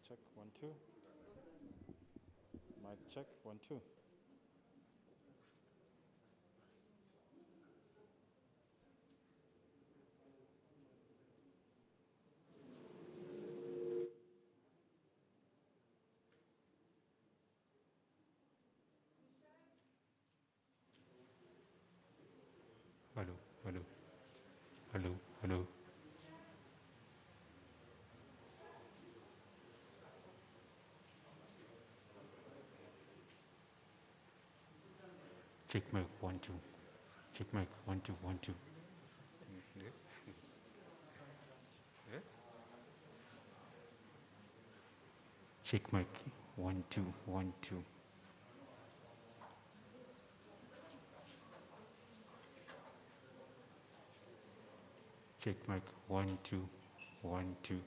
check 1 2. Mic check 1 2. Hello, hello, hello, hello. Check mic 1 2. Check mic 1 2 1 2. Yeah. Yeah. Check mic 1 2 1 2. Check mic 1 2 1 2.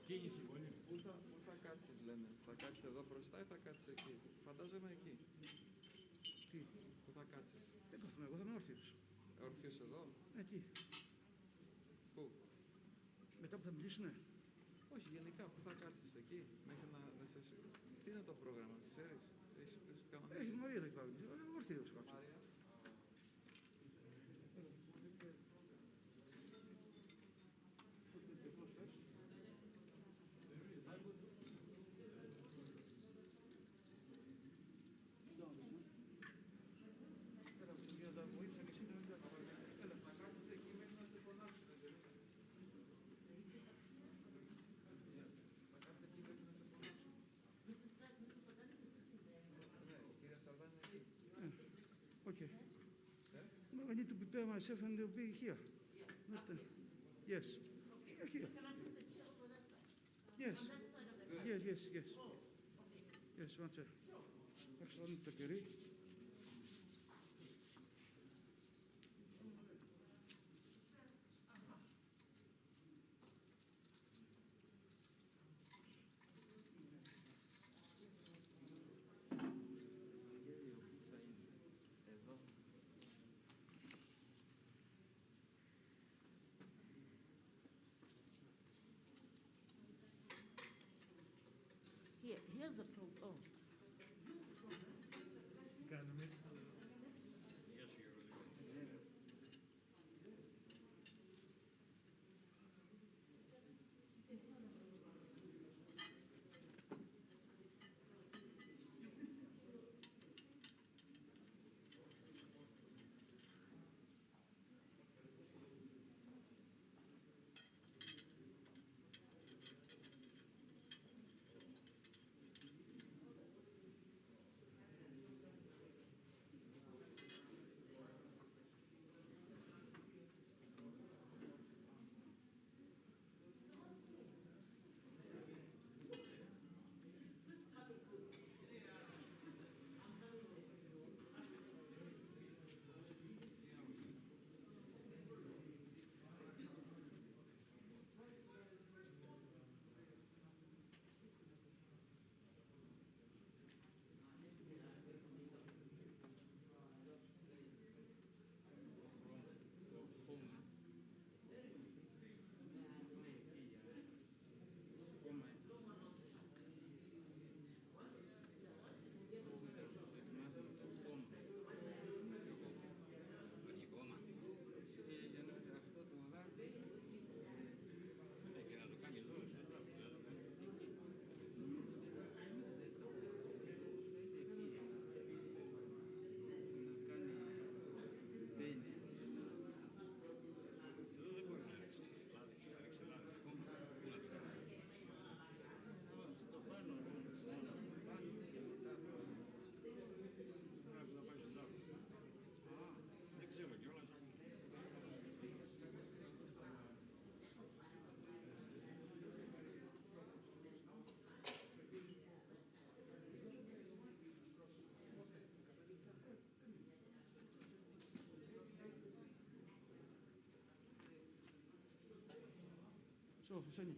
Κίνηση πολύ. Πού θα κάτσεις, λένε. Θα κάτσεις εδώ μπροστά ή θα κάτσεις εκεί. Φαντάζομαι εκεί. Τι, Πού θα κάτσεις. δεν κάθομαι, εγώ θα είμαι όρθιος. Όρθιος εδώ. Εκεί. Πού. Μετά που θα μιλήσουνε. Όχι, γενικά, πού θα κάτσεις εκεί. Μέχρι να σε... Τι είναι το πρόγραμμα, ξέρεις. Έχεις κανονίσει. Έχει Μαρία να υπάρχει. Όρθιος κάτσω. Μάρια. Θα κάτσεις εκεί μέχρι να σε φωνάξουν, περίμενε. Θα κάτσεις εκεί μέχρι να σε φωνάξουν. Ναι, η κυρία Σαρδάνη είναι εκεί. Okay. No, I need to prepare myself and they'll be here. Not the, yes. Here. Yes. Yes. Yes, one sec. Excellent, το κερί. Here's the proof. Oh. Κάνουμε. Δεν ξέρω κιόλας. So, Sonny.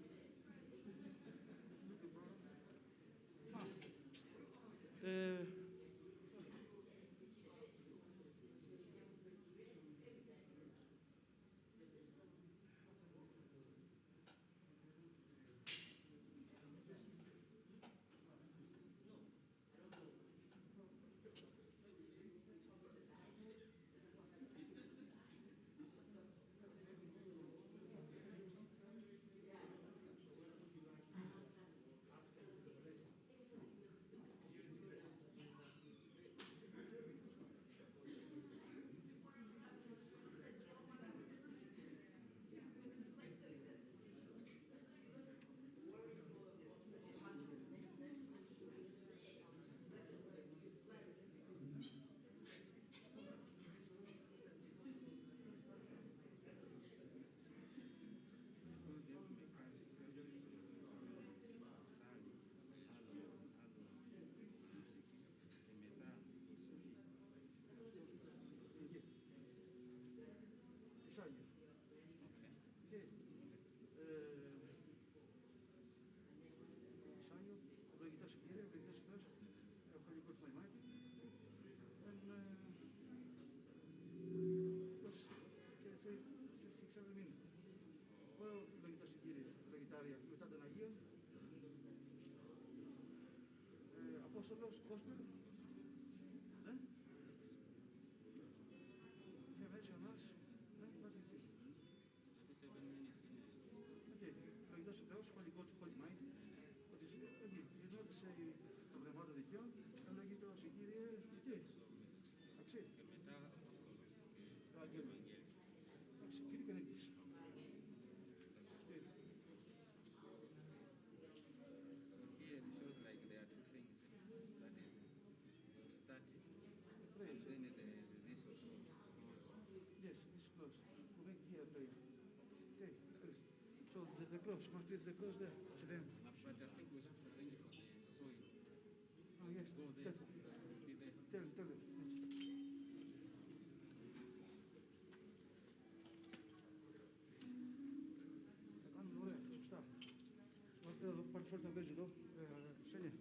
Λογητό συγκύρια, λογητό εκτός, χωρικό κομμάτι. Λογητό συγκύρια, λογητάρια, μετά των Αγίων. Απόστολος, Gospel. Και μέσα μας, what is it? 37 minutes in it. Okay, λογητός ο Θεός, Holy God, Holy Mind. What is it? Okay, you don't say το πνεύμα των δικαιών, λογητό συγκύρια, τι. Αξί. Και μετά Απόστολο. Το Αγγέλο. Αξί, κύριε Κανεκής. So here it shows like there are two things. That is to start, and then there is this also close. Yes, it's close. We make here prayer. Okay, please. So the cross, must be the cross there to them. But I think we have to arrange for the soil. Oh, yes. Go there, be there. Tell them. Θα κάνουμε ωραία, σωστά. Πάρτε φέρτε τα μπέζι εδώ. Σένια.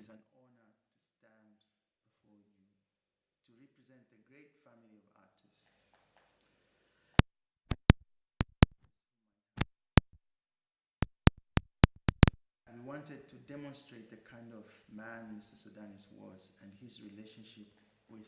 It is an honor to stand before you to represent the great family of artists. We wanted to demonstrate the kind of man Mr. Sardanis was and his relationship with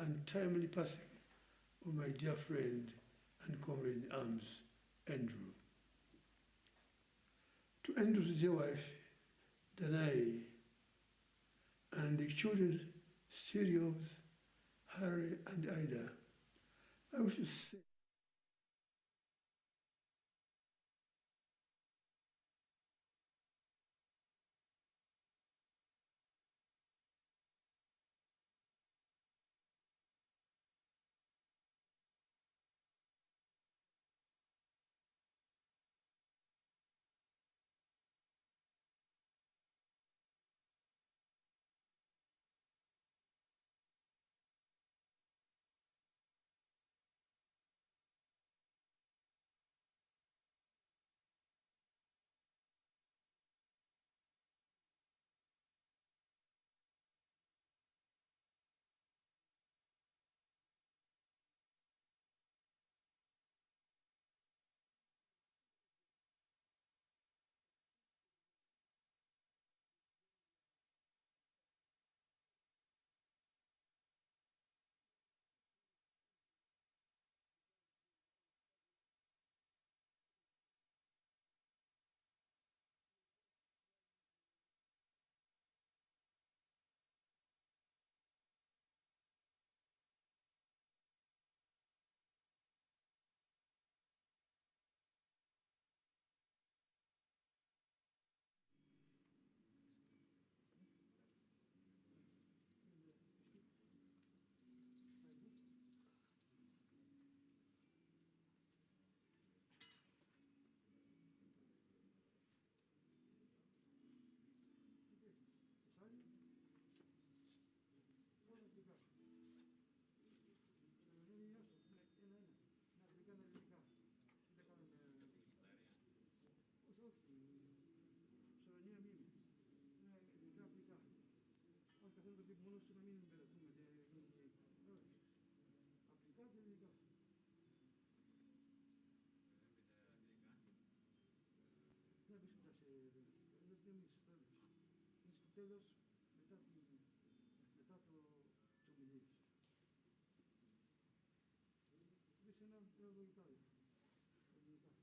untimely passing of my dear friend and comrade in arms, Andrew. To Andrew's dear wife, Danae, and the children, Sirius, Harry, and Ida, I wish to say τέλος, μετά τις ομιλίες. Βρεις ένα λογικά, ελληνικά.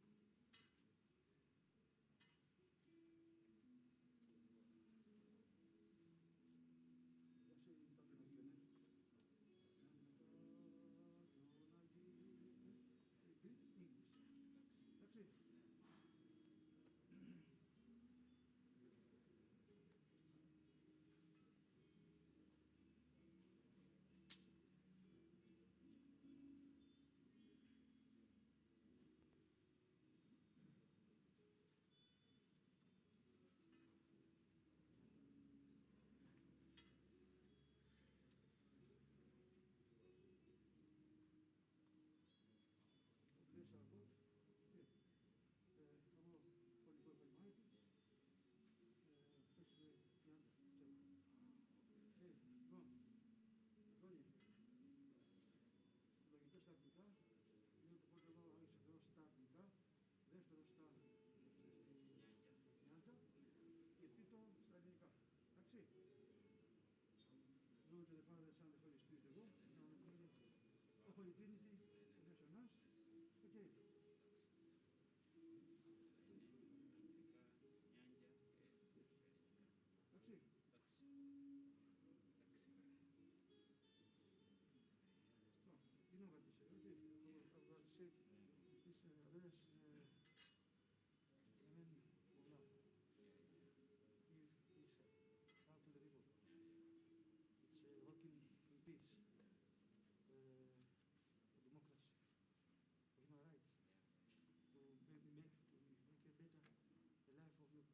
Glory to the Father, the Son, and the Holy Spirit, the Lord. The Holy Trinity, bless on us. Okay. That's it. No, you know what to say. Okay. I will say this address, Amen, of love. Is out to the people. It's working in peace, for democracy, for human rights, to make a better the life of the people. Okay. This is us now. Okay. That is. Ένα θα πεις. Έλαβες ο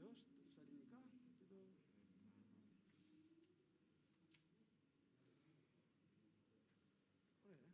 Θεός στα ελληνικά και το... Ωραία. Εσύ.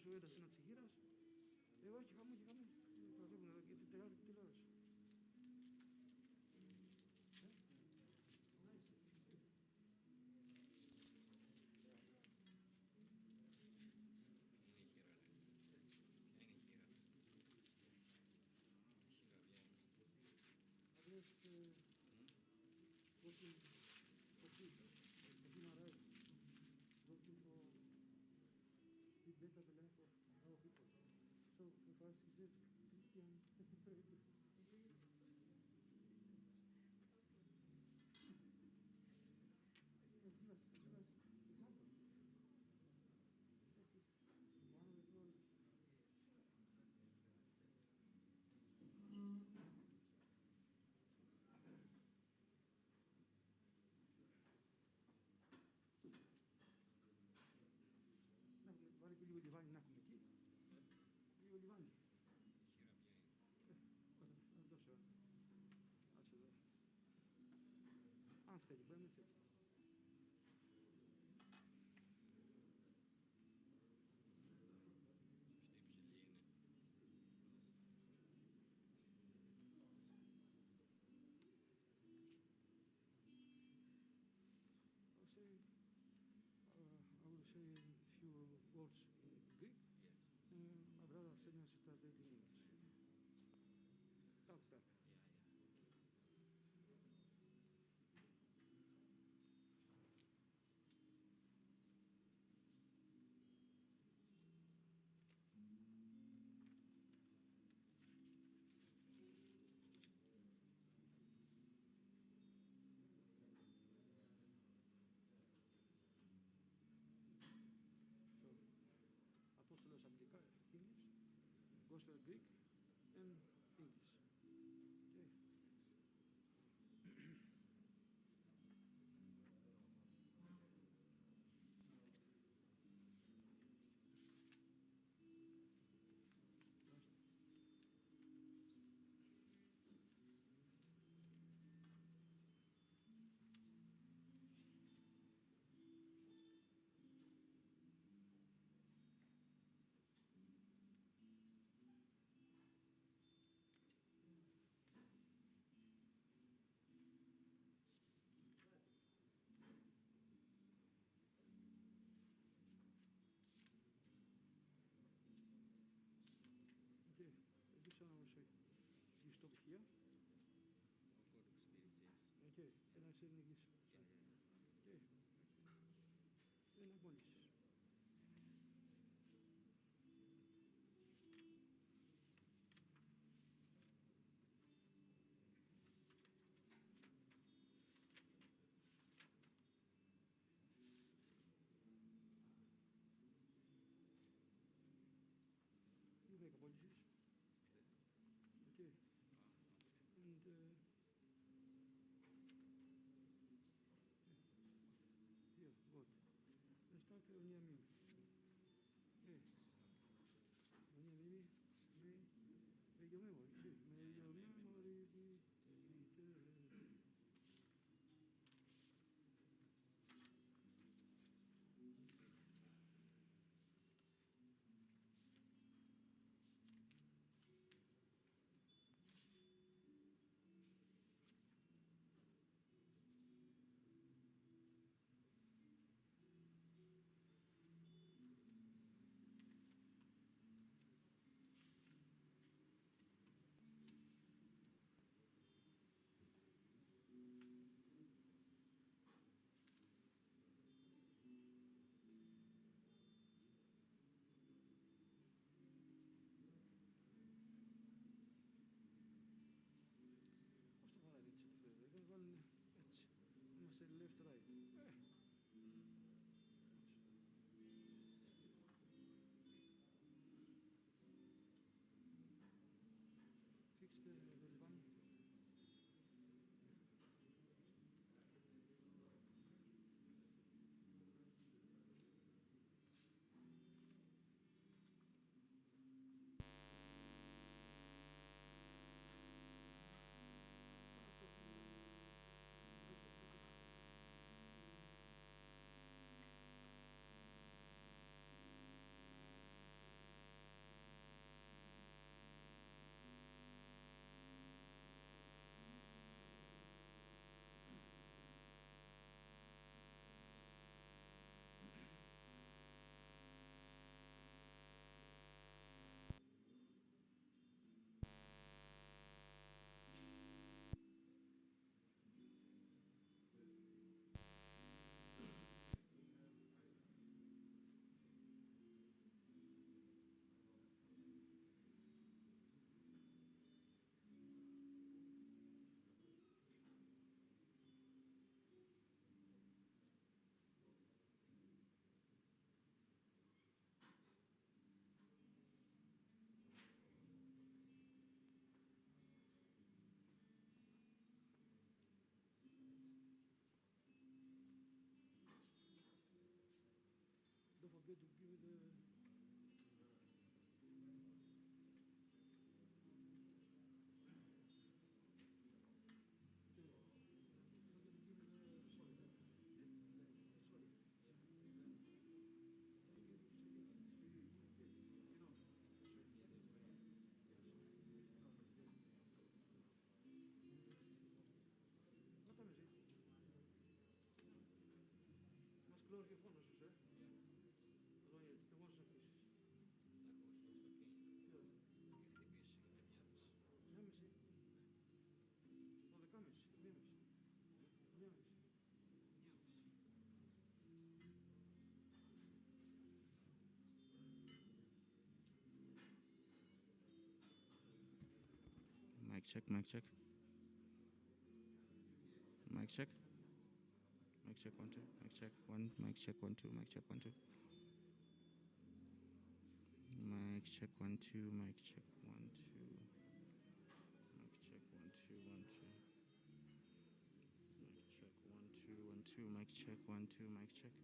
σου ένταση ένα τσιχύρας. Όχι, χαμό και χαμό. Μαζεύουν εδώ και τηλεόραση. Working for free, human rights, working for the better the life of our people. So for us, he says, Christian, very good. Give us example. This is one of the goals. Βάλε και λίγο λιβάνι να έχουμε εκεί. Λίγο λιβάνι. Δώσε. Άσε εδώ. Αν θέλει, μπορεί να θέλει. I will say a few words in Greek. Yes. My brother Sardanis started in English. Tak. Apostles America, English, Gospel Greek, and English. Okay. Okay, this one I will show you. You stop here. For the spirits, yes. Okay, and I say in English. Okay. Then I polish. You make apologies. Okay. And here, good. Let's start on your mimi. Okay. On your mimi. May your memory. May your memory be eternal. forget to give you the. What time is it? Must close your phone, sir. Allee, the was of this. Let me see. Oh, the cameras. Mic check, mic check. Mic check. Mic check 1 2. Mic check 1. Mic check 1 2. Mic check 1 2. Mic check 1 2. Mic check 1 2. Mic check 1 2 1 2. Mic check 1 2 1 2. Mic check 1 2. Mic check.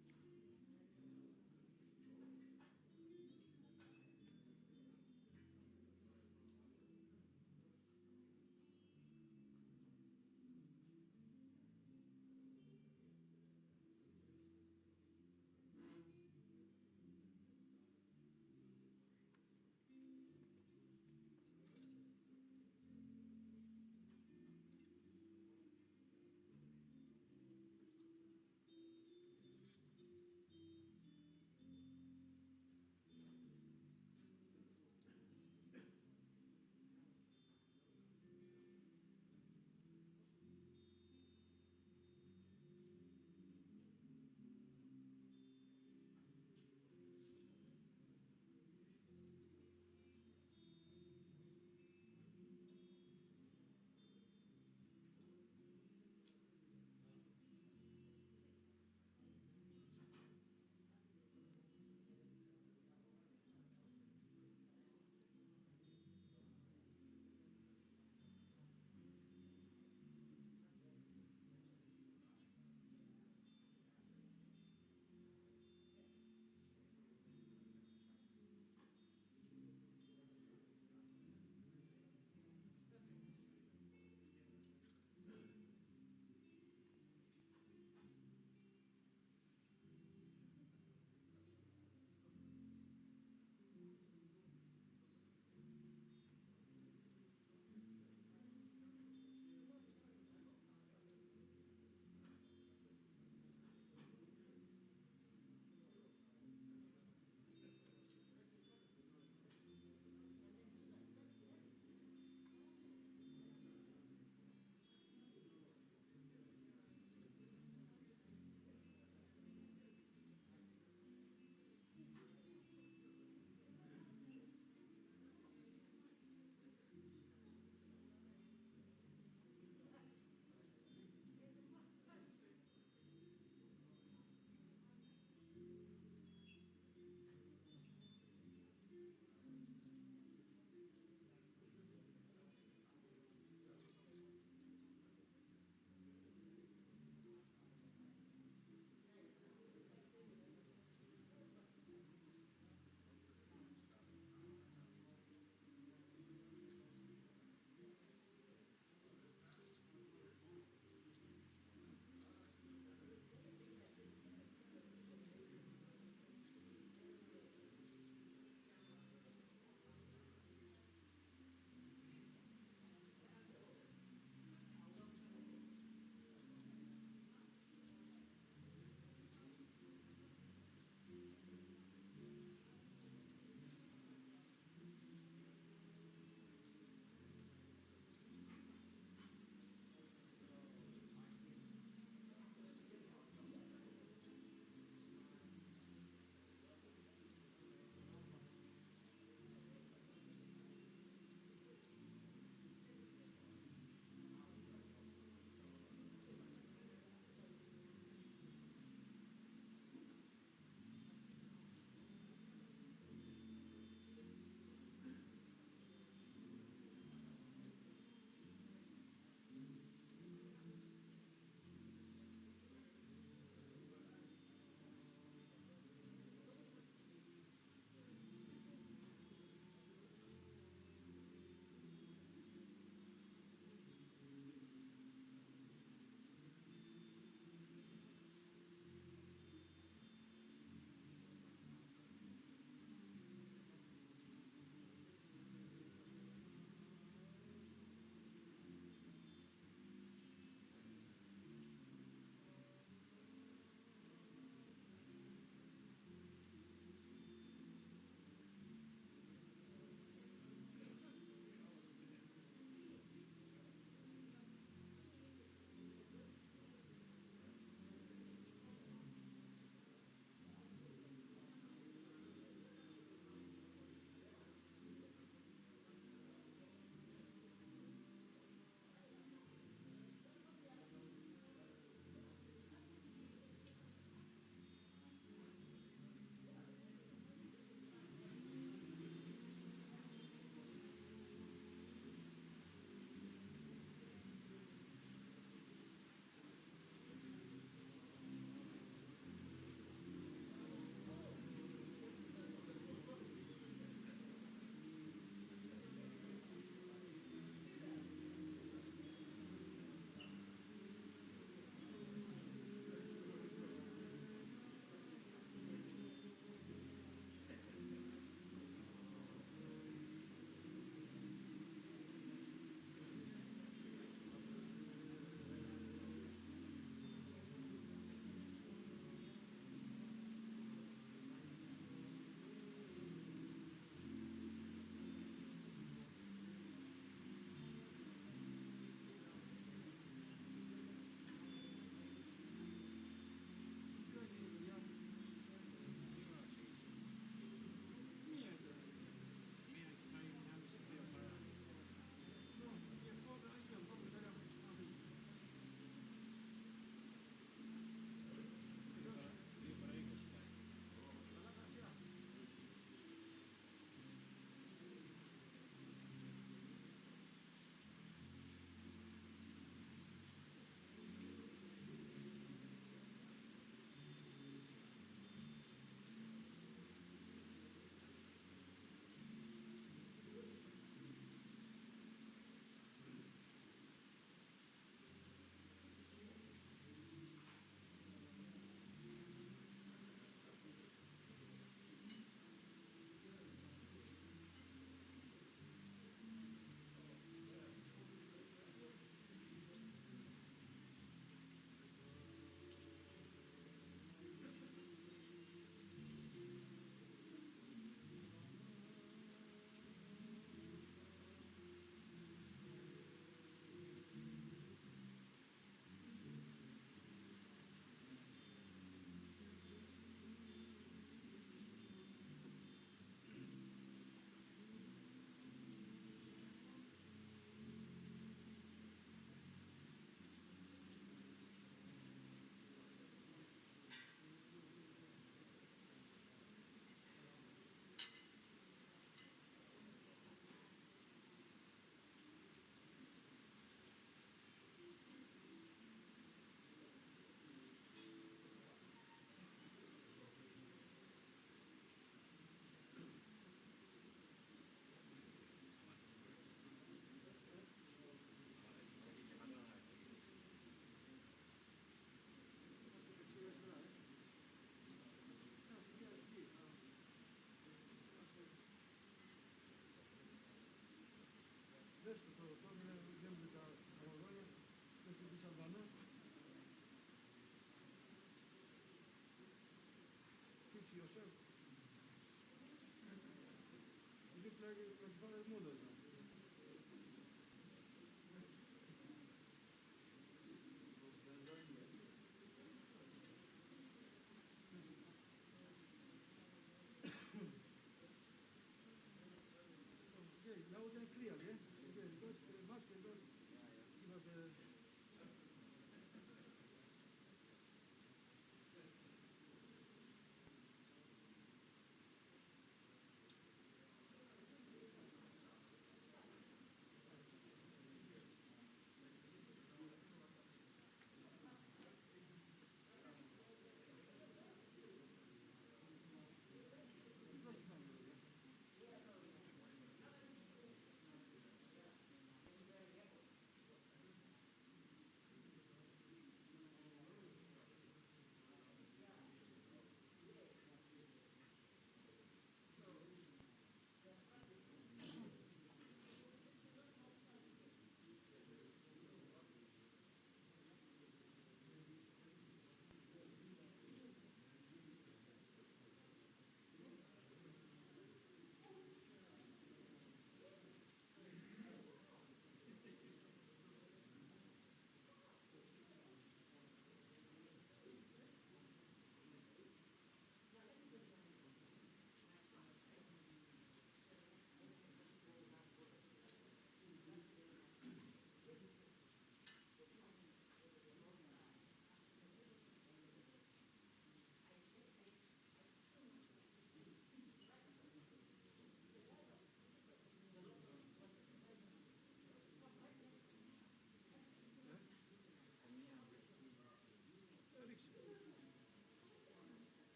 like father's models now. Okay, now we can clear, yeah? Okay, because the mask is not give us the...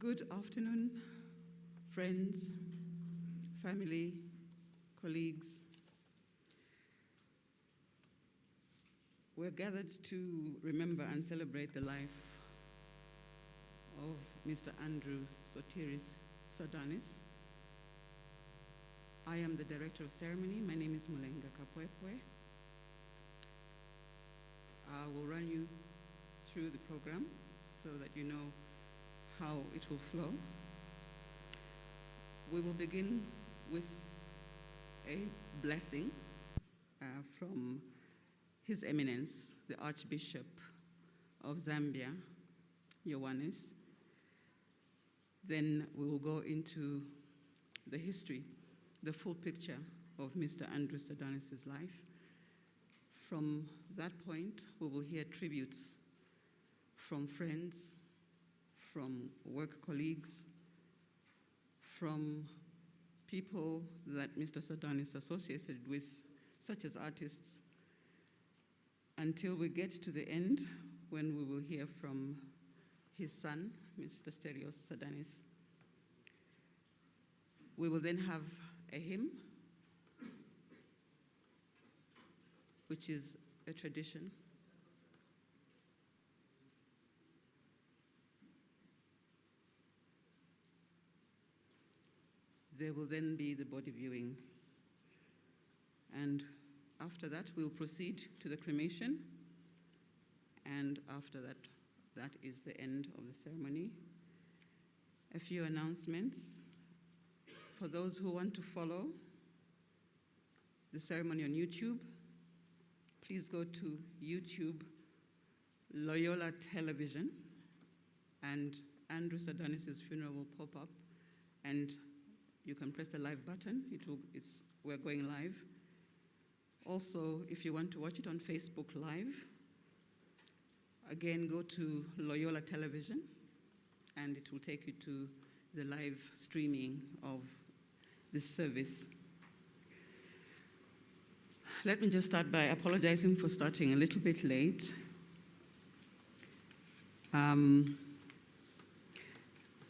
Good afternoon, friends, family, colleagues. We're gathered to remember and celebrate the life of Mr. Andrew Sotiris Sardanis. I am the Director of Ceremony. My name is Mulenga Kapwepwe. I will run you through the program so that you know how it will flow. We will begin with a blessing from His Eminence, the Archbishop of Zambia, Ioannis. Then we will go into the history, the full picture of Mr. Andrew Sardanis' life. From that point, we will hear tributes from friends, from work colleagues, from people that Mr. Sardanis associated with, such as artists, until we get to the end, when we will hear from his son, Mr. Stelios Sardanis. We will then have a hymn, which is a tradition. There will then be the body viewing. And after that, we'll proceed to the cremation. And after that, that is the end of the ceremony. A few announcements. For those who want to follow the ceremony on YouTube, please go to YouTube, Loyola Television, and Andrew Sardanis' funeral will pop up, and you can press the live button. We're going live. Also, if you want to watch it on Facebook Live, again, go to Loyola Television, and it will take you to the live streaming of this service. Let me just start by apologizing for starting a little bit late.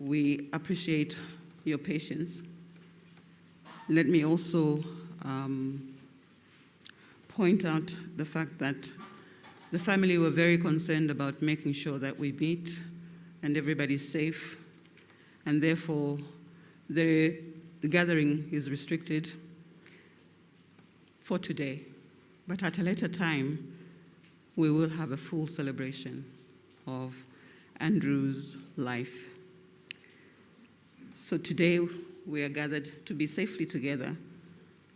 We appreciate your patience. Let me also point out the fact that the family were very concerned about making sure that we meet and everybody's safe, and therefore the gathering is restricted for today. But at a later time, we will have a full celebration of Andrew's life. So today, we are gathered to be safely together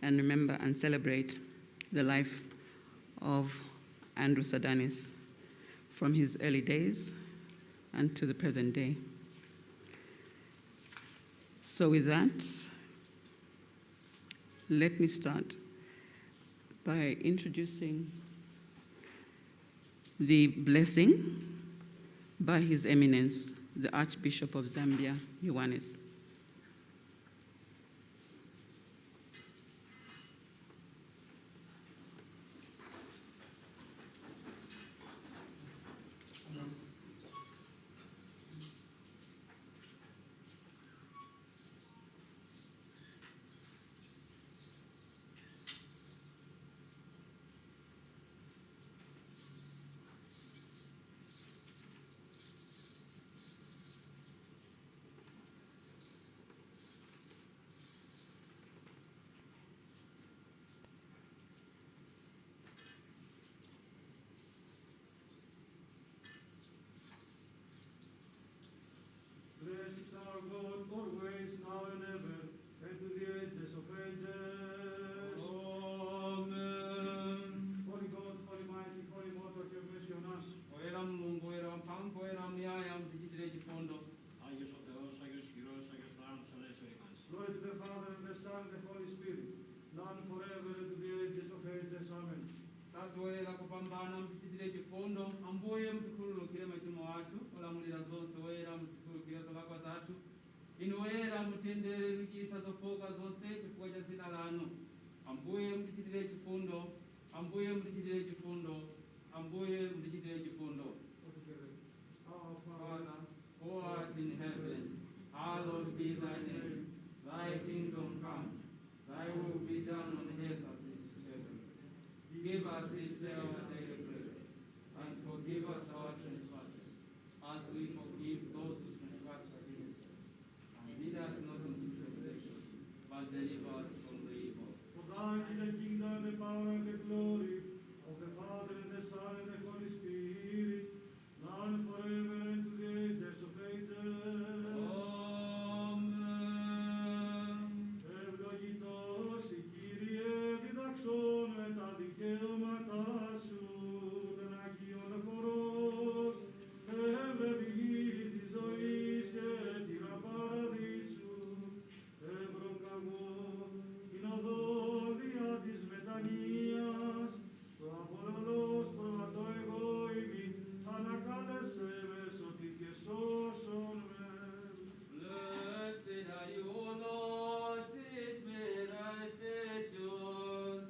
and remember and celebrate the life of Andrew Sardanis from his early days and to the present day. So with that, let me start by introducing the blessing by His Eminence, the Archbishop of Zambia, Ioannis. Blessed are God always, now and ever, and to the ages of ages. Amen. Holy God, Holy Mighty, Holy Immortal, have mercy on us. Oyera Mungu, oyera mphamvu, oyera muyaya, mutichitire chifundo. Άγιος ο Θεός, Άγιος χειρός, Άγιος θράνος, ανέσαι ρημάς. Glory to the Father, and the Son, and the Holy Spirit, now and forever, and to the ages of ages. Amen. Tatu oyera kupambana, mutichitire chifundo. Ambuye mutikhululukire machimo athu, olamulira zonse oyera mutikhululukire zolakwa zathu. Inu oyera mutendere luchisa zofoka zonse chifukwa cha dzina lanu. Ambuye mutichitire chifundo. Ambuye mutichitire chifundo. Ambuye mutichitire chifundo. All together. Our Father, Father, who art in heaven, Hallowed be thy name. Thy kingdom come. Thy will be done on earth as it is in heaven. Give us this day our daily bread, and forgive us our trespasses, as we forgive those who trespass against us. And lead us not into temptation, but deliver us from the evil. For thine is the kingdom, the power, and the glory of the Father, and the Son, and the Holy Spirit, now and forever, and to the ages of ages. Amen. Ευλογητός η Κύριε, διδαξών με τα δικαιώματά σου, των Αγίων χορός, ευλογή της ζωής και τύρα παραδείσου, ευρωκαγώ, την οδόν δια της μετανοίας, το απολωλός προβατώ εγώ ημί, ανακάλεσέ με σωτή και σώσον με. Blessed are you, O Lord, teach me thy statutes.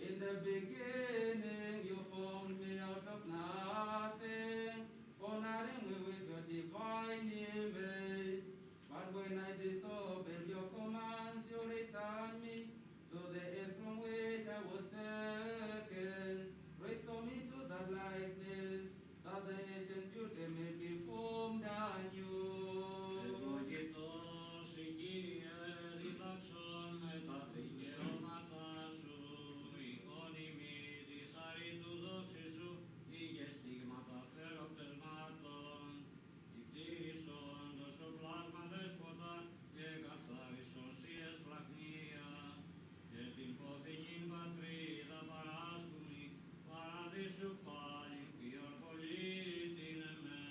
In the beginning you formed me out of nothing, honoring me with your divine image. But when I disobeyed your commands, you returned me to the earth from which I was taken. Restore me to that likeness, that the ancient beauty may be formed anew. Ευλογητός η Κύριε, διδάξον με τα δικαιώματά σου, εικόνιμη της αρήτου δόξης σου, ήγε στίγματα φεροπτεσμάτων, κτήρισον τόσο πλάσμα δέσποτα και καθάρισον σίες πλαχνία, και την πόθηκην πατρίδα παράσκουμη, παραδείσου πάλι ποιον πολίτην εμέ.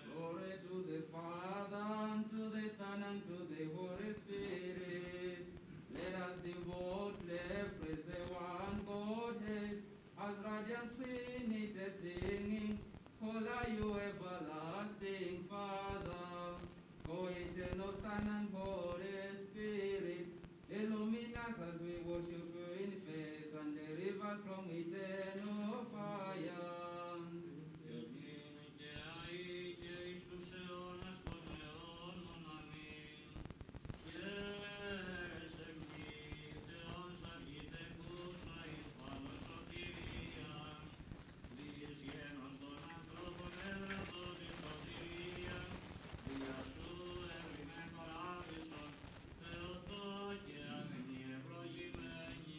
Glory to the Father, and to the Son, and to the Holy Spirit. Let us devotedly praise the one Godhead, as radiant Trinity singing, Holy are you, everlasting Father, co-eternal Son and Holy Spirit. Illumine us as we worship you in faith, and deliver us from eternal fire. Και αεί και εις τους αιώνας των αιώνων. Αμήν. Χαίρεσαι μη, Θεός αρχιτεκούσα εις πάνω σωτηρία, δις γένος των ανθρώπων έδρατο τη σωτηρία, δια σου ευρυμέν παράδεισον, Θεοτό και αγνή ευλογημένη.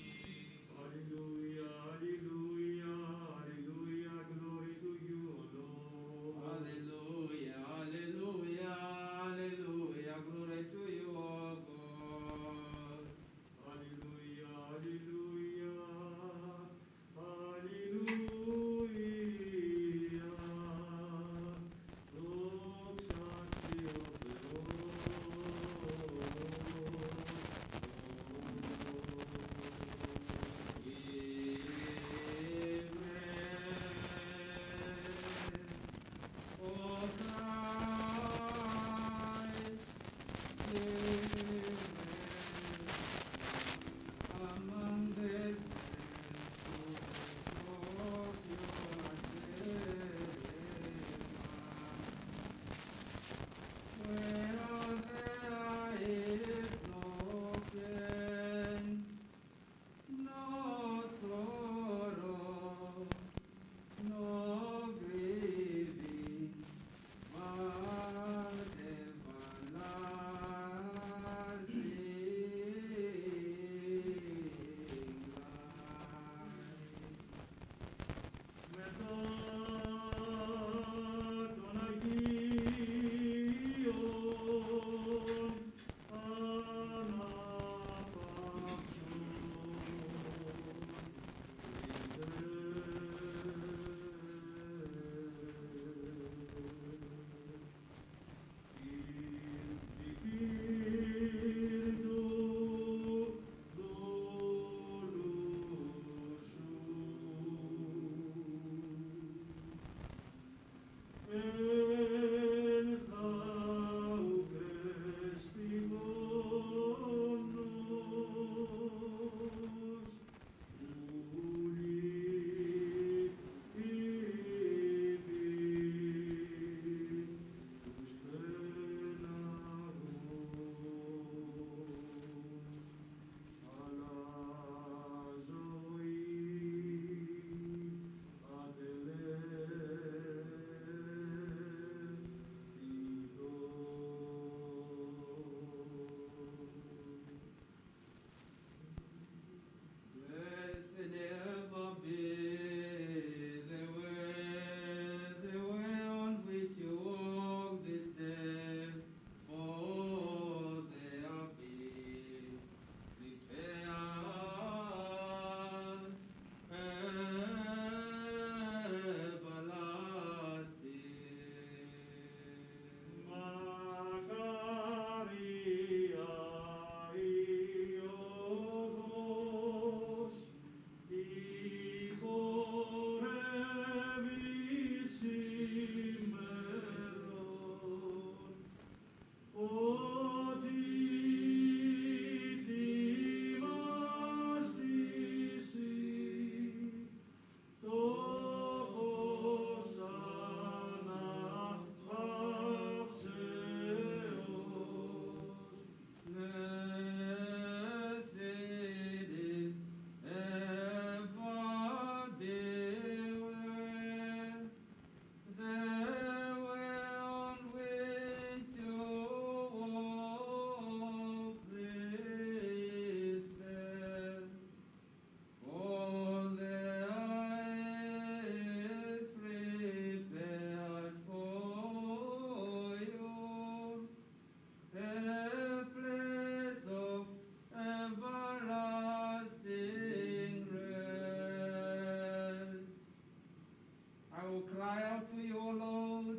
to you, O Lord.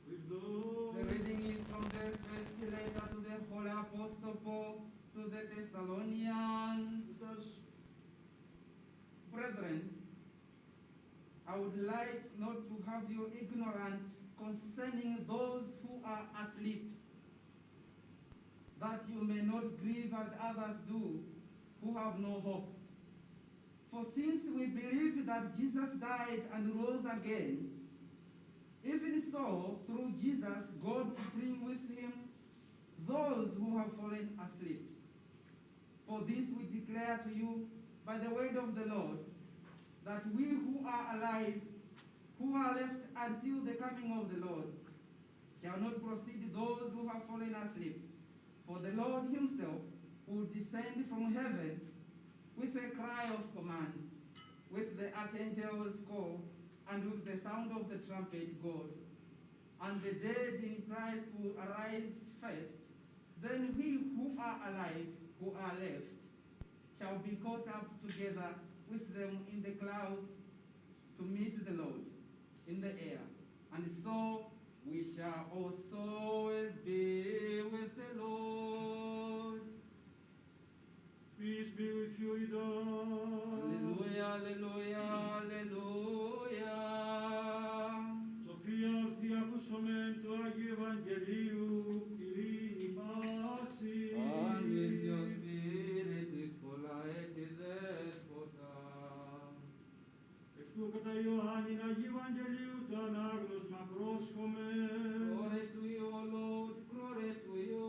with The those reading is from the first letter to the Holy Apostle Paul to the Thessalonians. with us. Brethren, I would like not to have you ignorant concerning those who are asleep, that you may not grieve as others do, who have no hope. For since we believe that Jesus died and rose again, even so, through Jesus, God will bring with him those who have fallen asleep. For this we declare to you by the word of the Lord, that we who are alive, who are left until the coming of the Lord, shall not precede those who have fallen asleep. For the Lord himself will descend from heaven with a cry of command, with the archangel's call, and with the sound of the trumpet God. And the dead in Christ will arise first. Then we who are alive, who are left, shall be caught up together with them in the clouds to meet the Lord in the air. And so we shall also always be with the Lord. Peace be with you, Ida. Alleluia, alleluia, alleluia. Σοφία ορθή ακούσομεν του Αγίου Ευαγγελίου, ειρήνη πάση. And with your spirit is polite despota. Εκ του κατά Ιωάννην Αγίου Ευαγγελίου το ανάγνωσμα πρόσχομαι. Glory to you, O Lord, glory to you.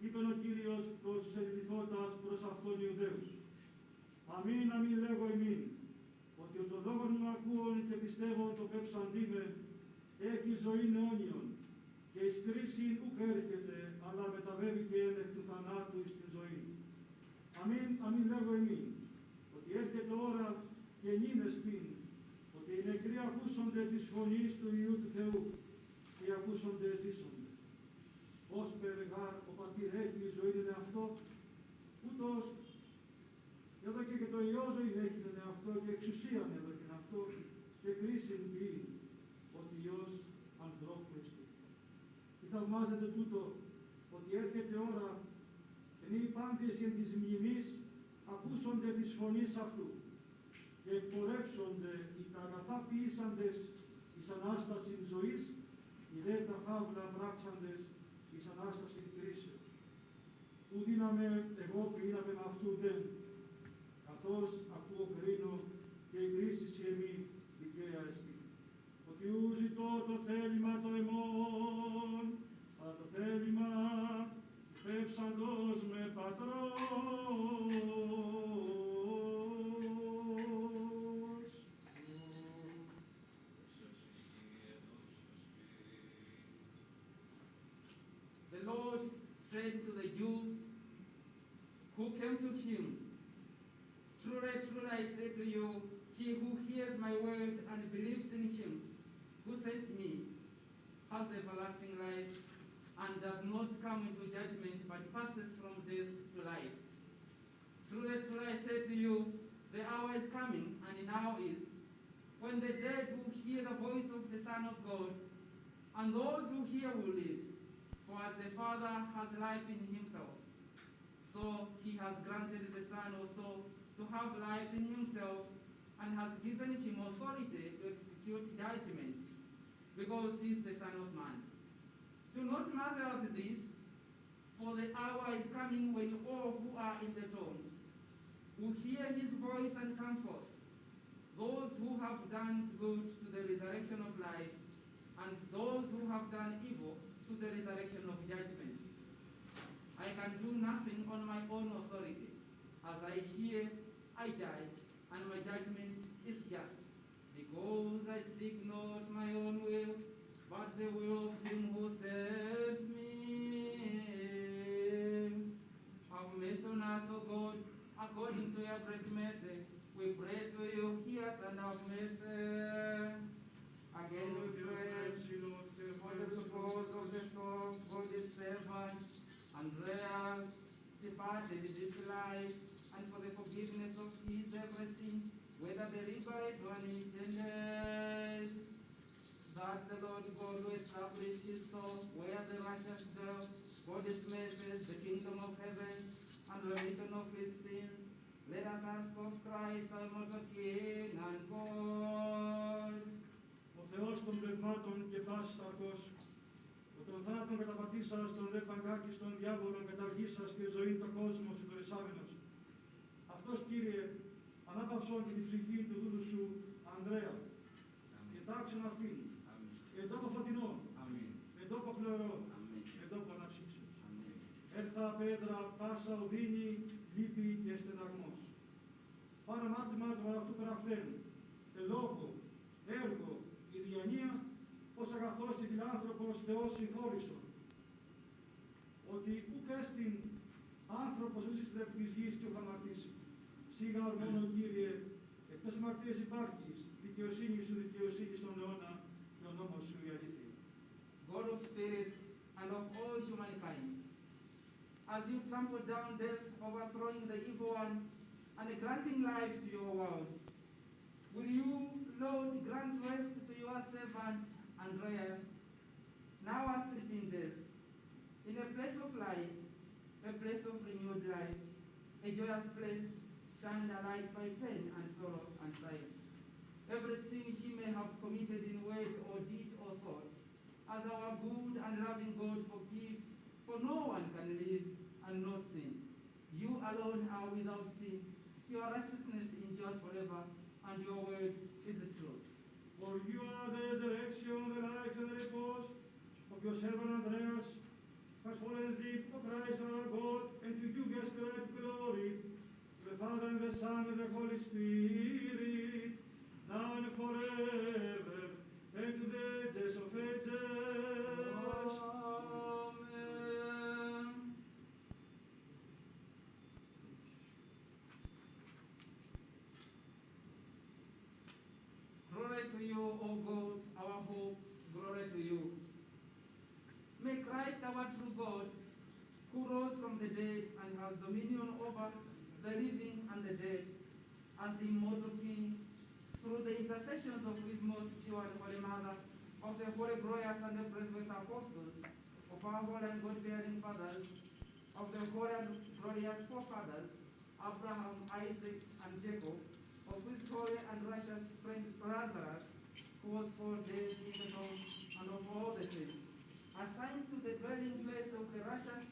Είπεν ο Κύριος προς τους ενδυθώτας προς αυτόν Ιουδαίους. Αμήν, αμήν λέγω ημίν, ότι ο το λόγον μου ακούων και πιστεύων το πέψαντί με, έχει ζωήν αιώνιον, και εις κρίσιν ουκ έρχεται, αλλά μεταβαίνει και ένεκ του θανάτου εις την ζωή. Αμήν, αμήν λέγω ημίν, ότι έρχεται ώρα και νύνεστην, ότι οι νεκροί ακούσονται της φωνής του Υιού του Θεού, και οι ακούσονται ζήσονται. Ως περιγάρ ο πατήρ έχει η ζωή είναι αυτό, ούτως εδώ και το Υιό ζωή έχει είναι αυτό και εξουσίαν εδώ και αυτό και κρίσιν ποιή ότι Υιός ανθρώπου εστί. Τι θαυμάζεται τούτο, ότι έρχεται ώρα εν οι πάντες εν της μνημής ακούσονται της φωνής αυτού και εκπορεύσονται οι τα αγαθά ποιήσαντες εις Ανάστασιν ζωής, οι δε τα φαύλα πράξαντες εις Ανάστασιν κρίσεως. Ου δύναμε εγώ ποιήναμε με αυτού δεν, καθώς ακούω κρίνω και η κρίση σε εμεί δικαία εστί. Ότι ου ζητώ το θέλημα το εμών, αλλά το θέλημα πέψαντος με πατρός. The Lord said to the Jews who came to him, truly, truly I say to you, he who hears my word and believes in him who sent me has everlasting life and does not come into judgment but passes from death to life. Truly, truly I say to you, the hour is coming and now is, when the dead will hear the voice of the Son of God, and those who hear will live. For as the Father has life in himself, so he has granted the Son also to have life in himself, and has given him authority to execute judgment, because he is the Son of Man. Do not marvel at this, for the hour is coming when all who are in the tombs will hear his voice and come forth, those who have done good to the resurrection of life, and those who have done evil to the resurrection of judgment. I can do nothing on my own authority. As I hear, I judge, and my judgment is just, because I seek not my own will, but the will of him who sent me. Have mercy on us, O God, according to your great mercy. We pray to you, hear us and have mercy. Again we pray for the support of the soul, for this servant, Andreas, departed this life, and for the forgiveness of his every sin, whether deliberate or unintended. Lord God who established his soul where the righteous dwell, for this message, the kingdom of heaven, and remission of his sins. Let us ask of Christ, our mortal King and God. Ο Θεός των πνευμάτων και φάσης σαρκός, ο των θάνατων καταπατήσας, των δε παγκάκης των διάβολων καταργήσας και ζωήν το κόσμο σου περισσάμενος. Αυτός, Κύριε, ανάπαυσον και την ψυχή του δούλου σου, Ανδρέα, και τάξον αυτήν, εν τόπο φωτεινό, εν τόπο πλεωρό, εν τόπο αναψύξεως. Έρθα πέτρα, πάσα οδύνη, λύπη και στεναγμός. Πάνω μάρτυμα του αυτού περαχθέν, λόγο, έργο, η διανία, ως αγαθός και φιλάνθρωπος Θεός συγχώρησον. Ότι ούκ έστιν άνθρωπος ζήσετε επί της γης και ουκ αμαρτήσει. Σίγα μόνο, Κύριε, εκτός αμαρτίας υπάρχεις, δικαιοσύνη σου, δικαιοσύνη στον αιώνα, και ο νόμος σου η αλήθεια. God of spirits and of all humankind, as you trample down death, overthrowing the evil one, and granting life to your world, will you, Lord, grant rest to your servant Andreas, now asleep in death, in a place of light, a place of renewed life, a joyous place, shined alight by pain and sorrow and sight. Every sin he may have committed in word or deed or thought, as our good and loving God forgive, for no one can live and not sin. You alone are without sin. Your righteousness endures forever, and your word is the truth. For you are the resurrection, the life and the repose of your servant Andreas, has fallen asleep, O Christ our God, and to you be ascribed glory, to the Father and the Son and the Holy Spirit, now and forever, and to the ages of ages. Amen. Glory to you, O God, our hope, glory to you. May Christ, our true God, who rose from the dead and has dominion over the living and the dead, as the immortal King, through the intercessions of his most pure and holy Mother, of the holy, glorious, and the praiseworthy apostles, of our holy and God-fearing fathers, of the holy and glorious forefathers, Abraham, Isaac, and Jacob, of his holy and righteous friend Lazarus, who was 4 days in the tomb, and of all the saints, assigned to the dwelling place of the righteous,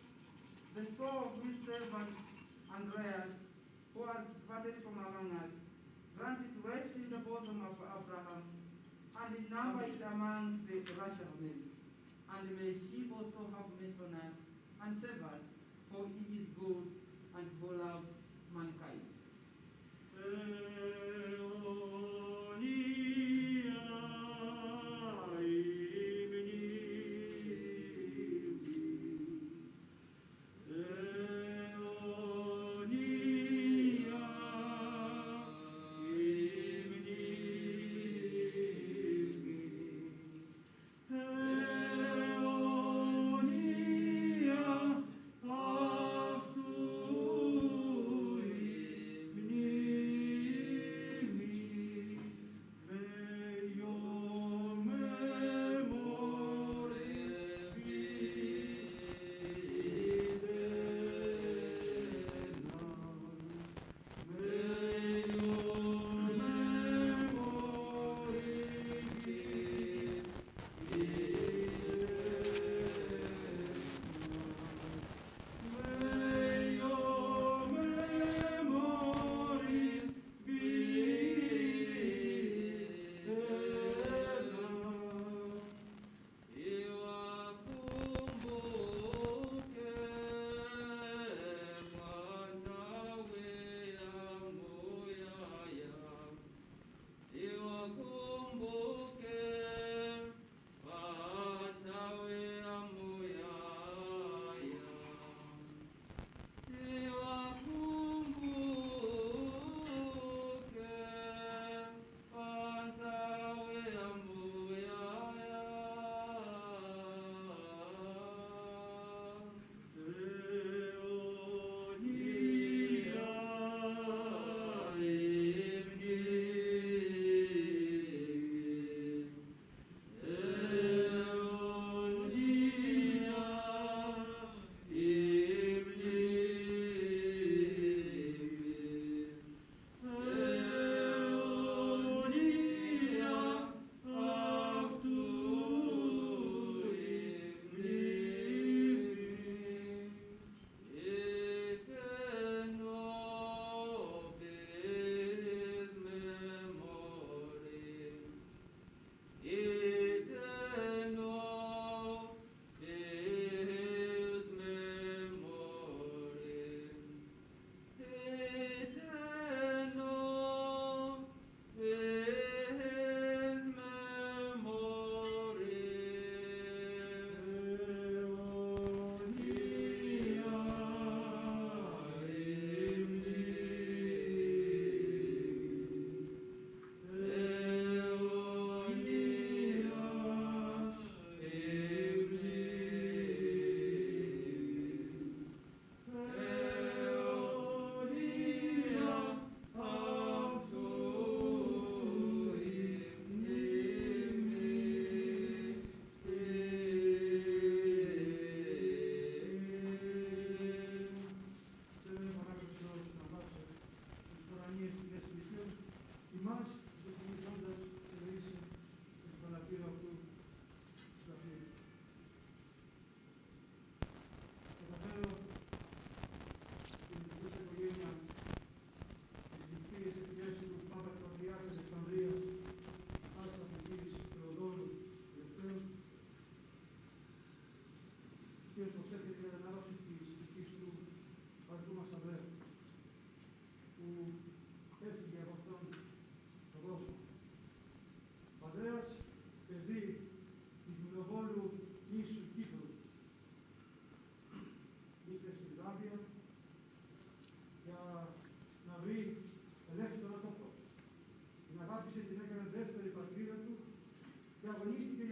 the soul of his servant Andreas, who has departed from among us, granted rest in the bosom of Abraham, and number it among the righteousness. And may he also have mercy on us and save us, for he is good and who loves mankind. Amen.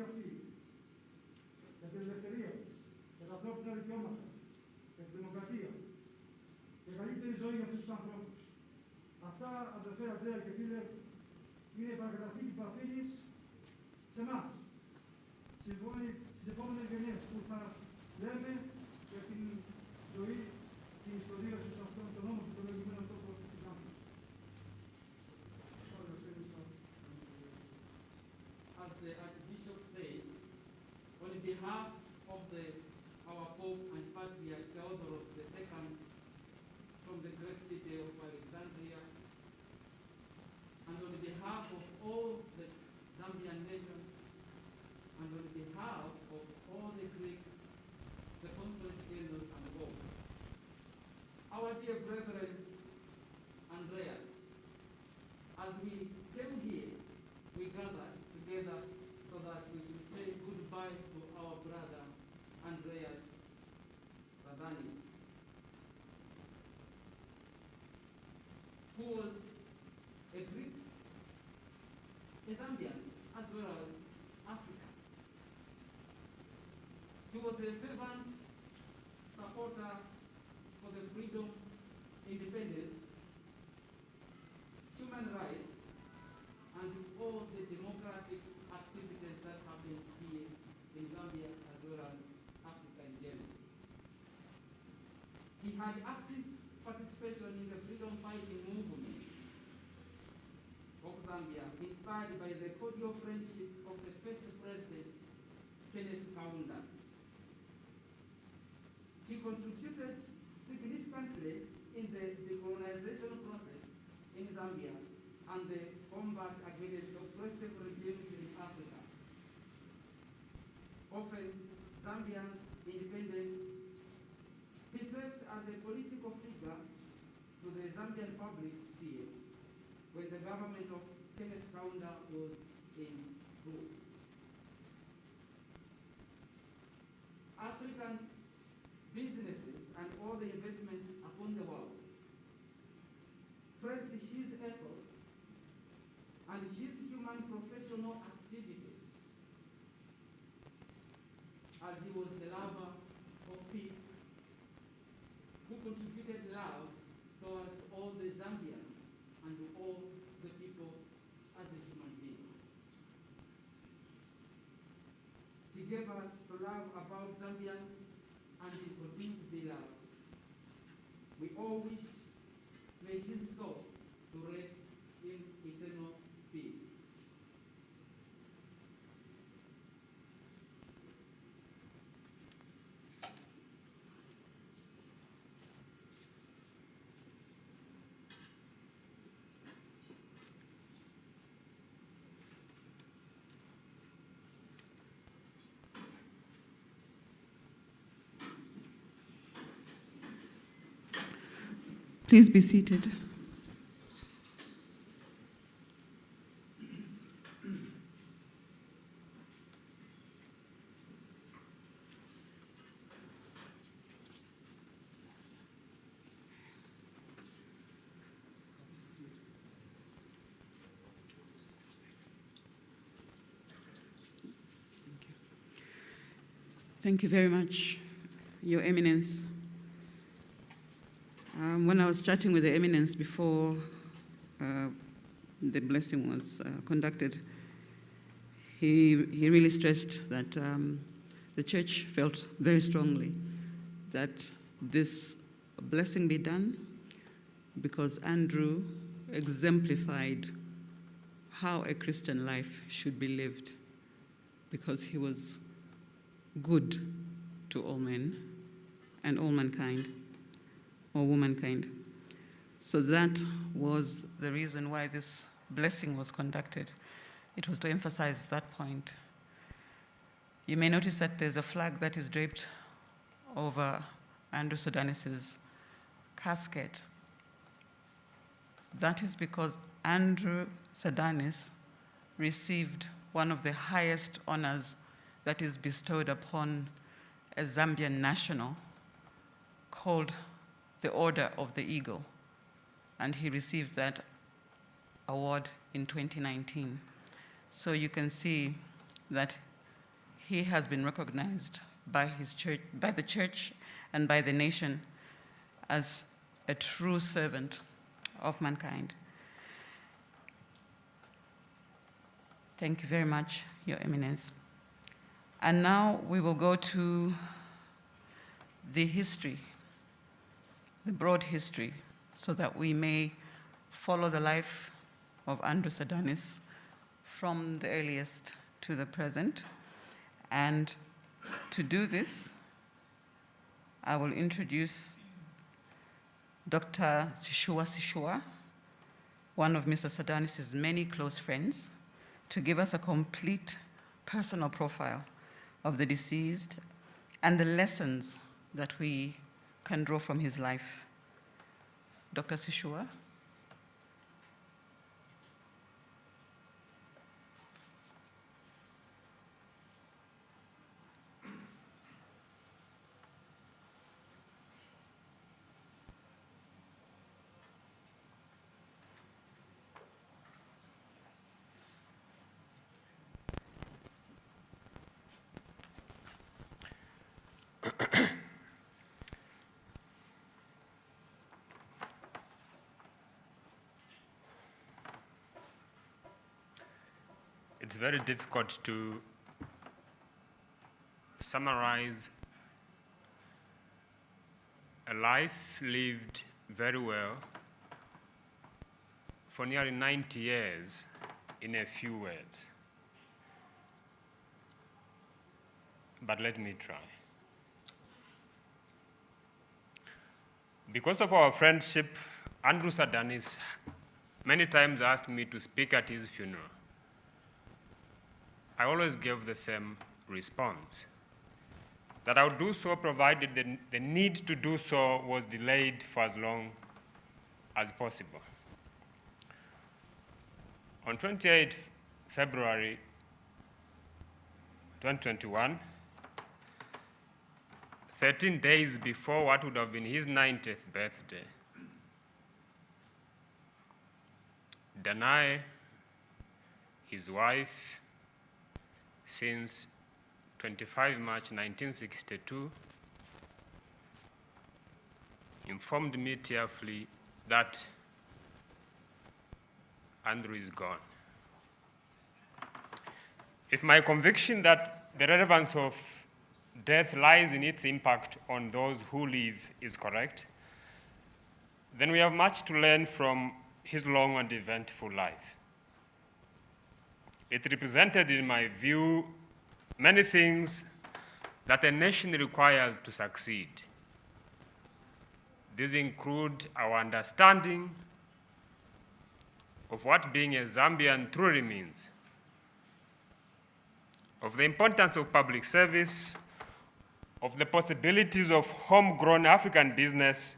αυτή, για την ελευθερία, για τα ανθρώπινα δικαιώματα, για τη δημοκρατία, για καλύτερη ζωή για αυτούς τους ανθρώπους. Αυτά, αδερφέ Αντρέα και φίλε, είναι η παρακαταθήκη που αφήνεις σε εμάς, στις επόμενες γενιές που θα λέμε για την ζωή, την ιστορία σου σε αυτόν τον νόμο και τον λεγόμενο τόπο της άνθρωπος. As the Archbishop said, on behalf of our Pope and Patriarch Theodoros II from the great city of Alexandria, and on behalf of all the Zambian nation, and on behalf of all the Greeks, the consulate generals and all, our dear brethren, Andreas, as we came here, we gathered together so that we should say goodbye to our brother, Andreas Sardanis, who was a Greek, a Zambian, as well as African. He was a fervent supporter for the freedom, independence, human rights, and all the democratic activities that happen here in Zambia as well as Africa in general. He had active participation in the freedom fighting movement of Zambia, inspired by the cordial friendship of the first president, Kenneth Kaunda. He contributed significantly in the decolonization process in Zambia and the combat against oppressive regimes in Africa. Often Zambians independent, he serves as a political figure to the Zambian public sphere when the government of Kenneth Kaunda was in rule. African businesses and all the investments upon the world praised his efforts and his human professional activities, as he was a lover of peace, who contributed love towards all the Zambians and all the people as a human being. He gave us to love about Zambians, and he continued to be loved. We all wish may his soul to rest in eternal peace. Please be seated. Thank you very much, Your Eminence. When I was chatting with the Eminence before the blessing was conducted, he really stressed that the church felt very strongly that this blessing be done because Andrew exemplified how a Christian life should be lived, because he was good to all men and all mankind, or womankind. So that was the reason why this blessing was conducted. It was to emphasize that point. You may notice that there's a flag that is draped over Andrew Sardanis' casket. That is because Andrew Sardanis received one of the highest honors that is bestowed upon a Zambian national, called the Order of the Eagle, and he received that award in 2019. So you can see that he has been recognized by his church, by the church and by the nation as a true servant of mankind. Thank you very much, Your Eminence. And now we will go to the history, the broad history, so that we may follow the life of Andrew Sardanis from the earliest to the present. And to do this, I will introduce Dr. Sishua, one of Mr. Sardanis' many close friends, to give us a complete personal profile of the deceased and the lessons that we can draw from his life. Dr. Sishua. It's very difficult to summarize a life lived very well for nearly 90 years in a few words. But let me try. Because of our friendship, Andrew Sardanis many times asked me to speak at his funeral. I always gave the same response, that I would do so provided the need to do so was delayed for as long as possible. On 28 February 2021, 13 days before what would have been his 90th birthday, Danae, his wife, since 25 March 1962, informed me tearfully that Andrew is gone. If my conviction that the relevance of death lies in its impact on those who live is correct, then we have much to learn from his long and eventful life. It represented, in my view, many things that a nation requires to succeed. These include our understanding of what being a Zambian truly means, of the importance of public service, of the possibilities of homegrown African business,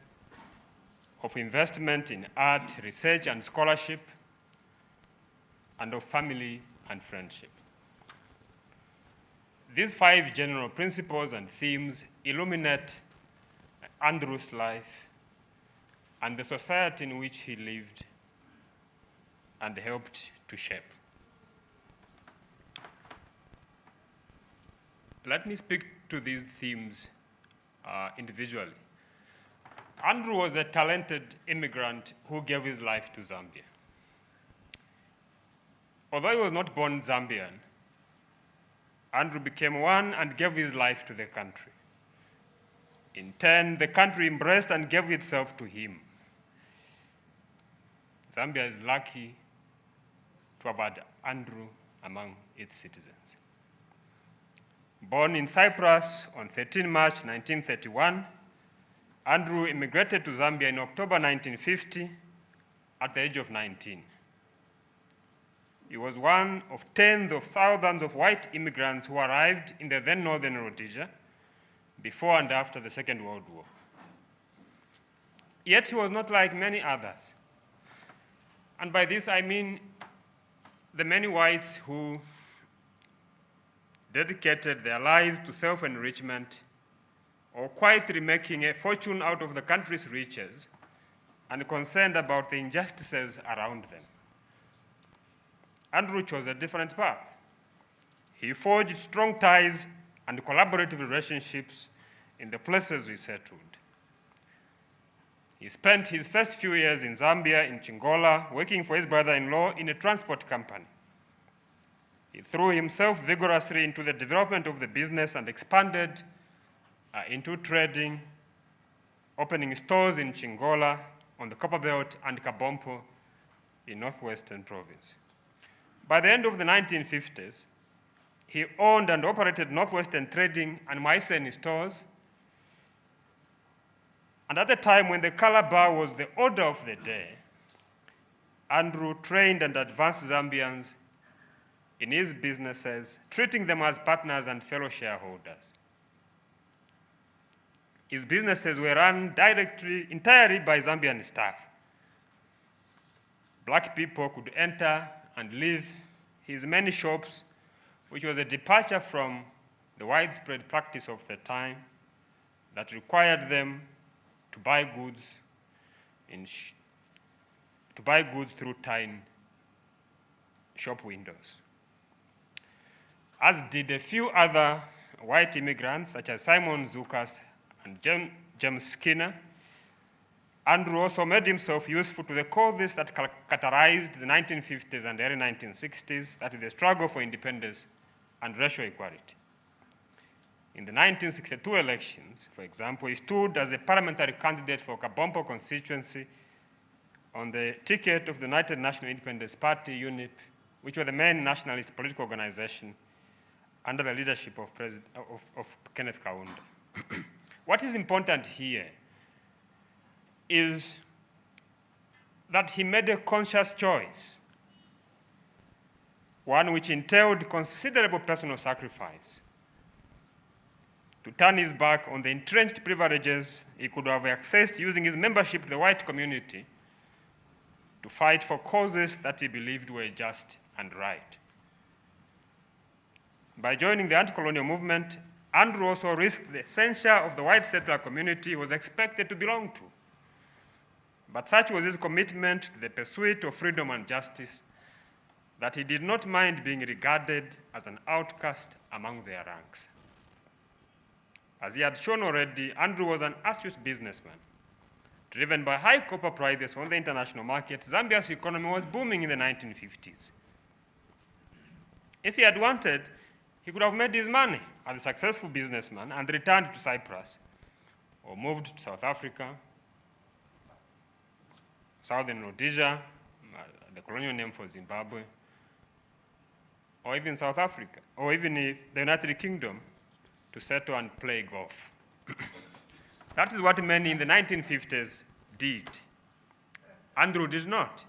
of investment in art, research, and scholarship, and of family and friendship. These 5 general principles and themes illuminate Andrew's life and the society in which he lived and helped to shape. Let me speak to these themes individually. Andrew was a talented immigrant who gave his life to Zambia. Although he was not born Zambian, Andrew became one and gave his life to the country. In turn, the country embraced and gave itself to him. Zambia is lucky to have had Andrew among its citizens. Born in Cyprus on 13 March 1931, Andrew immigrated to Zambia in October 1950 at the age of 19. He was one of tens of thousands of white immigrants who arrived in the then northern Rhodesia before and after the Second World War. Yet he was not like many others. And by this I mean the many whites who dedicated their lives to self-enrichment or quietly making a fortune out of the country's riches and concerned about the injustices around them. Andrew chose a different path. he forged strong ties and collaborative relationships in the places we settled. He spent his first few years in Zambia, in Chingola, working for his brother-in-law in a transport company. He threw himself vigorously into the development of the business and expanded into trading, opening stores in Chingola, on the Copperbelt, and Kabompo in northwestern province. By the end of the 1950s, he owned and operated Northwestern Trading and Maisen stores. And at the time when the color bar was the order of the day, Andrew trained and advanced Zambians in his businesses, treating them as partners and fellow shareholders. His businesses were run entirely by Zambian staff. Black people could enter and leave his many shops, which was a departure from the widespread practice of the time that required them to buy goods through tiny shop windows. As did a few other white immigrants, such as Simon Zukas and James Skinner, Andrew also made himself useful to the causes that characterized the 1950s and early 1960s, that is the struggle for independence and racial equality. In the 1962 elections, for example, he stood as a parliamentary candidate for Kabompo constituency on the ticket of the United National Independence Party, UNIP, which was the main nationalist political organization under the leadership of Kenneth Kaunda. What is important here is that he made a conscious choice, one which entailed considerable personal sacrifice, to turn his back on the entrenched privileges he could have accessed using his membership to the white community to fight for causes that he believed were just and right. By joining the anti-colonial movement, Andrew also risked the censure of the white settler community he was expected to belong to. But such was his commitment to the pursuit of freedom and justice that he did not mind being regarded as an outcast among their ranks. As he had shown already, Andrew was an astute businessman. Driven by high copper prices on the international market, Zambia's economy was booming in the 1950s. If he had wanted, he could have made his money as a successful businessman and returned to Cyprus, or moved to South Africa, Southern Rhodesia, the colonial name for Zimbabwe, or even South Africa, or even the United Kingdom, to settle and play golf. That is what many in the 1950s did. Andrew did not.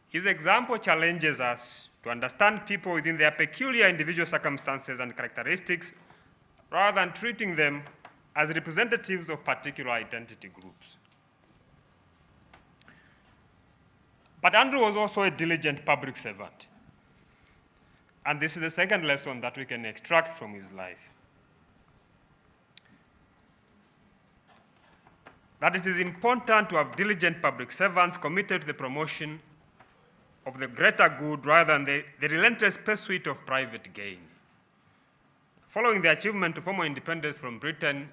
His example challenges us to understand people within their peculiar individual circumstances and characteristics rather than treating them as representatives of particular identity groups. But Andrew was also a diligent public servant. And this is the second lesson that we can extract from his life. That it is important to have diligent public servants committed to the promotion of the greater good rather than the relentless pursuit of private gain. Following the achievement of formal independence from Britain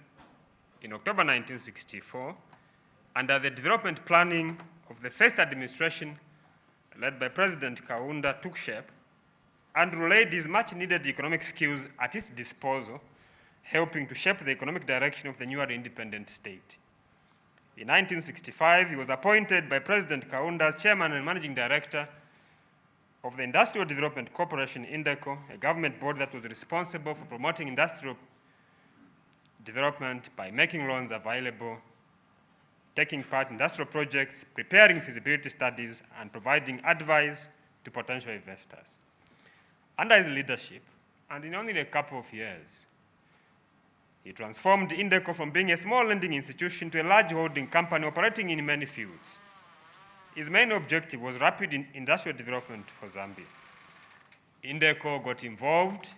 in October 1964, under the development planning of the first administration led by President Kaunda took shape, Andrew laid his much-needed economic skills at his disposal, helping to shape the economic direction of the newly independent state. In 1965, he was appointed by President Kaunda as chairman and managing director of the Industrial Development Corporation, INDECO, a government board that was responsible for promoting industrial development by making loans available, taking part in industrial projects, preparing feasibility studies, and providing advice to potential investors. Under his leadership, and in only a couple of years, he transformed INDECO from being a small lending institution to a large holding company operating in many fields. His main objective was rapid industrial development for Zambia. INDECO got involved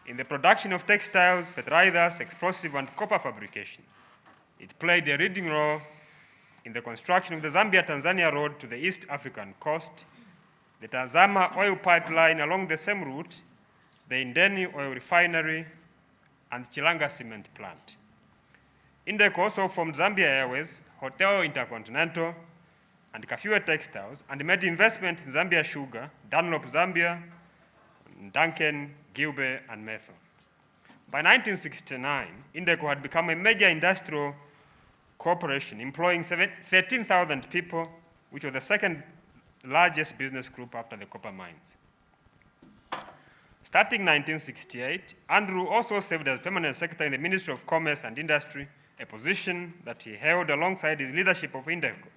in the production of textiles, fertilizers, explosive, and copper fabrication. It played a leading role in the construction of the Zambia-Tanzania road to the East African coast, the Tazama oil pipeline along the same route, the Indeni oil refinery, and Chilanga cement plant. Indeco also formed Zambia Airways, Hotel Intercontinental, and Kafue Textiles, and made investment in Zambia Sugar, Dunlop Zambia, Duncan, Gilbert, and Method. By 1969, Indeco had become a major industrial corporation employing 13,000 people, which was the second largest business group after the copper mines. Starting 1968, Andrew also served as permanent secretary in the Ministry of Commerce and Industry, a position that he held alongside his leadership of Indeco.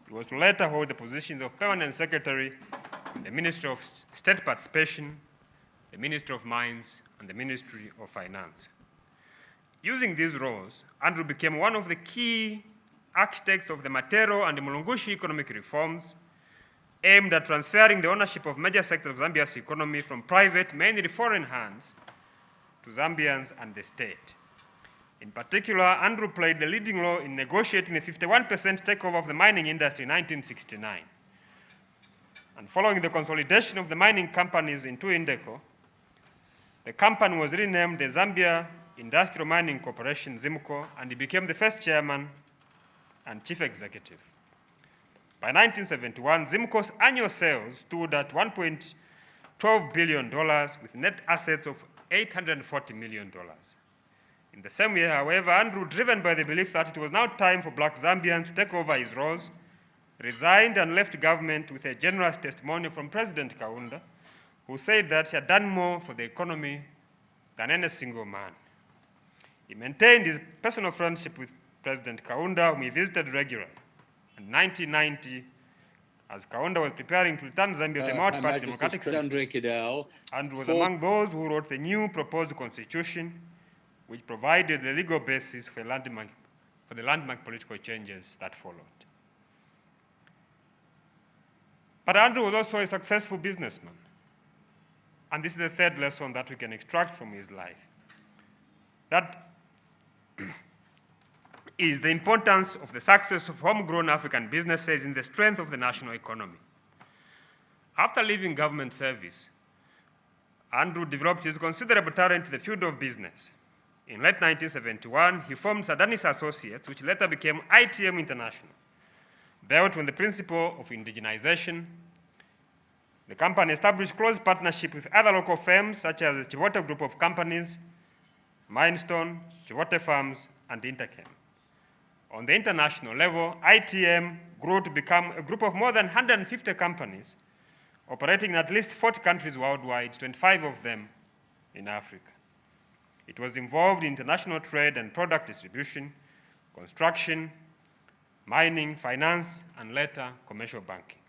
He was to later hold the positions of permanent secretary in the Ministry of State Participation, the Ministry of Mines, and the Ministry of Finance. Using these roles, Andrew became one of the key architects of the Matero and the Mulungushi economic reforms aimed at transferring the ownership of major sectors of Zambia's economy from private, mainly foreign hands, to Zambians and the state. In particular, Andrew played the leading role in negotiating the 51% takeover of the mining industry in 1969. And following the consolidation of the mining companies into Indeco, the company was renamed the Zambia Industrial Mining Corporation, ZIMCO, and he became the first chairman and chief executive. By 1971, ZIMCO's annual sales stood at $1.12 billion with net assets of $840 million. In the same year, however, Andrew, driven by the belief that it was now time for black Zambians to take over his roles, resigned and left government with a generous testimonial from President Kaunda, who said that he had done more for the economy than any single man. He maintained his personal friendship with President Kaunda, whom he visited regularly. In 1990, as Kaunda was preparing to return Zambia to a multi-party democratic system, Andrew was among those who wrote the new proposed constitution, which provided the legal basis for the landmark political changes that followed. But Andrew was also a successful businessman. And this is the third lesson that we can extract from his life. That is the importance of the success of homegrown African businesses in the strength of the national economy. After leaving government service, Andrew developed his considerable talent in the field of business. In late 1971, he formed Sardanis Associates, which later became ITM International. Built on the principle of indigenization, the company established close partnership with other local firms such as the Chivote Group of Companies, Mindstone, Chivote Farms, and Interchem. On the international level, ITM grew to become a group of more than 150 companies operating in at least 40 countries worldwide, 25 of them in Africa. It was involved in international trade and product distribution, construction, mining, finance, and later commercial banking.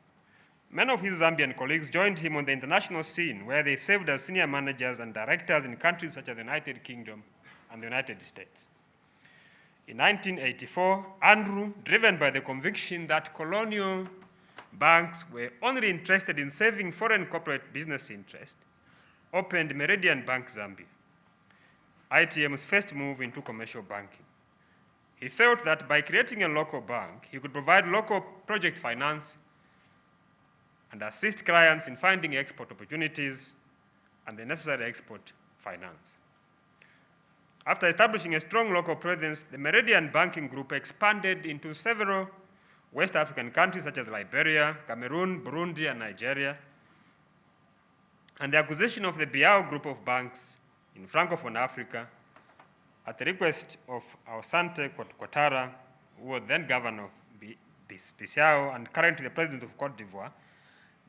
Many of his Zambian colleagues joined him on the international scene, where they served as senior managers and directors in countries such as the United Kingdom and the United States. In 1984, Andrew, driven by the conviction that colonial banks were only interested in serving foreign corporate business interests, opened Meridian Bank Zambia, ITM's first move into commercial banking. He felt that by creating a local bank, he could provide local project finance and assist clients in finding export opportunities and the necessary export finance. After establishing a strong local presence, the Meridian Banking Group expanded into several West African countries such as Liberia, Cameroon, Burundi, and Nigeria. And the acquisition of the Biao Group of banks in Francophone Africa, at the request of Asante Ouattara, who was then governor of Bissau and currently the president of Cote d'Ivoire,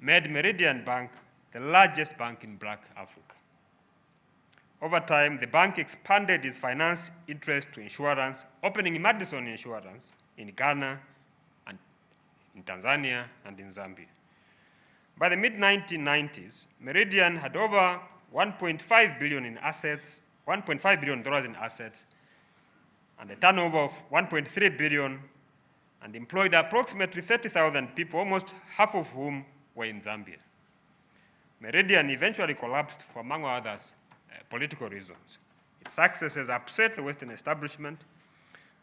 made Meridian Bank the largest bank in Black Africa. Over time, the bank expanded its finance interest to insurance, opening Madison Insurance in Ghana, and in Tanzania, and in Zambia. By the mid-1990s, Meridian had over $1.5 billion in assets, $1.5 billion in assets, and a turnover of $1.3 billion, and employed approximately 30,000 people, almost half of whom were in Zambia. Meridian eventually collapsed for, among others, political reasons. Its successes upset the Western establishment,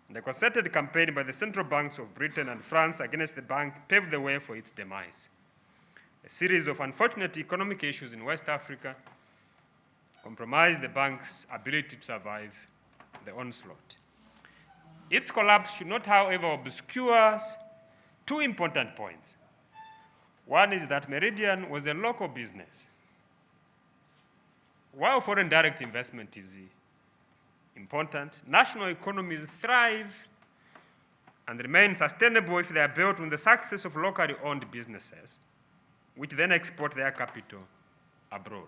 and a concerted campaign by the central banks of Britain and France against the bank paved the way for its demise. A series of unfortunate economic issues in West Africa compromised the bank's ability to survive the onslaught. Its collapse should not, however, obscure two important points. One is that Meridian was a local business. While foreign direct investment is important, national economies thrive and remain sustainable if they are built on the success of locally owned businesses, which then export their capital abroad.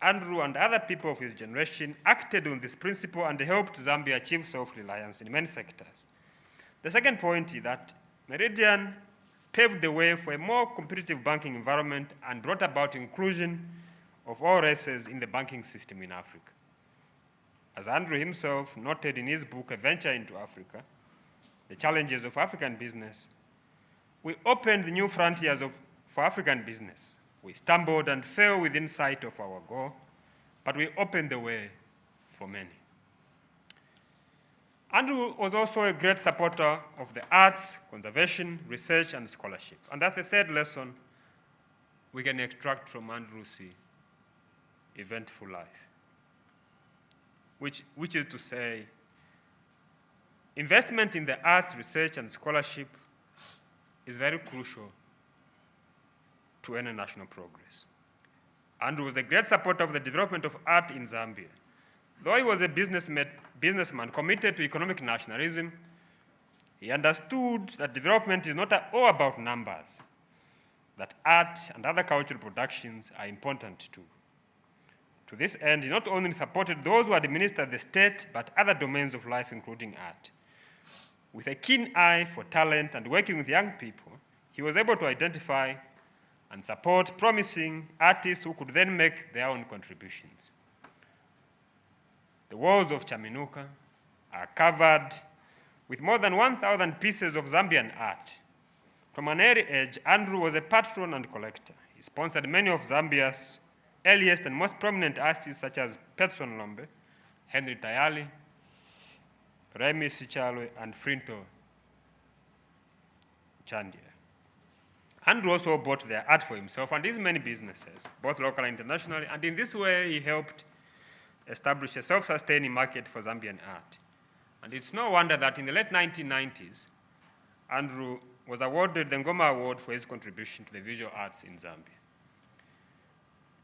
Andrew and other people of his generation acted on this principle and helped Zambia achieve self-reliance in many sectors. The second point is that Meridian paved the way for a more competitive banking environment and brought about inclusion of all races in the banking system in Africa. As Andrew himself noted in his book, A Venture into Africa, The Challenges of African Business, we opened the new frontiers for African business. We stumbled and fell within sight of our goal, but we opened the way for many. Andrew was also a great supporter of the arts, conservation, research, and scholarship. And that's the third lesson we can extract from Andrew's eventful life, which is to say, investment in the arts, research, and scholarship is very crucial to any national progress. Andrew was a great supporter of the development of art in Zambia. Though he was a businessman committed to economic nationalism, he understood that development is not all about numbers, that art and other cultural productions are important too. To this end, he not only supported those who administer the state, but other domains of life, including art. With a keen eye for talent and working with young people, he was able to identify and support promising artists who could then make their own contributions. The walls of Chaminuka are covered with more than 1,000 pieces of Zambian art. From an early age, Andrew was a patron and collector. He sponsored many of Zambia's earliest and most prominent artists such as Petson Lombe, Henry Tayali, Remy Sichalwe, and Frinto Chandia. Andrew also bought their art for himself and his many businesses, both local and internationally, and in this way he helped establish a self-sustaining market for Zambian art. And it's no wonder that in the late 1990s, Andrew was awarded the Ngoma Award for his contribution to the visual arts in Zambia.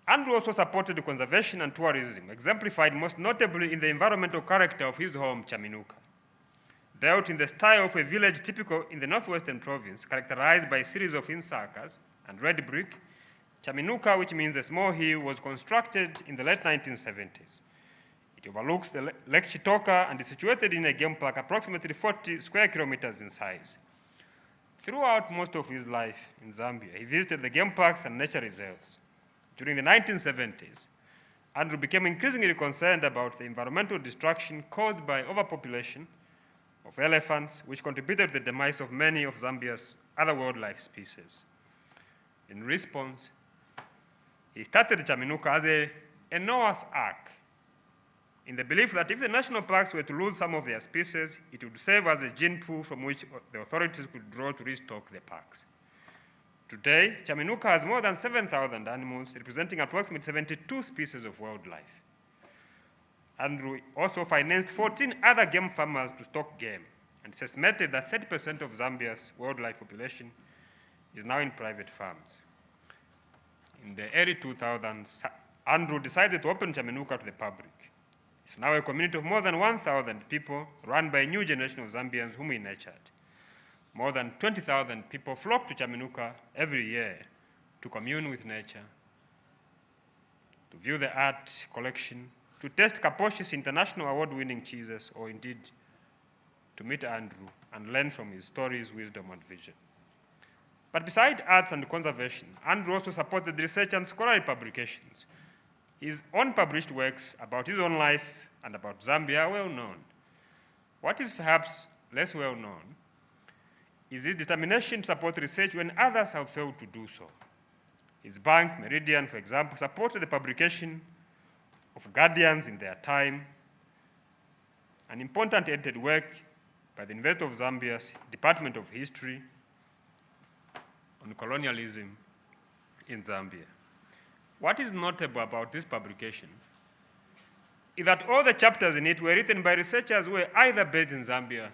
Andrew also supported conservation and tourism, exemplified most notably in the environmental character of his home, Chaminuka. Built in the style of a village typical in the northwestern province, characterized by a series of insakas and red brick, Chaminuka, which means a small hill, was constructed in the late 1970s. It overlooks the Lake Chitoka and is situated in a game park approximately 40 square kilometers in size. Throughout most of his life in Zambia, he visited the game parks and nature reserves. During the 1970s, Andrew became increasingly concerned about the environmental destruction caused by overpopulation of elephants, which contributed to the demise of many of Zambia's other wildlife species. In response, he started Chaminuka as a Noah's Ark, in the belief that if the national parks were to lose some of their species, it would serve as a gene pool from which the authorities could draw to restock the parks. Today, Chaminuka has more than 7,000 animals, representing approximately 72 species of wildlife. Andrew also financed 14 other game farmers to stock game, and it's estimated that 30% of Zambia's wildlife population is now in private farms. In the early 2000s, Andrew decided to open Chaminuka to the public. It's now a community of more than 1,000 people run by a new generation of Zambians whom he nurtured. More than 20,000 people flock to Chaminuka every year to commune with nature, to view the art collection, to taste Kaposhi's international award-winning cheeses, or indeed to meet Andrew and learn from his stories, wisdom, and vision. But beside arts and conservation, Andrew also supported research and scholarly publications. His unpublished works about his own life and about Zambia are well known. What is perhaps less well known is his determination to support research when others have failed to do so. His bank, Meridian, for example, supported the publication of Guardians in their time, an important edited work by the University of Zambia's Department of History on colonialism in Zambia. What is notable about this publication is that all the chapters in it were written by researchers who were either based in Zambia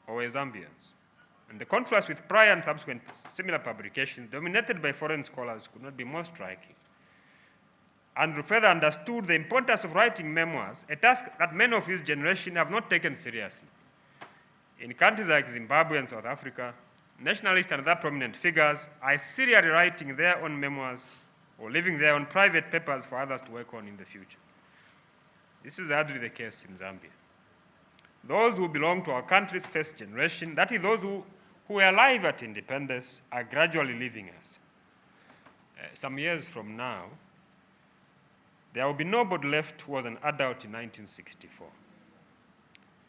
or were Zambians. And the contrast with prior and subsequent similar publications dominated by foreign scholars could not be more striking. Andrew further understood the importance of writing memoirs, a task that many of his generation have not taken seriously. In countries like Zimbabwe and South Africa, nationalists and other prominent figures are serially writing their own memoirs or leaving their own private papers for others to work on in the future. This is hardly the case in Zambia. Those who belong to our country's first generation, that is, those who were alive at independence, are gradually leaving us. Some years from now, there will be nobody left who was an adult in 1964.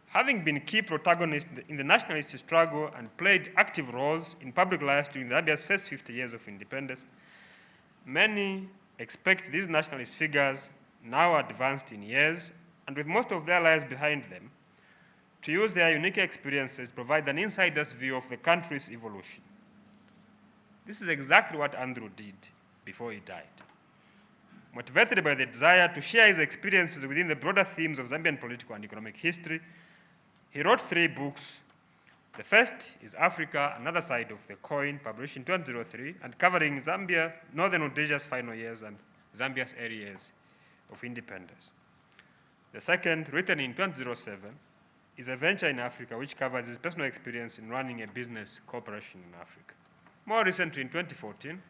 Having been key protagonists in the nationalist struggle and played active roles in public life during Zambia's first 50 years of independence, many expect these nationalist figures, now advanced in years and with most of their lives behind them, to use their unique experiences to provide an insider's view of the country's evolution. This is exactly what Andrew did before he died. Motivated by the desire to share his experiences within the broader themes of Zambian political and economic history, he wrote 3 books. The first is Africa, Another Side of the Coin, published in 2003, and covering Zambia, Northern Rhodesia's final years and Zambia's early years of independence. The second, written in 2007, is A Venture in Africa, which covers his personal experience in running a business corporation in Africa. More recently, in 2014,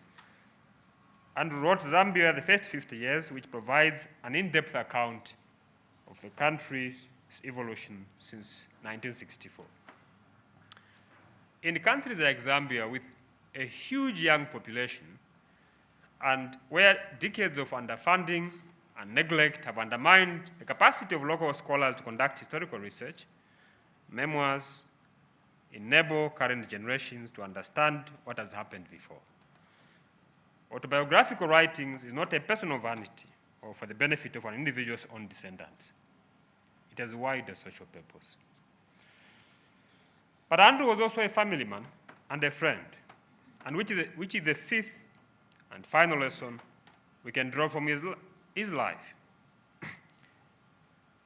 Andrew wrote Zambia, The First 50 Years, which provides an in-depth account of the country's evolution since 1964. In countries like Zambia, with a huge young population, and where decades of underfunding and neglect have undermined the capacity of local scholars to conduct historical research, memoirs enable current generations to understand what has happened before. Autobiographical writings is not a personal vanity or for the benefit of an individual's own descendants. It has a wider social purpose. But Andrew was also a family man and a friend, and which is the fifth and final lesson we can draw from his life.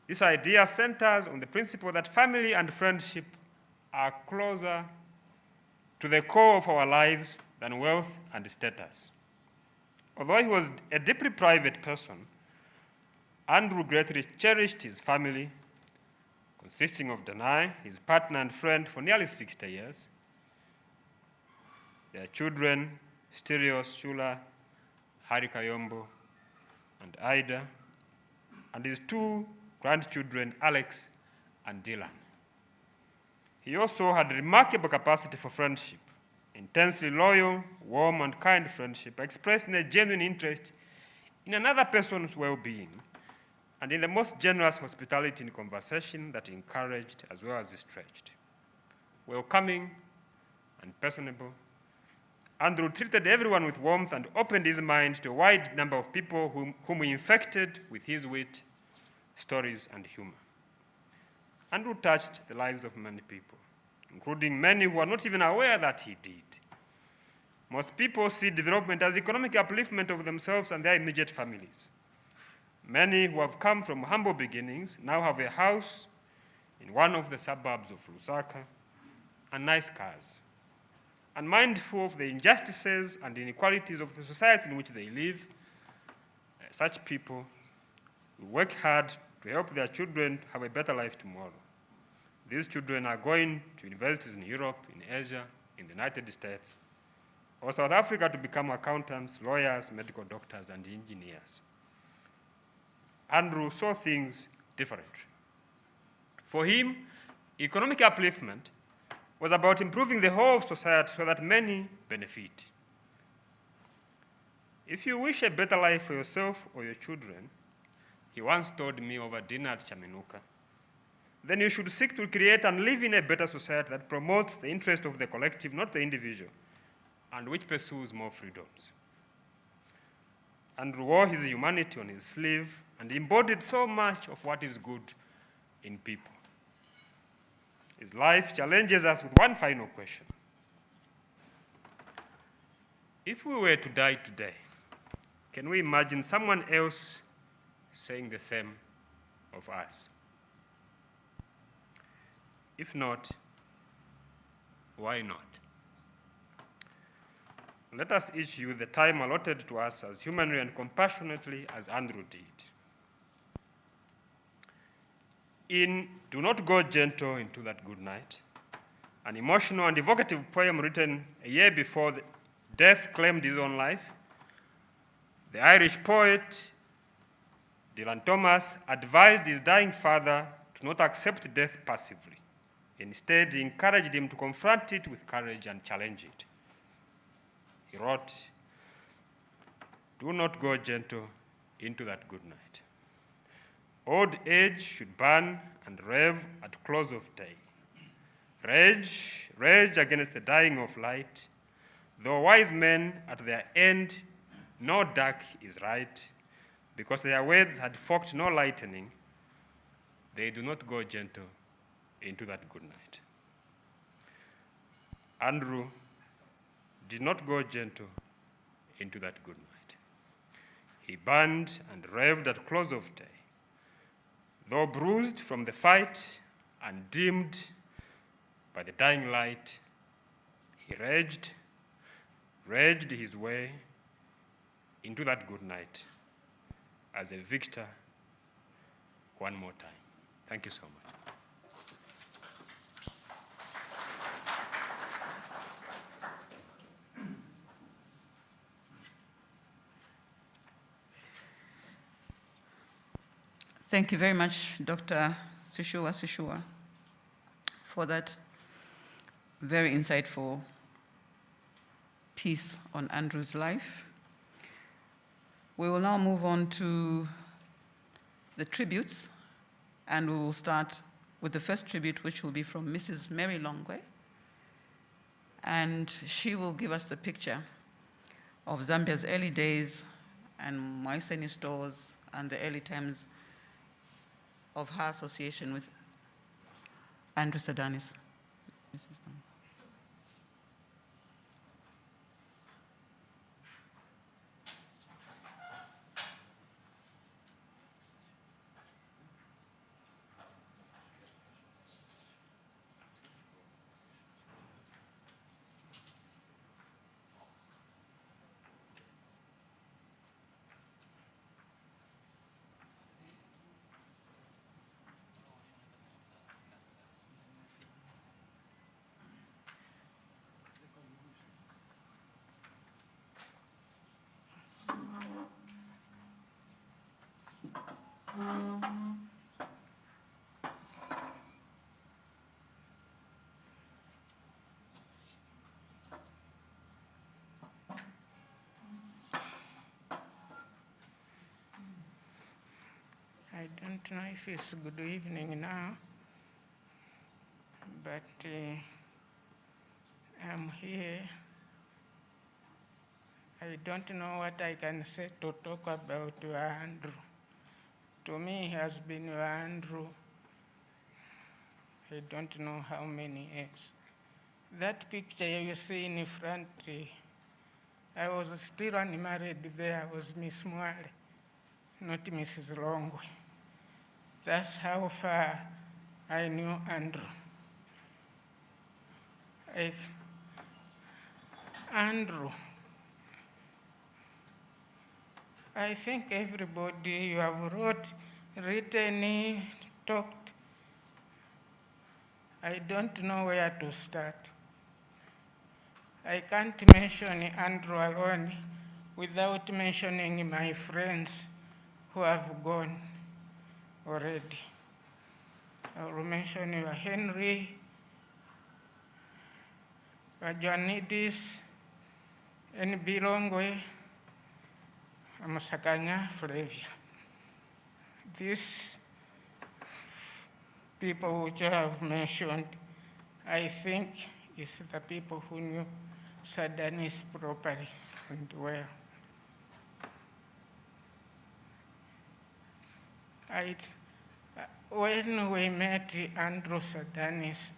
This idea centers on the principle that family and friendship are closer to the core of our lives than wealth and status. Although he was a deeply private person, Andrew greatly cherished his family, consisting of Danai, his partner and friend for nearly 60 years, their children, Stelios, Shula, Hari Kayombo, and Ida, and his 2 grandchildren, Alex and Dylan. He also had remarkable capacity for friendship, intensely loyal, warm, and kind friendship expressed in a genuine interest in another person's well-being, and in the most generous hospitality in conversation that encouraged as well as stretched. Welcoming and personable, Andrew treated everyone with warmth and opened his mind to a wide number of people whom he infected with his wit, stories, and humor. Andrew touched the lives of many people, including many who are not even aware that he did. Most people see development as economic upliftment of themselves and their immediate families. Many who have come from humble beginnings now have a house in one of the suburbs of Lusaka and nice cars. And mindful of the injustices and inequalities of the society in which they live, such people will work hard to help their children have a better life tomorrow. These children are going to universities in Europe, in Asia, in the United States, or South Africa to become accountants, lawyers, medical doctors, and engineers. Andrew saw things differently. For him, economic upliftment was about improving the whole of society so that many benefit. If you wish a better life for yourself or your children, he once told me over dinner at Chaminuka, then you should seek to create and live in a better society that promotes the interest of the collective, not the individual, and which pursues more freedoms. Andrew wore his humanity on his sleeve and embodied so much of what is good in people. His life challenges us with one final question. If we were to die today, Can we imagine someone else saying the same of us? If not, why not? Let us each use the time allotted to us as humanly and compassionately as Andrew did. In Do Not Go Gentle Into That Good Night, an emotional and evocative poem written a year before death claimed his own life, the Irish poet Dylan Thomas advised his dying father to not accept death passively. Instead, he encouraged him to confront it with courage and challenge it. He wrote, "Do not go gentle into that good night. Old age should burn and rave at close of day. Rage against the dying of light. Though wise men at their end know dark is right, because their words had forked no lightning, they do not go gentle into that good night." Andrew did not go gentle into that good night. He burned and raved at close of day. Though bruised from the fight and dimmed by the dying light, he raged his way into that good night as a victor one more time. Thank you so much. Thank you very much, Dr. Sishua, for that very insightful piece on Andrew's life. We will now move on to the tributes, and we will start with the first tribute, which will be from Mrs. Mary Longwe, and she will give us the picture of Zambia's early days and Moiseni stores and the early times of her association with Andrew Sardanis. Mrs. Longwe. I don't know if it's good evening now, but I'm here. I don't know what I can say to talk about Andrew. To me, he has been Andrew, I don't know how many years. That picture you see in front, I was still unmarried there. I was Miss Mwale, not Mrs. Longwe. That's how far I knew Andrew. Andrew, I think everybody you have written, talked. I don't know where to start. I can't mention Andrew alone without mentioning my friends who have gone already. I will mention your Henry, Joanidis, N.B. Longwe, Amasakanya, Flavia. These people which I have mentioned, I think, is the people who knew Sardanis properly and well. When we met Andrew Sardanis,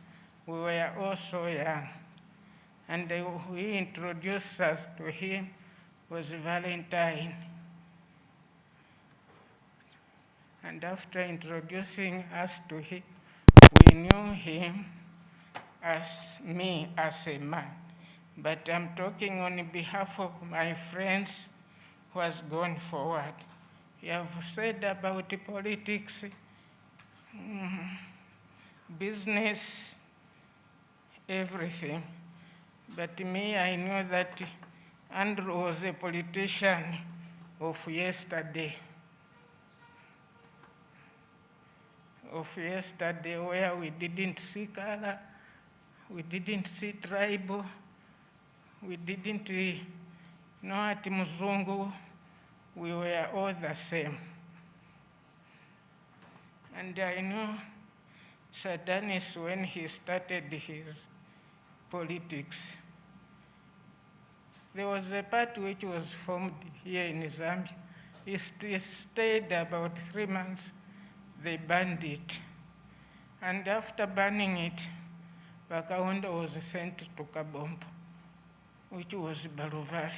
we were also young, and who introduced us to him was Valentine, And after introducing us to him, we knew him as me as a man. But I'm talking on behalf of my friends who has gone forward. You have said about politics, business, everything. But me, I know that Andrew was a politician of yesterday. Where we didn't see color, we didn't see tribal, we didn't know at Muzungu, we were all the same. And I know Sardanis, when he started his politics, there was a part which was formed here in Zambia. It stayed about 3 months. They banned it. And after banning it, Bakaunda was sent to Kabombo, which was Baruvari.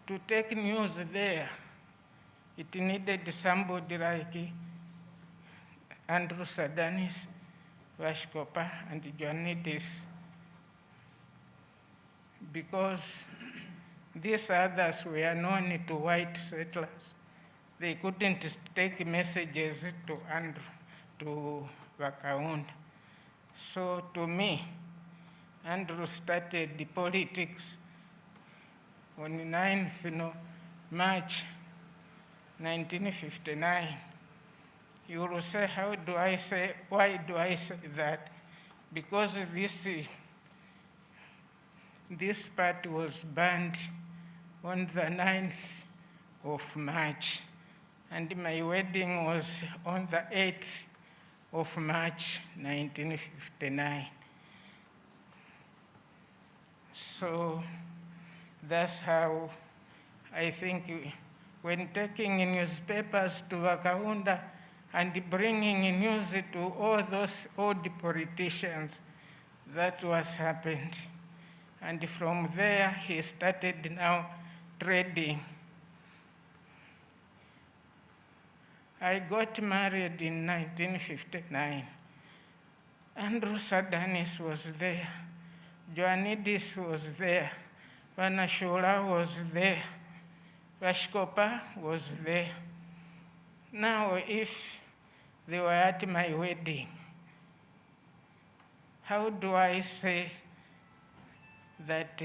To take news there, it needed somebody like Andrew Sardanis, Vashkopa, and Joanidis, because these others were known to white settlers. They couldn't take messages to Andrew, to Bakaunda. So to me, Andrew started the politics on 9th March 1959. You will say, why do I say that? Because this part was banned on the 9th of March. And my wedding was on the 8th of March, 1959. So that's how I think when taking newspapers to Bakaunda and bringing news to all those old politicians, that was happened. And from there, he started now trading. I got married in 1959. Andrew Sardanis was there. Joanidis was there. Vanashula was there. Vashkopa was there. Now, if they were at my wedding, how do I say that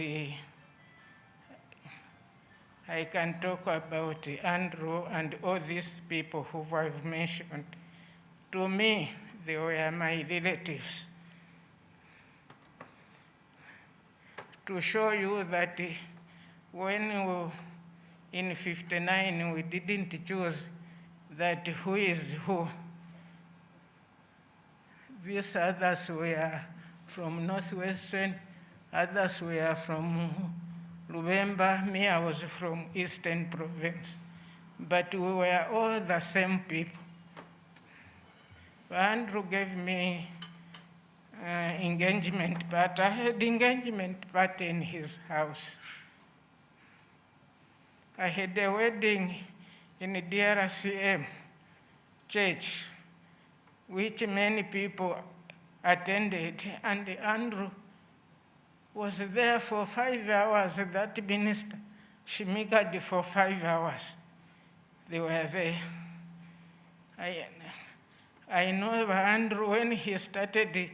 I can talk about Andrew and all these people who I've mentioned? To me, they were my relatives. To show you that when in 59 we didn't choose that who is who. These others were from Northwestern, others were from Lubemba, me I was from Eastern Province. But we were all the same people. Andrew gave me engagement party. I had engagement party in his house. I had a wedding in the DRCM church, which many people attended, and Andrew was there for 5 hours. That minister, she made for 5 hours. They were there. I know Andrew, when he started the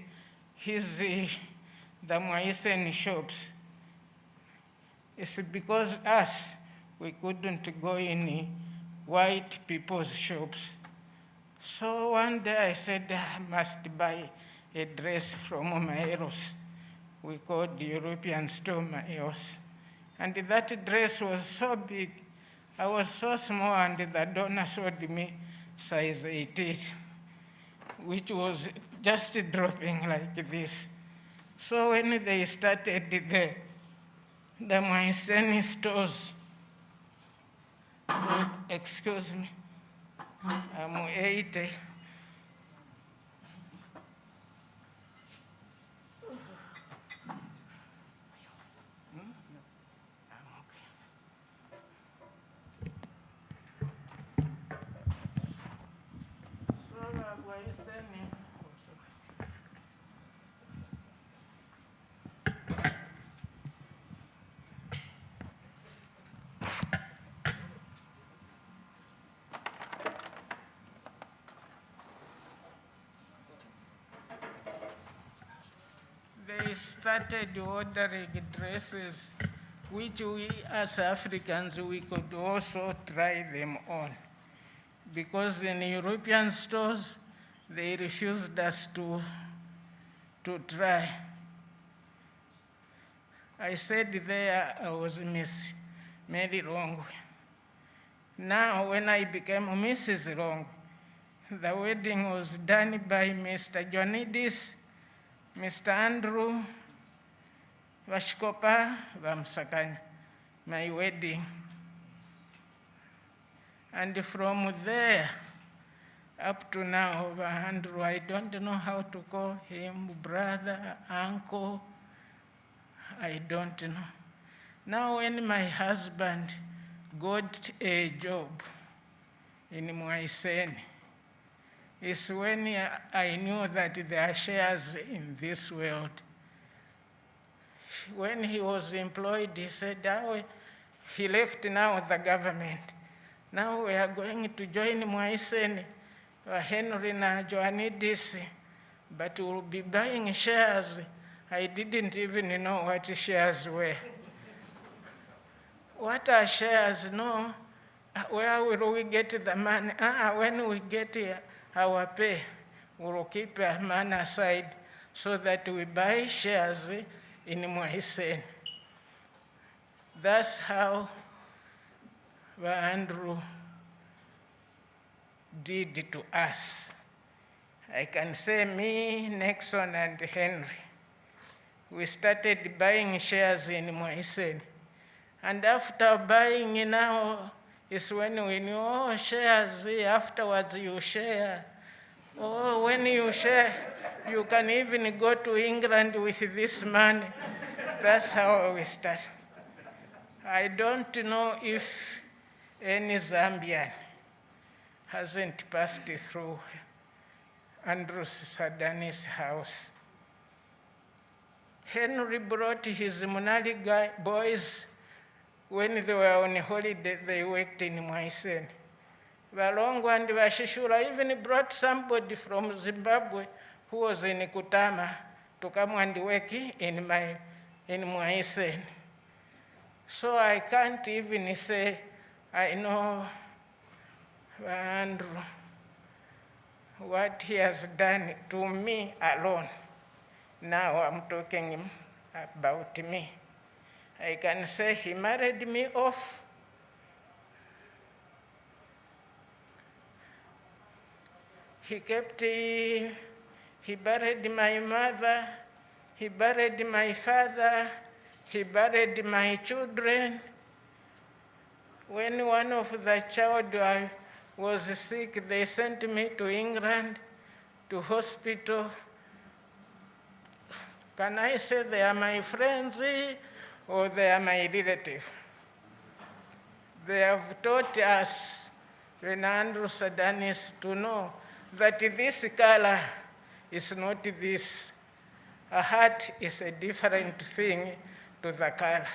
Moisen shops, it's because us, we couldn't go in white people's shops. So one day I said, I must buy a dress from Maeros. We called the European store Maeros. And that dress was so big. I was so small, and the donor showed me size 18, which was just dropping like this. So when they started the Moisen stores, excuse me, I'm 80. started ordering dresses, which we as Africans, we could also try them on. Because in European stores, they refused us to try. I said there I was Miss Mary Long. Now, when I became Mrs. Long, the wedding was done by Mr. Johnidis, Mr. Andrew Vashkopa Vamsakanya, my wedding. And from there up to now, Andrew, I don't know how to call him, brother, uncle, I don't know. Now when my husband got a job in Mwaisen, is when I knew that there are shares in this world. When he was employed, he said, oh, he left now the government. Now we are going to join Mwaisen, Henry na Joanidis, but we'll be buying shares. I didn't even know what shares were. What are shares? No. Where will we get the money? When we get our pay, we'll keep our money aside so that we buy shares in Mwaisen. That's how Andrew did to us. I can say me, Nixon, and Henry. We started buying shares in Mwaisen. And after buying now is when we knew, oh, shares, afterwards you share. Oh, when you share, you can even go to England with this money. That's how we start. I don't know if any Zambian hasn't passed through Andrew Sardanis' house. Henry brought his Munali boys. When they were on holiday, they worked in Mwaisen. Valongo and Vashishura even brought somebody from Zimbabwe who was in Kutama to come and work in Mwaisen. So I can't even say I know Andrew, what he has done to me alone. Now I'm talking about me. I can say he married me off. He buried my mother, he buried my father, he buried my children. When one of the children was sick, they sent me to England, to hospital. Can I say they are my friends or they are my relative? They have taught us, when Andrew Sardanis, to know that this color is not this. A heart is a different thing to the color.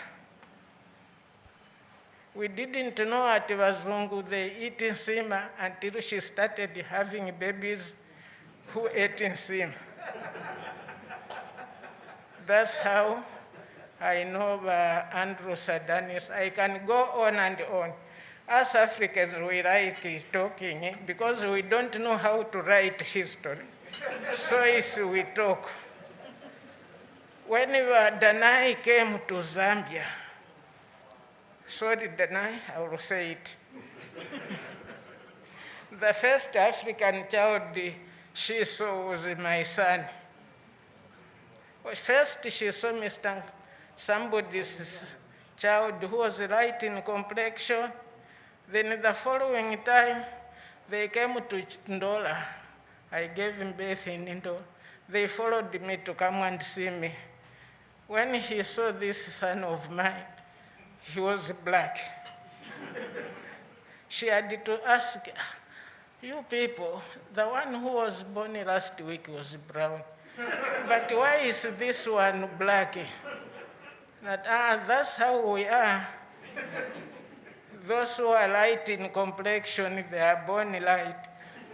We didn't know at Wazungu they eat nsima until she started having babies who ate nsima. That's how I know Andrew Sardanis. I can go on and on. As Africans, we like talking because we don't know how to write history. So we talk. When Danai came to Zambia, sorry Danai, I will say it. The first African child she saw was my son. Well, first she saw somebody's child who was light in complexion. Then the following time, they came to Ndola. I gave him birth in Ndola. They followed me to come and see me. When he saw this son of mine, he was black. She had to ask, you people, the one who was born last week was brown. But why is this one black? That's how we are. Those who are light in complexion, they are born light.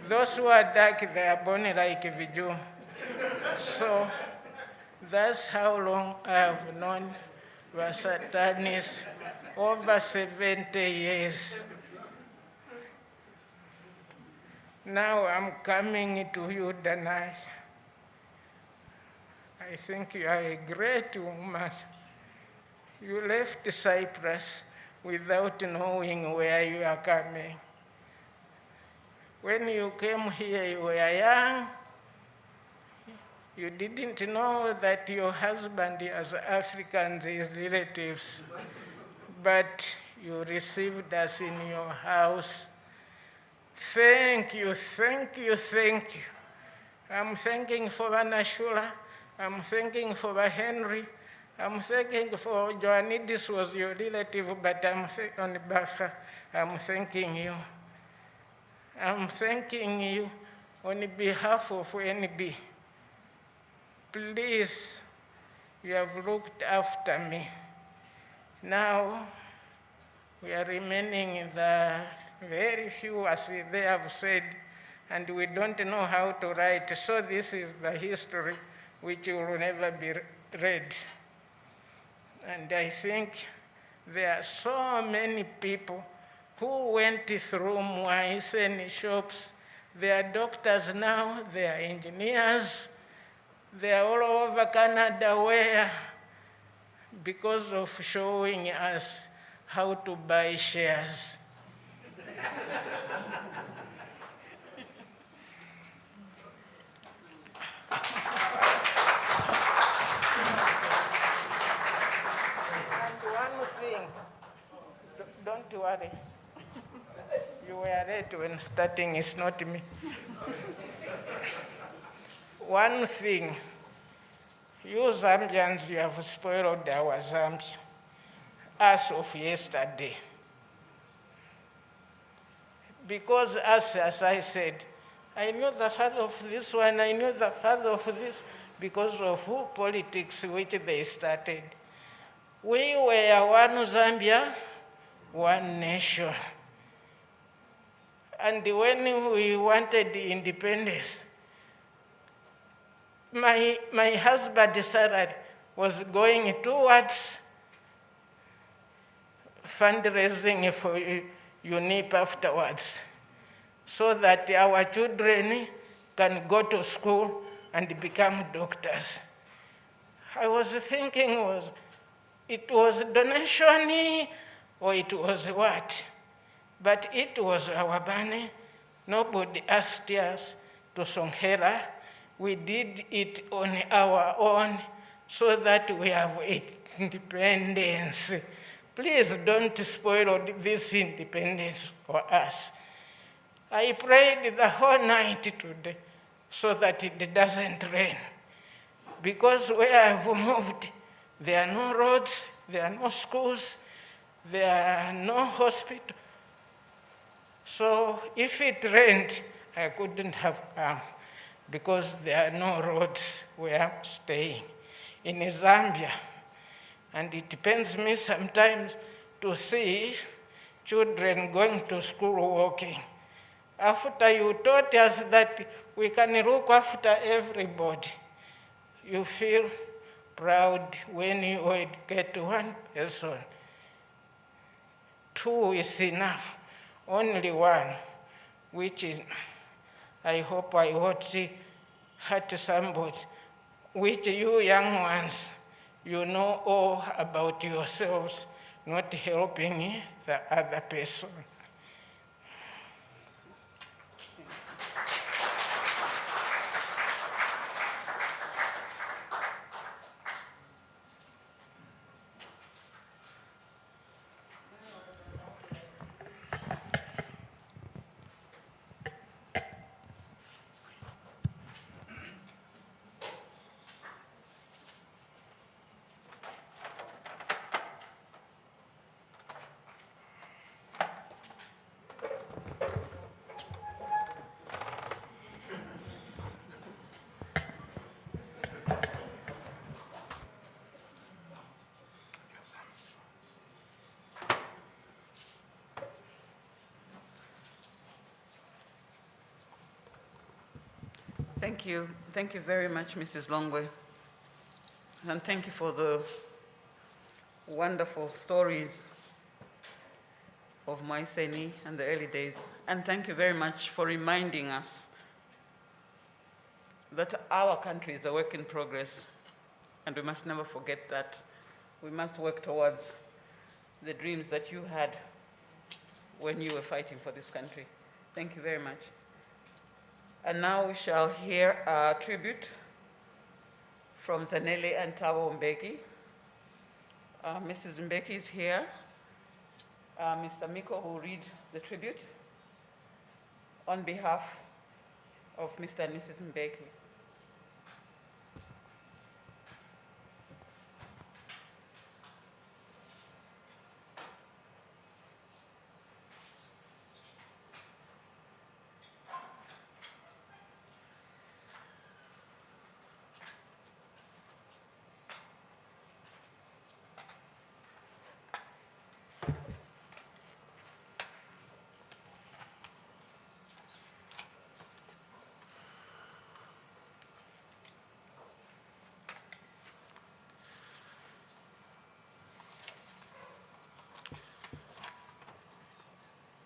Those who are dark, they are born like Vijum. So That's how long I have known the Sardanis, over 70 years. Now I'm coming to you, Danai. I think you are a great woman. You left Cyprus without knowing where you are coming. When you came here, you were young. You didn't know that your husband has African relatives, but you received us in your house. Thank you, thank you, thank you. I'm thanking for Vanashula. I'm thanking for Henry. I'm thanking for Joannidis was your relative, but on Bafra. I'm thanking you. I'm thanking you on behalf of NB. Please, you have looked after me. Now, we are remaining in the very few, as they have said, and we don't know how to write. So this is the history which will never be read. And I think there are so many people who went through Mwaisen shops. They are doctors now, they are engineers, they are all over Canada where, because of showing us how to buy shares. And one thing, don't worry. You were late when starting, it's not me. One thing, you Zambians, you have spoiled our Zambia as of yesterday. Because as I said, I knew the father of this one, I knew the father of this, because of who politics which they started. We were one Zambia, one nation. And when we wanted independence, my husband's salary was going towards fundraising for UNIP afterwards, so that our children can go to school and become doctors. I was thinking, it was donation or it was what? But it was our money. Nobody asked us to Songhera. We did it on our own so that we have independence. Please don't spoil this independence for us. I prayed the whole night today so that it doesn't rain. Because where I've moved, there are no roads, there are no schools, there are no hospitals. So if it rained, I couldn't have come because there are no roads where I'm staying in Zambia. And it pains me sometimes to see children going to school walking. After you taught us that we can look after everybody, you feel proud when you educate one person. Two is enough. Only one, which is, I hope I won't hurt somebody, which you young ones, you know all about yourselves, not helping the other person. Thank you. Thank you very much, Mrs. Longwe. And thank you for the wonderful stories of Maiseni and the early days. And thank you very much for reminding us that our country is a work in progress, and we must never forget that. We must work towards the dreams that you had when you were fighting for this country. Thank you very much. And now we shall hear a tribute from Zanele and Tabo Mbeki. Mrs. Mbeki is here. Mr. Miko will read the tribute on behalf of Mr. and Mrs. Mbeki.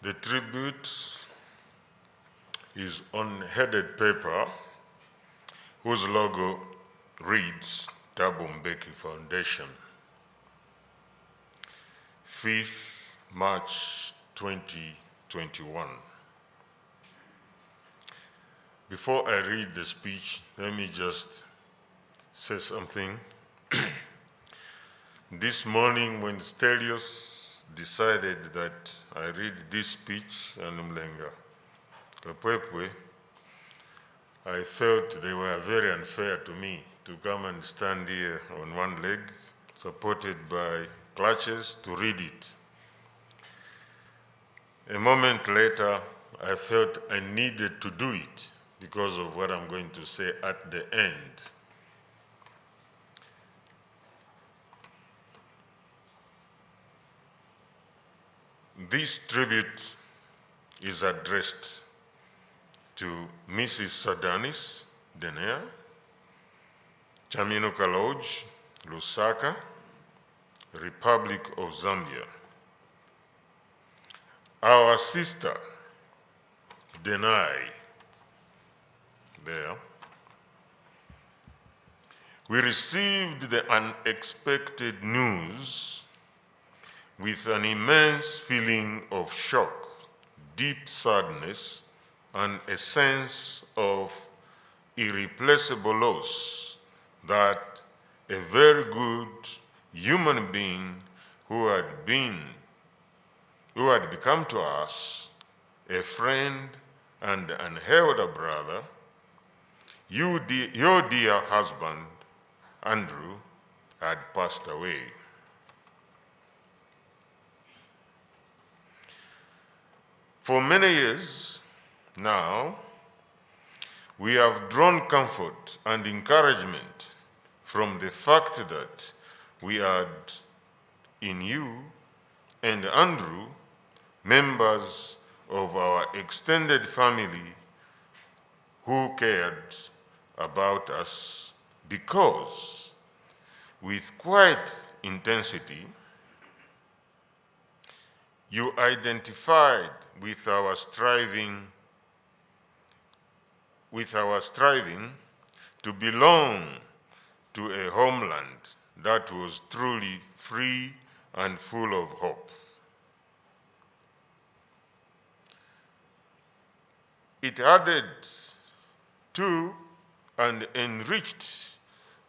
The tribute is on headed paper whose logo reads Thabo Mbeki Foundation, 5th March 2021. Before I read the speech, let me just say something. This morning when Stelios decided that I read this speech and Mlenga Kapwepwe, I felt they were very unfair to me to come and stand here on one leg, supported by clutches, to read it. A moment later, I felt I needed to do it because of what I'm going to say at the end. This tribute is addressed to Mrs. Sardanis, Denea, Chamino Kaloj, Lusaka, Republic of Zambia. Our sister, Denai, there. We received the unexpected news with an immense feeling of shock, deep sadness, and a sense of irreplaceable loss that a very good human being who had become to us a friend and an elder brother, your dear husband, Andrew, had passed away. For many years now, we have drawn comfort and encouragement from the fact that we had in you and Andrew members of our extended family who cared about us, because with quite intensity, you identified with our striving to belong to a homeland that was truly free and full of hope. It added to and enriched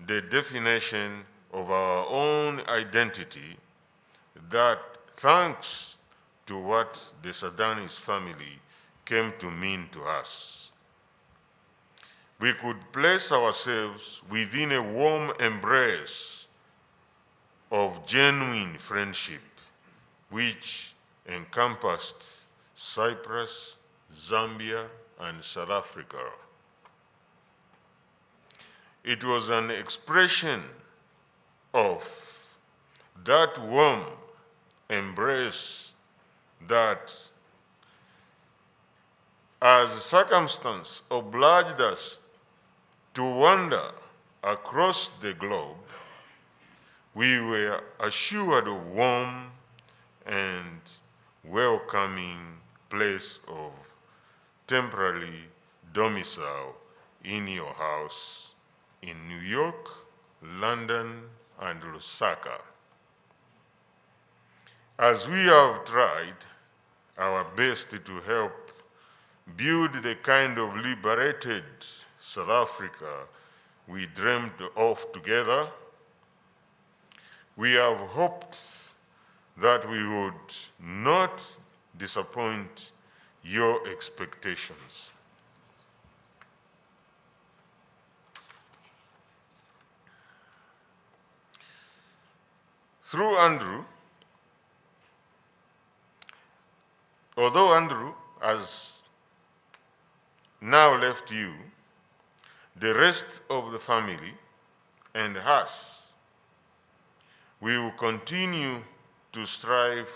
the definition of our own identity that, thanks to what the Sardanis family came to mean to us, we could place ourselves within a warm embrace of genuine friendship, which encompassed Cyprus, Zambia, and South Africa. It was an expression of that warm embrace that, as circumstance obliged us to wander across the globe, we were assured a warm and welcoming place of temporary domicile in your house in New York, London, and Lusaka. As we have tried our best to help build the kind of liberated South Africa we dreamed of together, we have hoped that we would not disappoint your expectations. Through Andrew, although Andrew has now left you, the rest of the family and us, we will continue to strive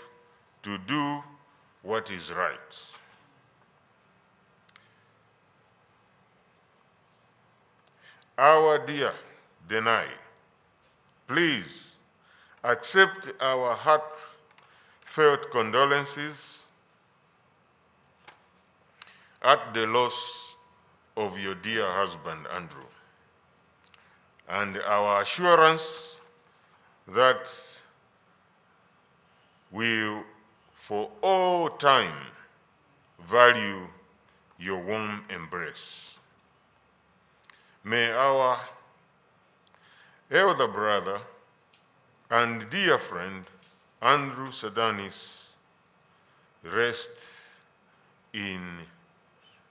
to do what is right. Our dear Denai, please accept our heartfelt condolences at the loss of your dear husband, Andrew, and our assurance that we will for all time value your warm embrace. May our elder brother and dear friend, Andrew Sardanis, rest in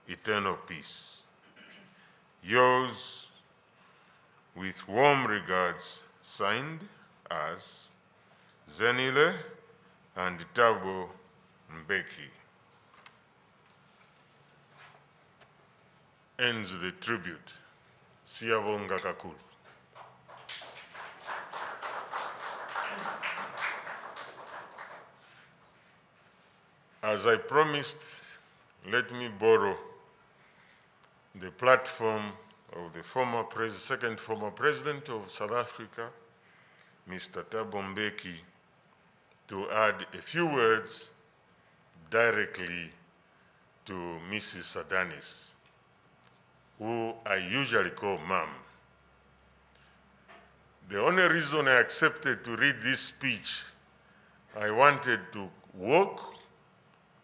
eternal peace. Yours, with warm regards, signed as Zenile and Thabo Mbeki. Ends the tribute. Siyabonga kakhulu. As I promised, let me borrow the platform of the second former president of South Africa, Mr. Thabo Mbeki, to add a few words directly to Mrs. Sardanis, who I usually call Mom. The only reason I accepted to read this speech, I wanted to walk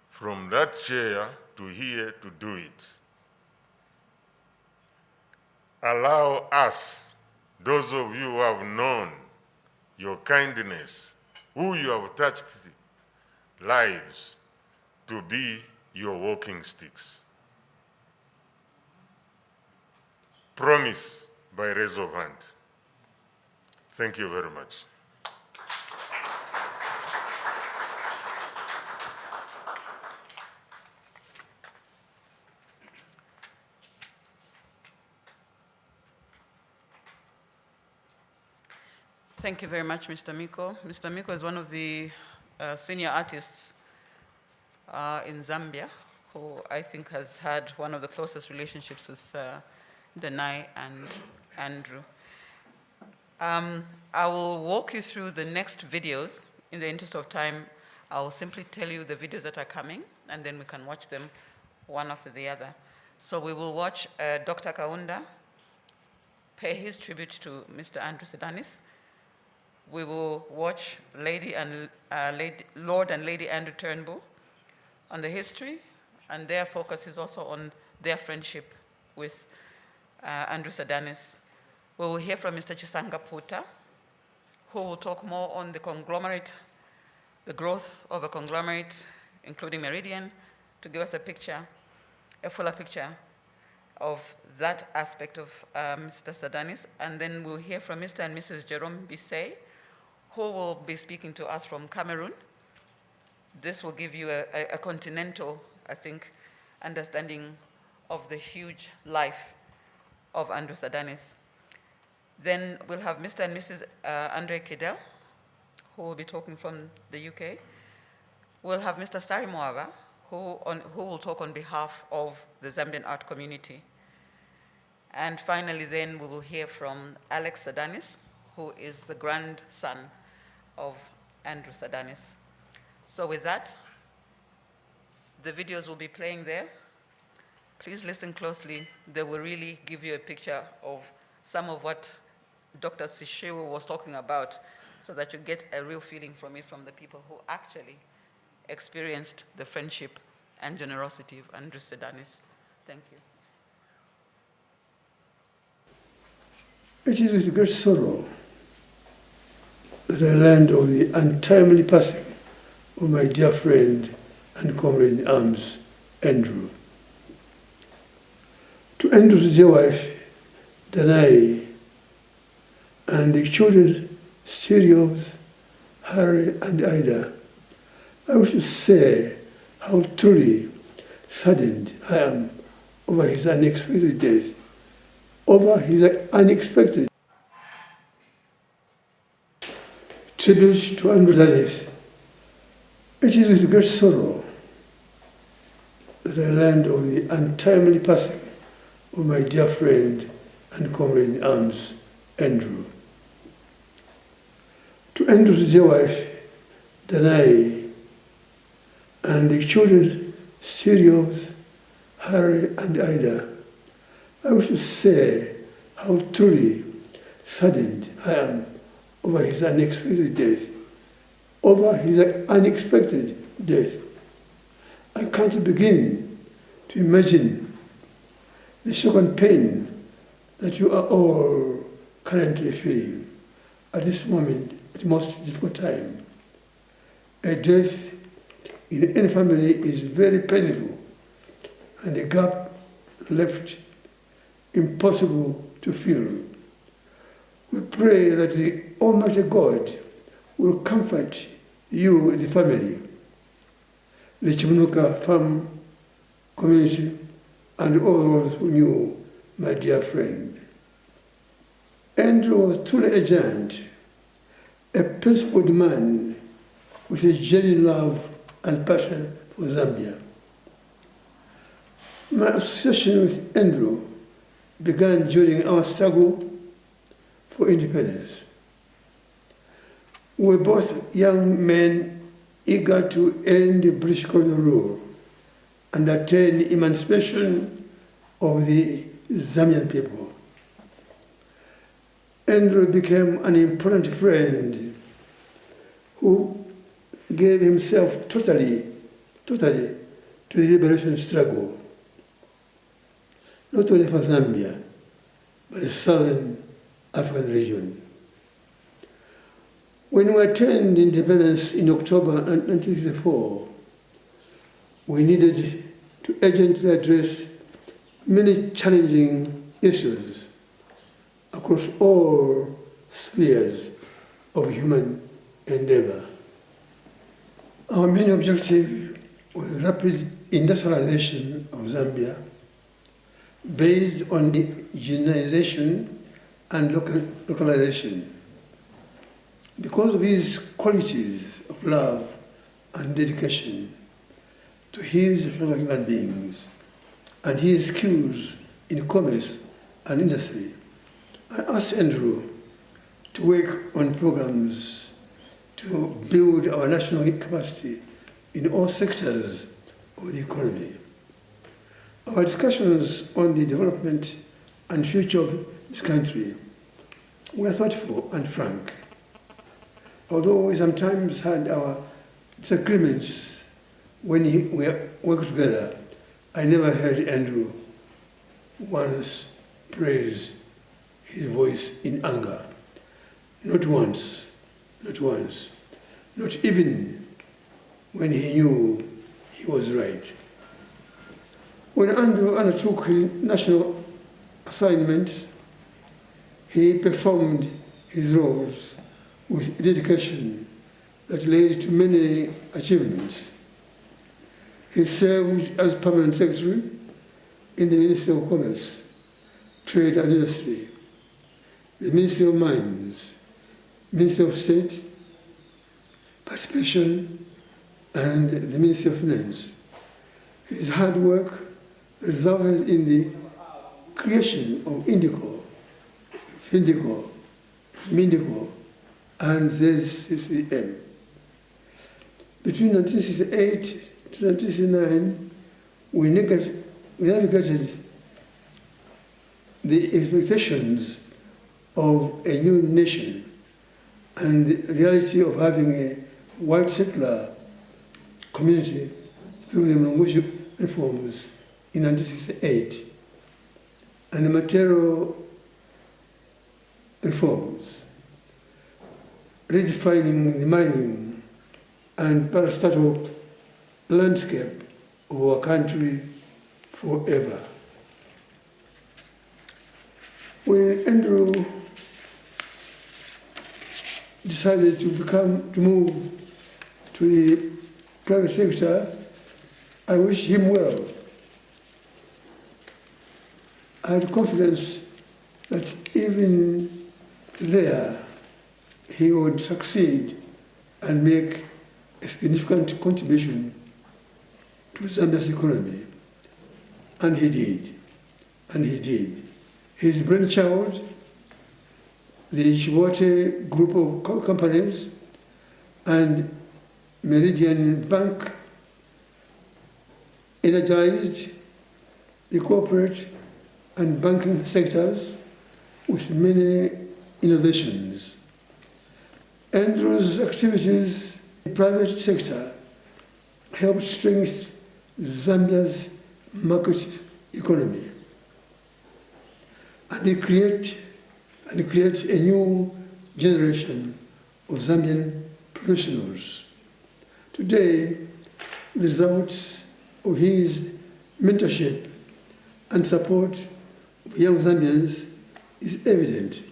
from that chair to here to do it. Allow us, those of you who have known your kindness, who you have touched lives, to be your walking sticks. Promise by raise of hand. Thank you very much. Thank you very much, Mr. Miko. Mr. Miko is one of the senior artists in Zambia, who I think has had one of the closest relationships with Denai and Andrew. I will walk you through the next videos. In the interest of time, I will simply tell you the videos that are coming, and then we can watch them one after the other. So we will watch Dr. Kaunda pay his tribute to Mr. Andrew Sardanis. We will watch Lord and Lady Andrew Turnbull on the history, and their focus is also on their friendship with Andrew Sardanis. We will hear from Mr. Chisanga Puta, who will talk more on the conglomerate, the growth of a conglomerate, including Meridian, to give us a fuller picture of that aspect of Mr. Sardanis. And then we'll hear from Mr. and Mrs. Jerome Bissey, who will be speaking to us from Cameroon. This will give you a continental, I think, understanding of the huge life of Andrew Sardanis. Then we'll have Mr. and Mrs. Andre Kedel, who will be talking from the UK. We'll have Mr. Stari Moava, who will talk on behalf of the Zambian art community. And finally, then we will hear from Alex Sardanis, who is the grandson of Andrew Sardanis. So with that, the videos will be playing there. Please listen closely. They will really give you a picture of some of what Dr. Sishewu was talking about, so that you get a real feeling from it, from the people who actually experienced the friendship and generosity of Andrew Sardanis. Thank you. It is with great sorrow that I learned of the untimely passing of my dear friend and comrade in arms, Andrew. To Andrew's dear wife, Danae, and the children, Stereos, Harry and Ida, I wish to say how truly saddened I am over his unexpected death, over his unexpected tribute to Andrew Sardanis. It is with great sorrow that I learned of the untimely passing of my dear friend and comrade in arms, Andrew. To Andrew's dear wife, Danae, and the children, Stereos, Harry and Ida, I wish to say how truly saddened I am over his unexpected death, over his unexpected death. I can't begin to imagine the shock and pain that you are all currently feeling at this moment, at the most difficult time. A death in any family is very painful, and the gap left impossible to fill. We pray that the Almighty God will comfort you, the family, the Chimunuka farm community, and all those who knew my dear friend. Andrew was truly a giant, a principled man with a genuine love and passion for Zambia. My association with Andrew began during our struggle for independence. We were both young men eager to end the British colonial rule and attain emancipation of the Zambian people. Andrew became an important friend who gave himself totally to the liberation struggle, not only for Zambia, but the southern African region. When we attained independence in October 1964, we needed to urgently address many challenging issues across all spheres of human endeavor. Our main objective was rapid industrialization of Zambia based on the unionization and localization. Because of his qualities of love and dedication to his fellow human beings and his skills in commerce and industry, I asked Andrew to work on programs to build our national capacity in all sectors of the economy. Our discussions on the development and future of this country were thoughtful and frank. Although we sometimes had our disagreements when we worked together, I never heard Andrew once praise his voice in anger. Not once, not once, not even when he knew he was right. When Andrew undertook his national assignments, he performed his roles with dedication that led to many achievements. He served as permanent secretary in the Ministry of Commerce, Trade and Industry, the Ministry of Mines, Ministry of State, Participation, and the Ministry of Finance. His hard work resulted in the creation of Indigo, Findigo, Mindigo, and ZCCM. Between 1968 to 1969, we navigated the expectations of a new nation and the reality of having a white settler community through the Mlungushi reforms in 1968 and the material reforms, redefining the mining and parastatal landscape of our country forever. When Andrew decided to move to the private sector, I wish him well. I had confidence that even there he would succeed and make a significant contribution to Zambia's economy. And he did. And he did. His brainchild, the Chivote group of companies, and Meridian Bank energized the corporate and banking sectors with many innovations. Andrew's activities in the private sector helped strengthen Zambia's market economy and create a new generation of Zambian professionals. Today, the results of his mentorship and support of young Zambians is evident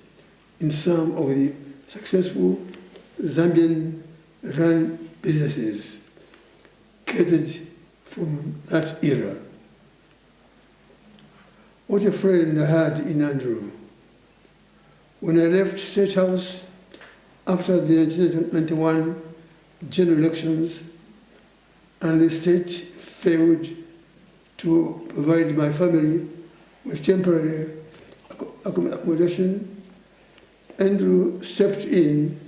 in some of the successful Zambian-run businesses created from that era. What a friend I had in Andrew. When I left State House after the 1991 general elections and the state failed to provide my family with temporary accommodation, Andrew stepped in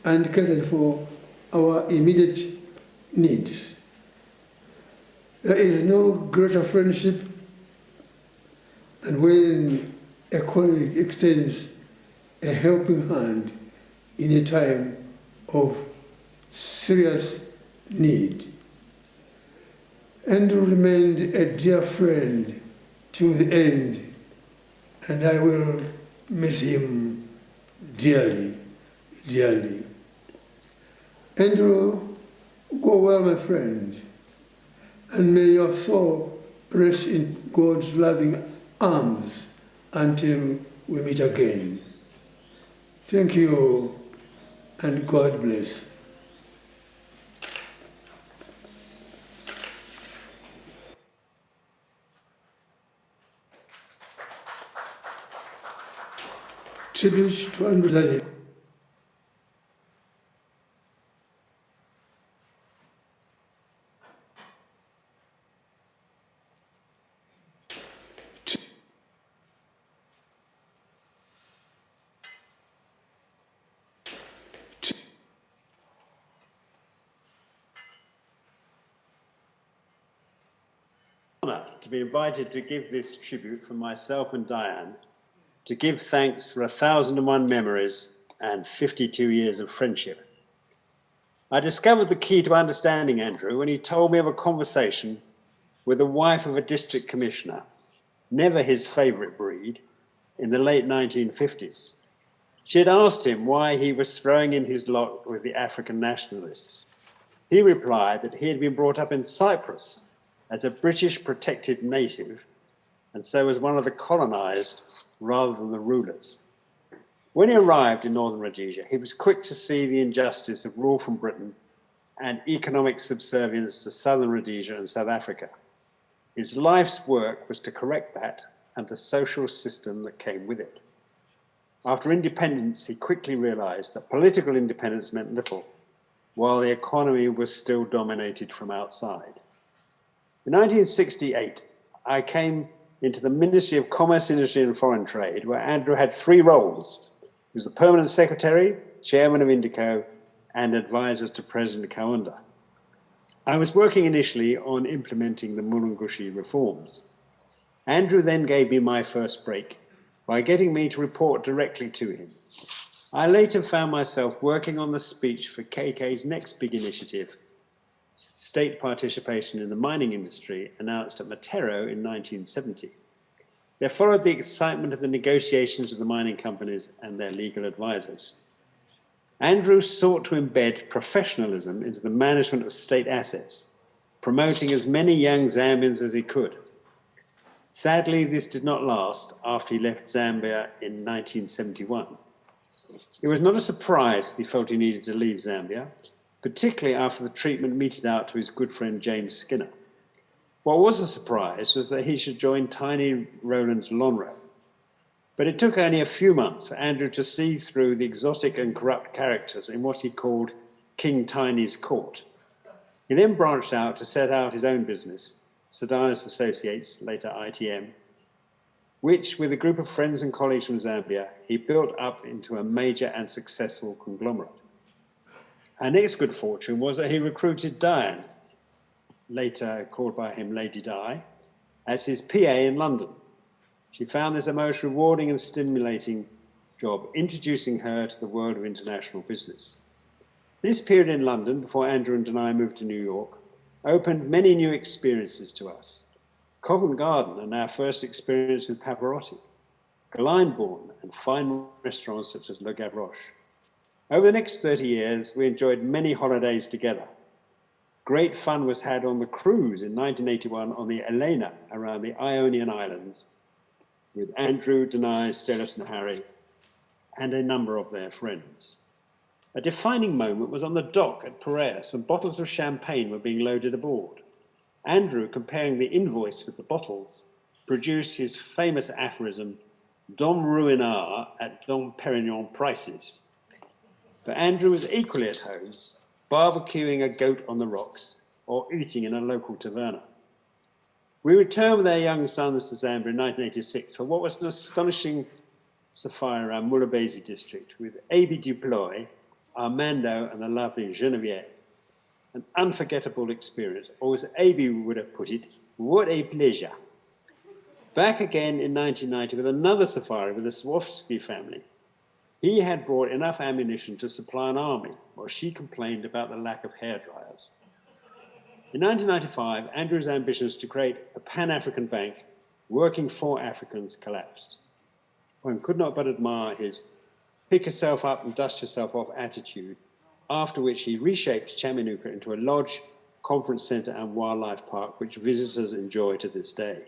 and catered for our immediate needs. There is no greater friendship than when a colleague extends a helping hand in a time of serious need. Andrew remained a dear friend to the end, and I will miss him dearly, dearly. Andrew, go well, my friend, and may your soul rest in God's loving arms until we meet again. Thank you, and God bless. Tribute to Andrew Zani. To be invited to give this tribute from myself and Diane, to give thanks for 1,001 memories and 52 years of friendship. I discovered the key to understanding Andrew when he told me of a conversation with the wife of a district commissioner, never his favourite breed, in the late 1950s. She had asked him why he was throwing in his lot with the African nationalists. He replied that he had been brought up in Cyprus as a British protected native, and so was one of the colonised rather than the rulers. When he arrived in northern Rhodesia, he was quick to see the injustice of rule from Britain and economic subservience to southern Rhodesia and South Africa. His life's work was to correct that and the social system that came with it. After independence, he quickly realised that political independence meant little, while the economy was still dominated from outside. In 1968, I came into the Ministry of Commerce, Industry and Foreign Trade, where Andrew had 3 roles: was the permanent secretary, chairman of Indico, and advisor to President Kaunda. I was working initially on implementing the Mulungushi reforms. Andrew then gave me my first break by getting me to report directly to him. I later found myself working on the speech for KK's next big initiative, state participation in the mining industry, announced at Matero in 1970. There followed the excitement of the negotiations with the mining companies and their legal advisors. Andrew sought to embed professionalism into the management of state assets, promoting as many young Zambians as he could. Sadly, this did not last after he left Zambia in 1971. It was not a surprise that he felt he needed to leave Zambia, particularly after the treatment meted out to his good friend James Skinner. What was a surprise was that he should join Tiny Rowland's Lonhro. But it took only a few months for Andrew to see through the exotic and corrupt characters in what he called King Tiny's court. He then branched out to set out his own business, Sardanis Associates, later ITM, which, with a group of friends and colleagues from Zambia, he built up into a major and successful conglomerate. Our next good fortune was that he recruited Diane, later called by him Lady Di, as his PA in London. She found this a most rewarding and stimulating job, introducing her to the world of international business. This period in London, before Andrew and I moved to New York, opened many new experiences to us. Covent Garden and our first experience with Pavarotti, Glyndebourne and fine restaurants such as Le Gavroche. Over the next 30 years, we enjoyed many holidays together. Great fun was had on the cruise in 1981 on the Elena around the Ionian Islands with Andrew, Denai, Stellis and Harry and a number of their friends. A defining moment was on the dock at Piraeus when bottles of champagne were being loaded aboard. Andrew, comparing the invoice with the bottles, produced his famous aphorism, Dom Ruinart at Dom Perignon prices. But Andrew was equally at home, barbecuing a goat on the rocks or eating in a local taverna. We returned with our young sons to Zambia in 1986 for what was an astonishing safari around Mulabezi district with A.B. Duploy, Armando and the lovely Geneviève. An unforgettable experience, or as A.B. would have put it, what a pleasure. Back again in 1990 with another safari with the Swarovski family. He had brought enough ammunition to supply an army, while she complained about the lack of hairdryers. In 1995, Andrew's ambitions to create a Pan-African bank working for Africans collapsed. One could not but admire his pick yourself up and dust yourself off attitude, after which he reshaped Chaminuca into a lodge, conference centre and wildlife park, which visitors enjoy to this day.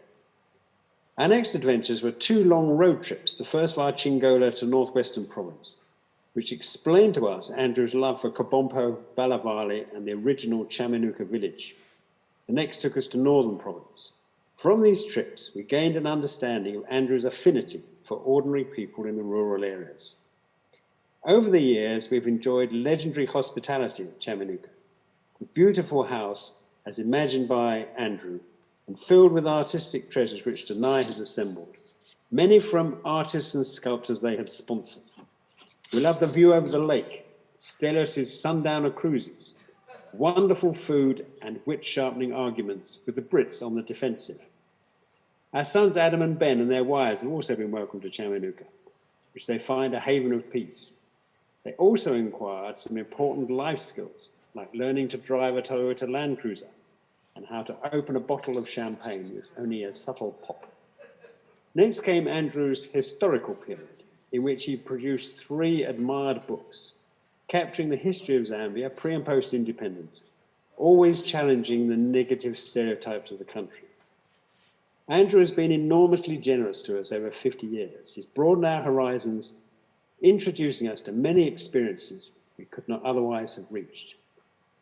Our next adventures were 2 long road trips, the first via Chingola to northwestern province, which explained to us Andrew's love for Kabompo, Balavali and the original Chaminuca village. The next took us to northern province. From these trips, we gained an understanding of Andrew's affinity for ordinary people in the rural areas. Over the years, we've enjoyed legendary hospitality at Chaminuca, a beautiful house as imagined by Andrew and filled with artistic treasures which Denai has assembled, many from artists and sculptors they had sponsored. We love the view over the lake, Stellis' sundowner cruises, wonderful food and wit-sharpening arguments with the Brits on the defensive. Our sons Adam and Ben and their wives have also been welcomed to Chaminuca, which they find a haven of peace. They also acquired some important life skills, like learning to drive a Toyota Land Cruiser and how to open a bottle of champagne with only a subtle pop. Next came Andrew's historical period, in which he produced 3 admired books, capturing the history of Zambia pre- and post-independence, always challenging the negative stereotypes of the country. Andrew has been enormously generous to us over 50 years. He's broadened our horizons, introducing us to many experiences we could not otherwise have reached.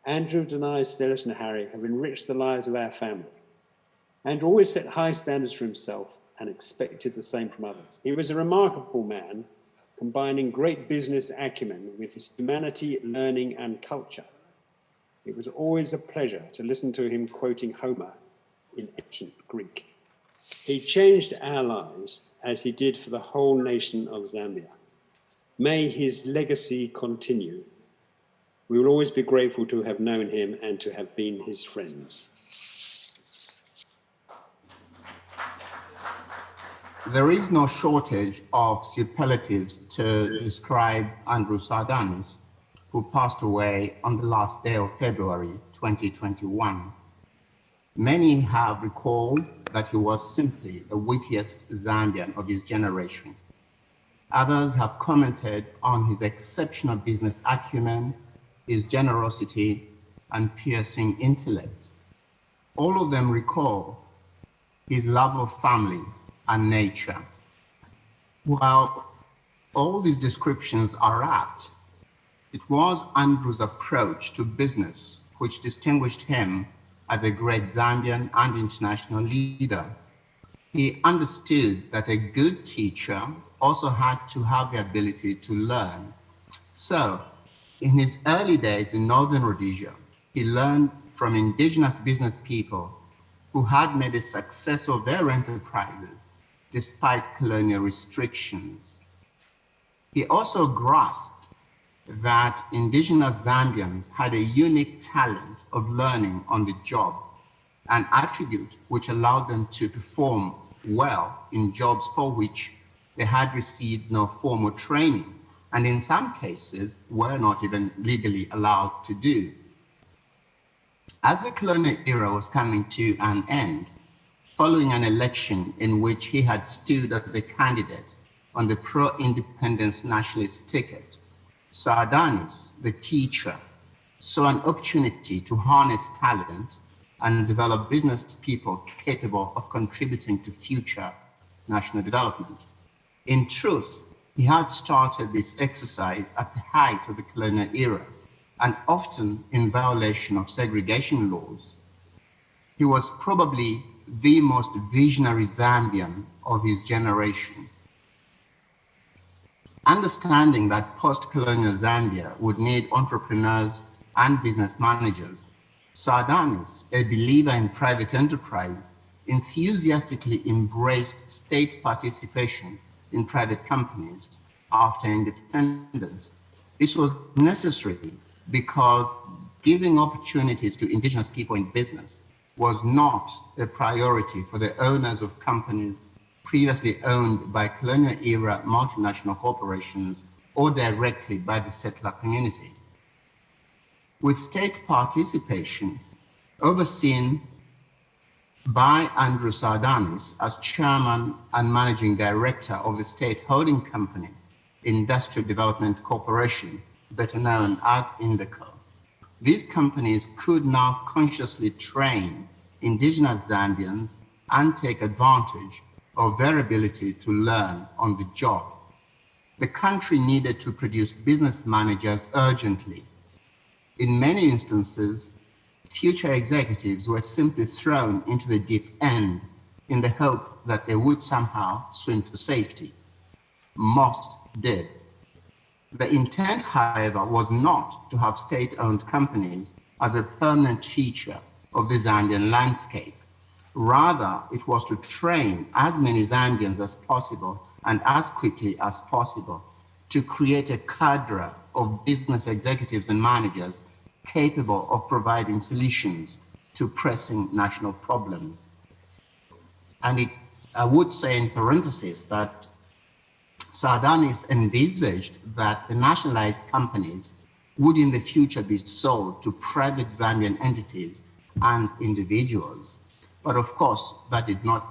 Andrew, Denai, Stellis and Harry have enriched the lives of our family. Andrew always set high standards for himself and expected the same from others. He was a remarkable man, combining great business acumen with his humanity, learning and culture. It was always a pleasure to listen to him quoting Homer in ancient Greek. He changed our lives as he did for the whole nation of Zambia. May his legacy continue. We will always be grateful to have known him and to have been his friends. There is no shortage of superlatives to describe Andrew Sardanis, who passed away on the last day of February 2021. Many have recalled that he was simply the wittiest Zambian of his generation. Others have commented on his exceptional business acumen, his generosity, and piercing intellect. All of them recall his love of family and nature. While all these descriptions are apt, it was Andrew's approach to business which distinguished him as a great Zambian and international leader. He understood that a good teacher also had to have the ability to learn. So, in his early days in Northern Rhodesia, he learned from indigenous business people who had made a success of their enterprises despite colonial restrictions. He also grasped that indigenous Zambians had a unique talent of learning on the job, an attribute which allowed them to perform well in jobs for which they had received no formal training, and in some cases were not even legally allowed to do. As the colonial era was coming to an end, following an election in which he had stood as a candidate on the pro-independence nationalist ticket, Sardanis, the teacher, saw an opportunity to harness talent and develop business people capable of contributing to future national development. In truth, he had started this exercise at the height of the colonial era, and often in violation of segregation laws. He was probably the most visionary Zambian of his generation. Understanding that post-colonial Zambia would need entrepreneurs and business managers, Sardanis, a believer in private enterprise, enthusiastically embraced state participation in private companies after independence. This was necessary because giving opportunities to indigenous people in business was not a priority for the owners of companies previously owned by colonial-era multinational corporations or directly by the settler community. With state participation overseen by Andrew Sardanis as chairman and managing director of the state holding company, Industrial Development Corporation, better known as INDECO. These companies could now consciously train indigenous Zambians and take advantage of their ability to learn on the job. The country needed to produce business managers urgently. In many instances, future executives were simply thrown into the deep end in the hope that they would somehow swim to safety. Most did. The intent, however, was not to have state-owned companies as a permanent feature of the Zambian landscape. Rather, it was to train as many Zambians as possible and as quickly as possible to create a cadre of business executives and managers capable of providing solutions to pressing national problems. And I would say in parentheses that Sardanis envisaged that the nationalized companies would in the future be sold to private Zambian entities and individuals. But of course, that did not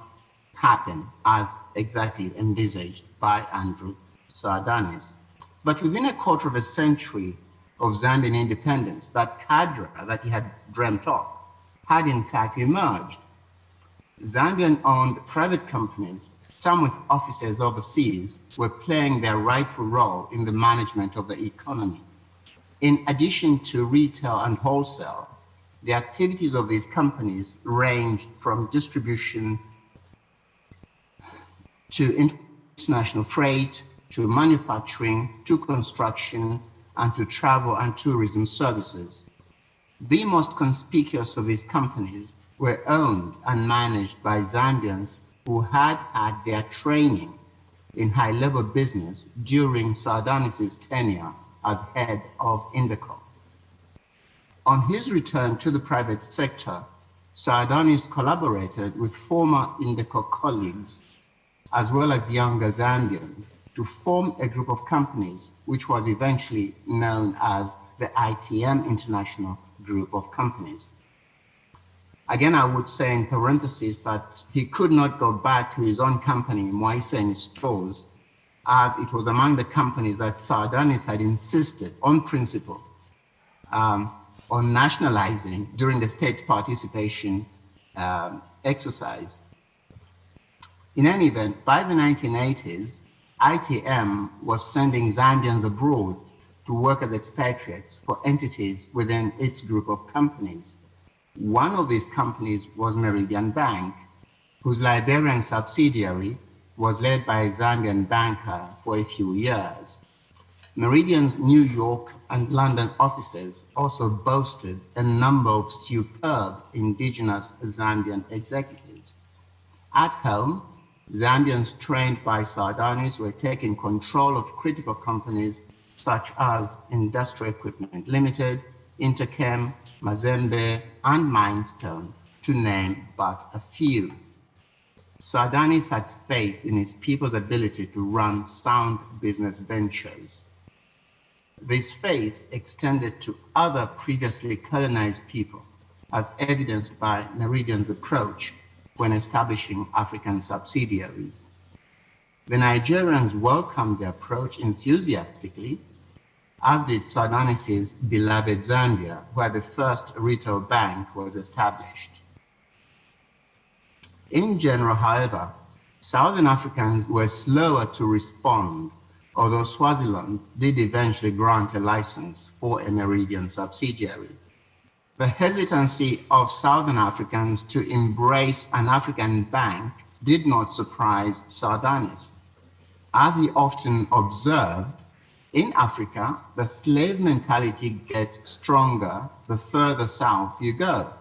happen as exactly envisaged by Andrew Sardanis. But within a quarter of a century of Zambian independence, that cadre that he had dreamt of had in fact emerged. Zambian-owned private companies, some with offices overseas, were playing their rightful role in the management of the economy. In addition to retail and wholesale, the activities of these companies ranged from distribution to international freight, to manufacturing, to construction, and to travel and tourism services. The most conspicuous of these companies were owned and managed by Zambians who had had their training in high-level business during Sardanis' tenure as head of Indeco. On his return to the private sector, Sardanis collaborated with former Indeco colleagues as well as younger Zambians to form a group of companies which was eventually known as the ITM International Group of Companies. Again, I would say in parentheses that he could not go back to his own company, Moiseni Stores, as it was among the companies that Sardanis had insisted on principle on nationalizing during the state participation exercise. In any event, by the 1980s, ITM was sending Zambians abroad to work as expatriates for entities within its group of companies. One of these companies was Meridian Bank, whose Liberian subsidiary was led by a Zambian banker for a few years. Meridian's New York and London offices also boasted a number of superb indigenous Zambian executives. At home, Zambians trained by Sardanis were taking control of critical companies such as Industrial Equipment Limited, Interchem, Mazembe, and Mindstone, to name but a few. Sardanis had faith in his people's ability to run sound business ventures. This faith extended to other previously colonized people, as evidenced by Meridian's approach when establishing African subsidiaries. The Nigerians welcomed the approach enthusiastically, as did Sardanis' beloved Zambia, where the first retail bank was established. In general, however, Southern Africans were slower to respond, although Swaziland did eventually grant a license for a Meridian subsidiary. The hesitancy of Southern Africans to embrace an African bank did not surprise Sardanis. As he often observed, in Africa, the slave mentality gets stronger the further south you go.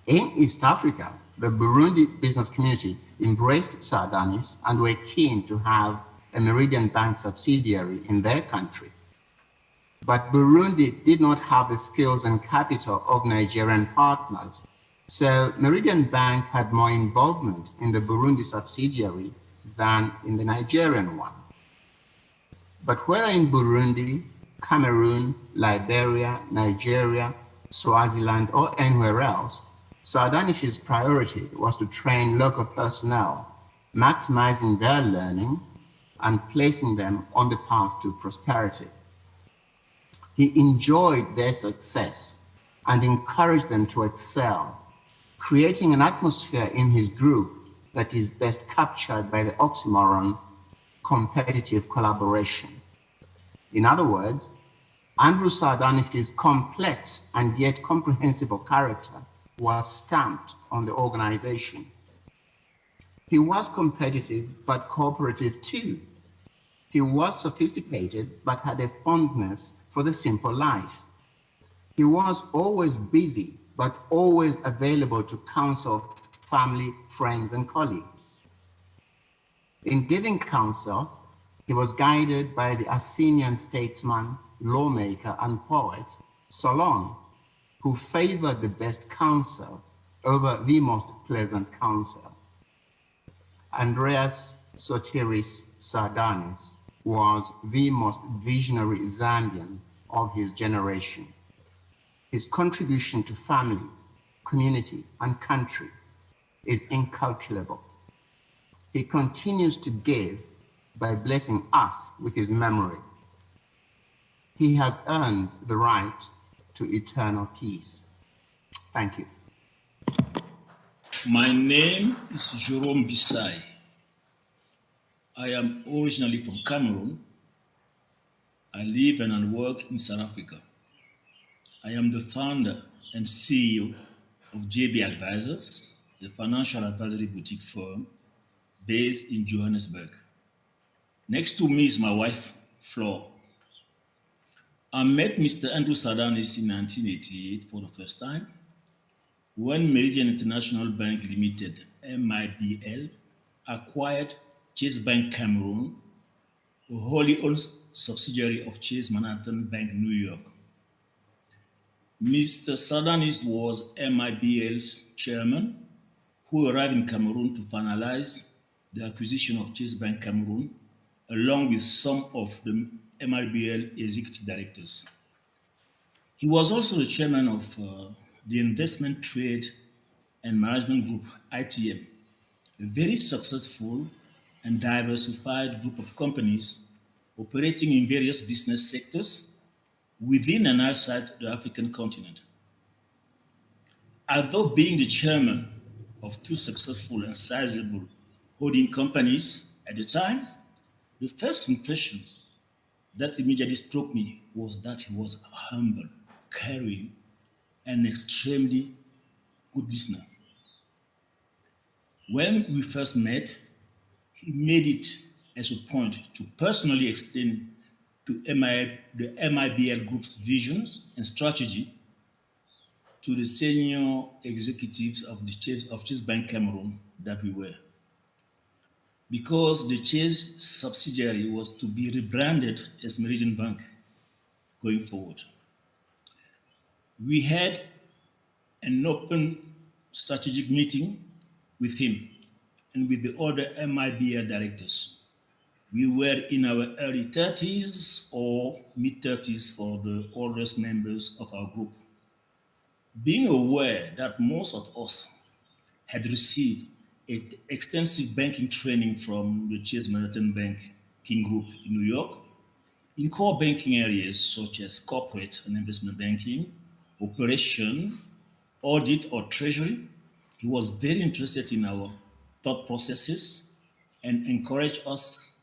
In East Africa, the Burundi business community embraced Sardanis and were keen to have a Meridian Bank subsidiary in their country. But Burundi did not have the skills and capital of Nigerian partners, so Meridian Bank had more involvement in the Burundi subsidiary than in the Nigerian one. But whether in Burundi, Cameroon, Liberia, Nigeria, Swaziland, or anywhere else, Sardanis' priority was to train local personnel, maximizing their learning and placing them on the path to prosperity. He enjoyed their success and encouraged them to excel, creating an atmosphere in his group that is best captured by the oxymoron competitive collaboration. In other words, Andrew Sardanis' complex and yet comprehensible character was stamped on the organization. He was competitive but cooperative too. He was sophisticated but had a fondness for the simple life. He was always busy but always available to counsel family, friends, and colleagues. In giving counsel, he was guided by the Athenian statesman, lawmaker, and poet, Solon, who favored the best counsel over the most pleasant counsel. Andreas Sotiris Sardanis was the most visionary Zambian of his generation. His contribution to family, community, and country is incalculable. He continues to give by blessing us with his memory. He has earned the right to eternal peace. Thank you. My name is Jerome Bisai. I am originally from Cameroon. I live and work in South Africa. I am the founder and CEO of JB Advisors, a financial advisory boutique firm based in Johannesburg. Next to me is my wife, Flo. I met Mr. Andrew Sardanis in 1988 for the first time when Meridian International Bank Limited, MIBL, acquired Chase Bank Cameroon, a wholly owned subsidiary of Chase Manhattan Bank, New York. Mr. Sardanis was MIBL's chairman, who arrived in Cameroon to finalize the acquisition of Chase Bank Cameroon, along with some of the MIBL executive directors. He was also the chairman of the Investment Trade and Management Group, ITM, a very successful and diversified group of companies operating in various business sectors within and outside the African continent. Although being the chairman of two successful and sizable holding companies at the time, the first impression that immediately struck me was that he was humble, caring, and extremely good listener. When we first met, he made it as a point to personally explain to the MIBL Group's vision and strategy to the senior executives of Chase Bank Cameroon that we were. Because the Chase subsidiary was to be rebranded as Meridian Bank going forward. We had an open strategic meeting with him and with the other MIBL directors. We were in our early 30s or mid 30s for the oldest members of our group. Being aware that most of us had received extensive banking training from the Chase Manhattan Banking Group in New York, in core banking areas such as corporate and investment banking, operation, audit, or treasury, he was very interested in our thought processes and encouraged us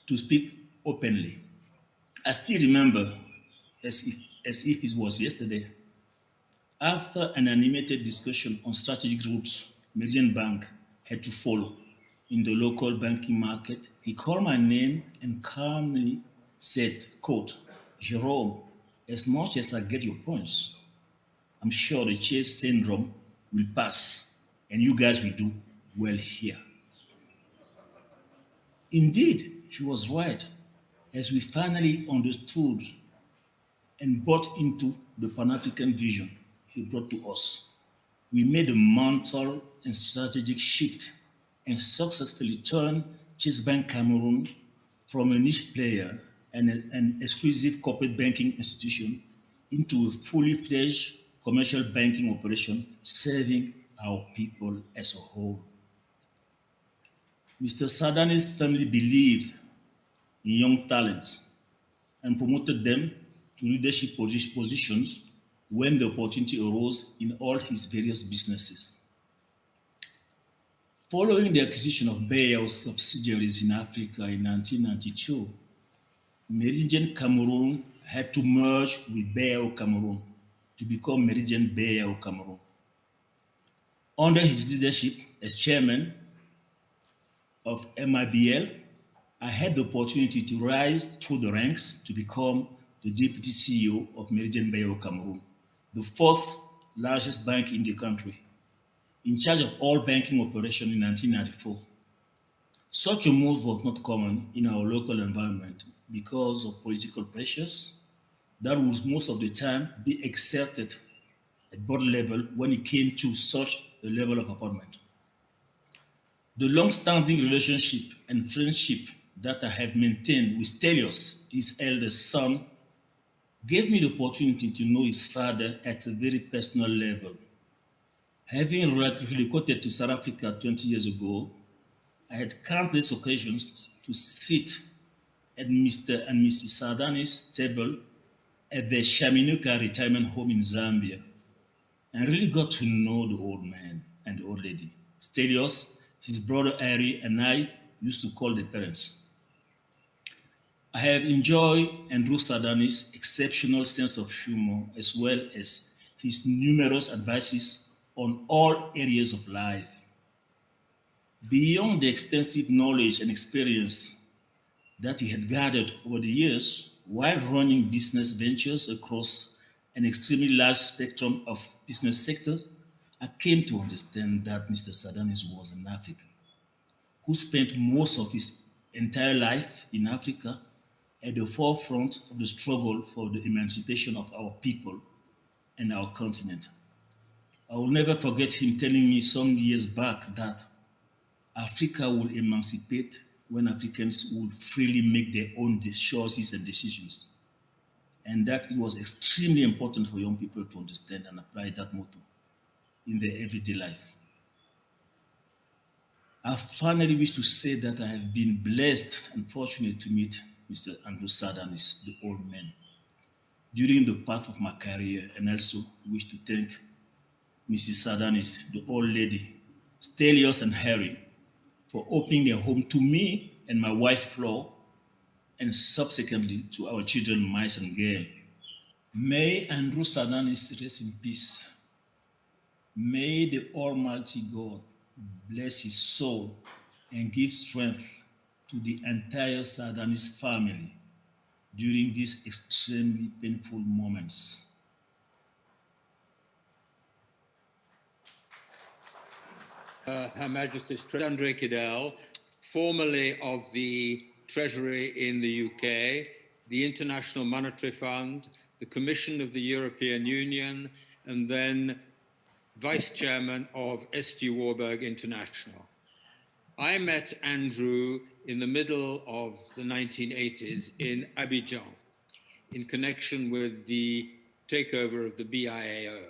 to speak openly. I still remember, as if it was yesterday, after an animated discussion on strategic routes Meridian Bank had to follow in the local banking market, he called my name and calmly said, quote, "Jerome, as much as I get your points, I'm sure the Chase syndrome will pass and you guys will do well here." Indeed, he was right, as we finally understood and bought into the Pan-African vision he brought to us. We made a mental and strategic shift and successfully turned Chase Bank Cameroon from a niche player and an exclusive corporate banking institution into a fully fledged commercial banking operation serving our people as a whole. Mr. Sardanis' family believed in young talents and promoted them to leadership positions when the opportunity arose in all his various businesses. Following the acquisition of Bayer's subsidiaries in Africa in 1992, Meridian Cameroon had to merge with Bayer Cameroon to become Meridian Bayer Cameroon. Under his leadership as chairman of MIBL, I had the opportunity to rise through the ranks to become the deputy CEO of Meridian Bayer Cameroon, the fourth largest bank in the country, in charge of all banking operations in 1994. Such a move was not common in our local environment because of political pressures that would most of the time be exerted at board level when it came to such a level of appointment. The long-standing relationship and friendship that I have maintained with Stelios, his eldest son, gave me the opportunity to know his father at a very personal level. Having relocated to South Africa 20 years ago, I had countless occasions to sit at Mr. and Mrs. Sardanis' table at their Shaminuka retirement home in Zambia and really got to know the old man and the old lady. Stelios, his brother Ari, and I used to call the parents. I have enjoyed Andrew Sardanis' exceptional sense of humor as well as his numerous advices on all areas of life. Beyond the extensive knowledge and experience that he had gathered over the years while running business ventures across an extremely large spectrum of business sectors, I came to understand that Mr. Sardanis was an African. who spent most of his entire life in Africa at the forefront of the struggle for the emancipation of our people and our continent. I will never forget him telling me some years back that Africa will emancipate when Africans will freely make their own choices and decisions. And that it was extremely important for young people to understand and apply that motto in their everyday life. I finally wish to say that I have been blessed and fortunate to meet Mr. Andrew Sardanis, the old man, during the path of my career, and also wish to thank Mrs. Sardanis, the old lady, Stelios and Harry, for opening their home to me and my wife Flo, and subsequently to our children, Mice and Gail. May Andrew Sardanis rest in peace. May the Almighty God bless his soul and give strength to the entire Sardanis family during these extremely painful moments. Her Majesty's Andre Kidel, formerly of the Treasury in the UK, the International Monetary Fund, the Commission of the European Union, and then Vice Chairman of SG Warburg International. I met Andrew in the middle of the 1980s in Abidjan in connection with the takeover of the BIAO.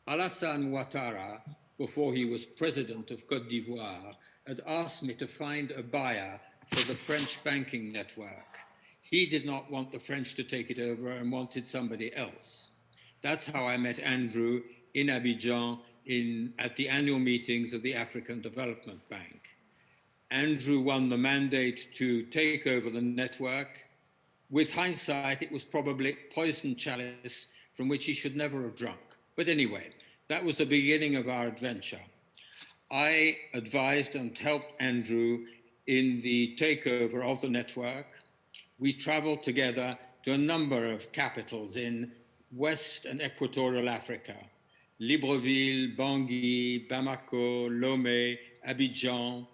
Alassane Ouattara, before he was president of Côte d'Ivoire, had asked me to find a buyer for the French banking network. He did not want the French to take it over and wanted somebody else. That's how I met Andrew in Abidjan at the annual meetings of the African Development Bank. Andrew won the mandate to take over the network. With hindsight, it was probably poison chalice from which he should never have drunk. But anyway, that was the beginning of our adventure. I advised and helped Andrew in the takeover of the network. We traveled together to a number of capitals in West and Equatorial Africa: Libreville, Bangui, Bamako, Lomé, Abidjan,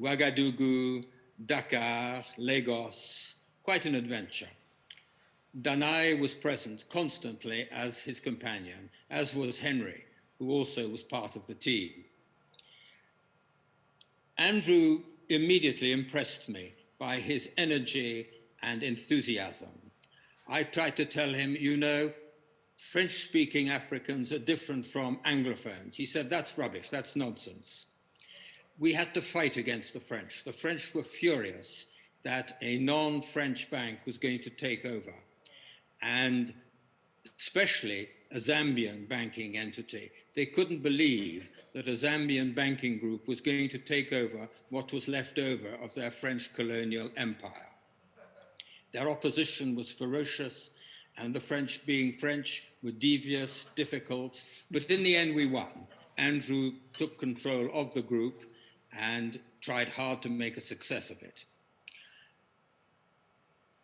Ouagadougou, Dakar, Lagos. Quite an adventure. Danai was present constantly as his companion, as was Henry, who also was part of the team. Andrew immediately impressed me by his energy and enthusiasm. I tried to tell him, you know, French-speaking Africans are different from Anglophones. He said, that's rubbish, that's nonsense. We had to fight against the French. The French were furious that a non-French bank was going to take over, and especially a Zambian banking entity. They couldn't believe that a Zambian banking group was going to take over what was left over of their French colonial empire. Their opposition was ferocious, and the French, being French, were devious, difficult, but in the end we won. Andrew took control of the group and tried hard to make a success of it.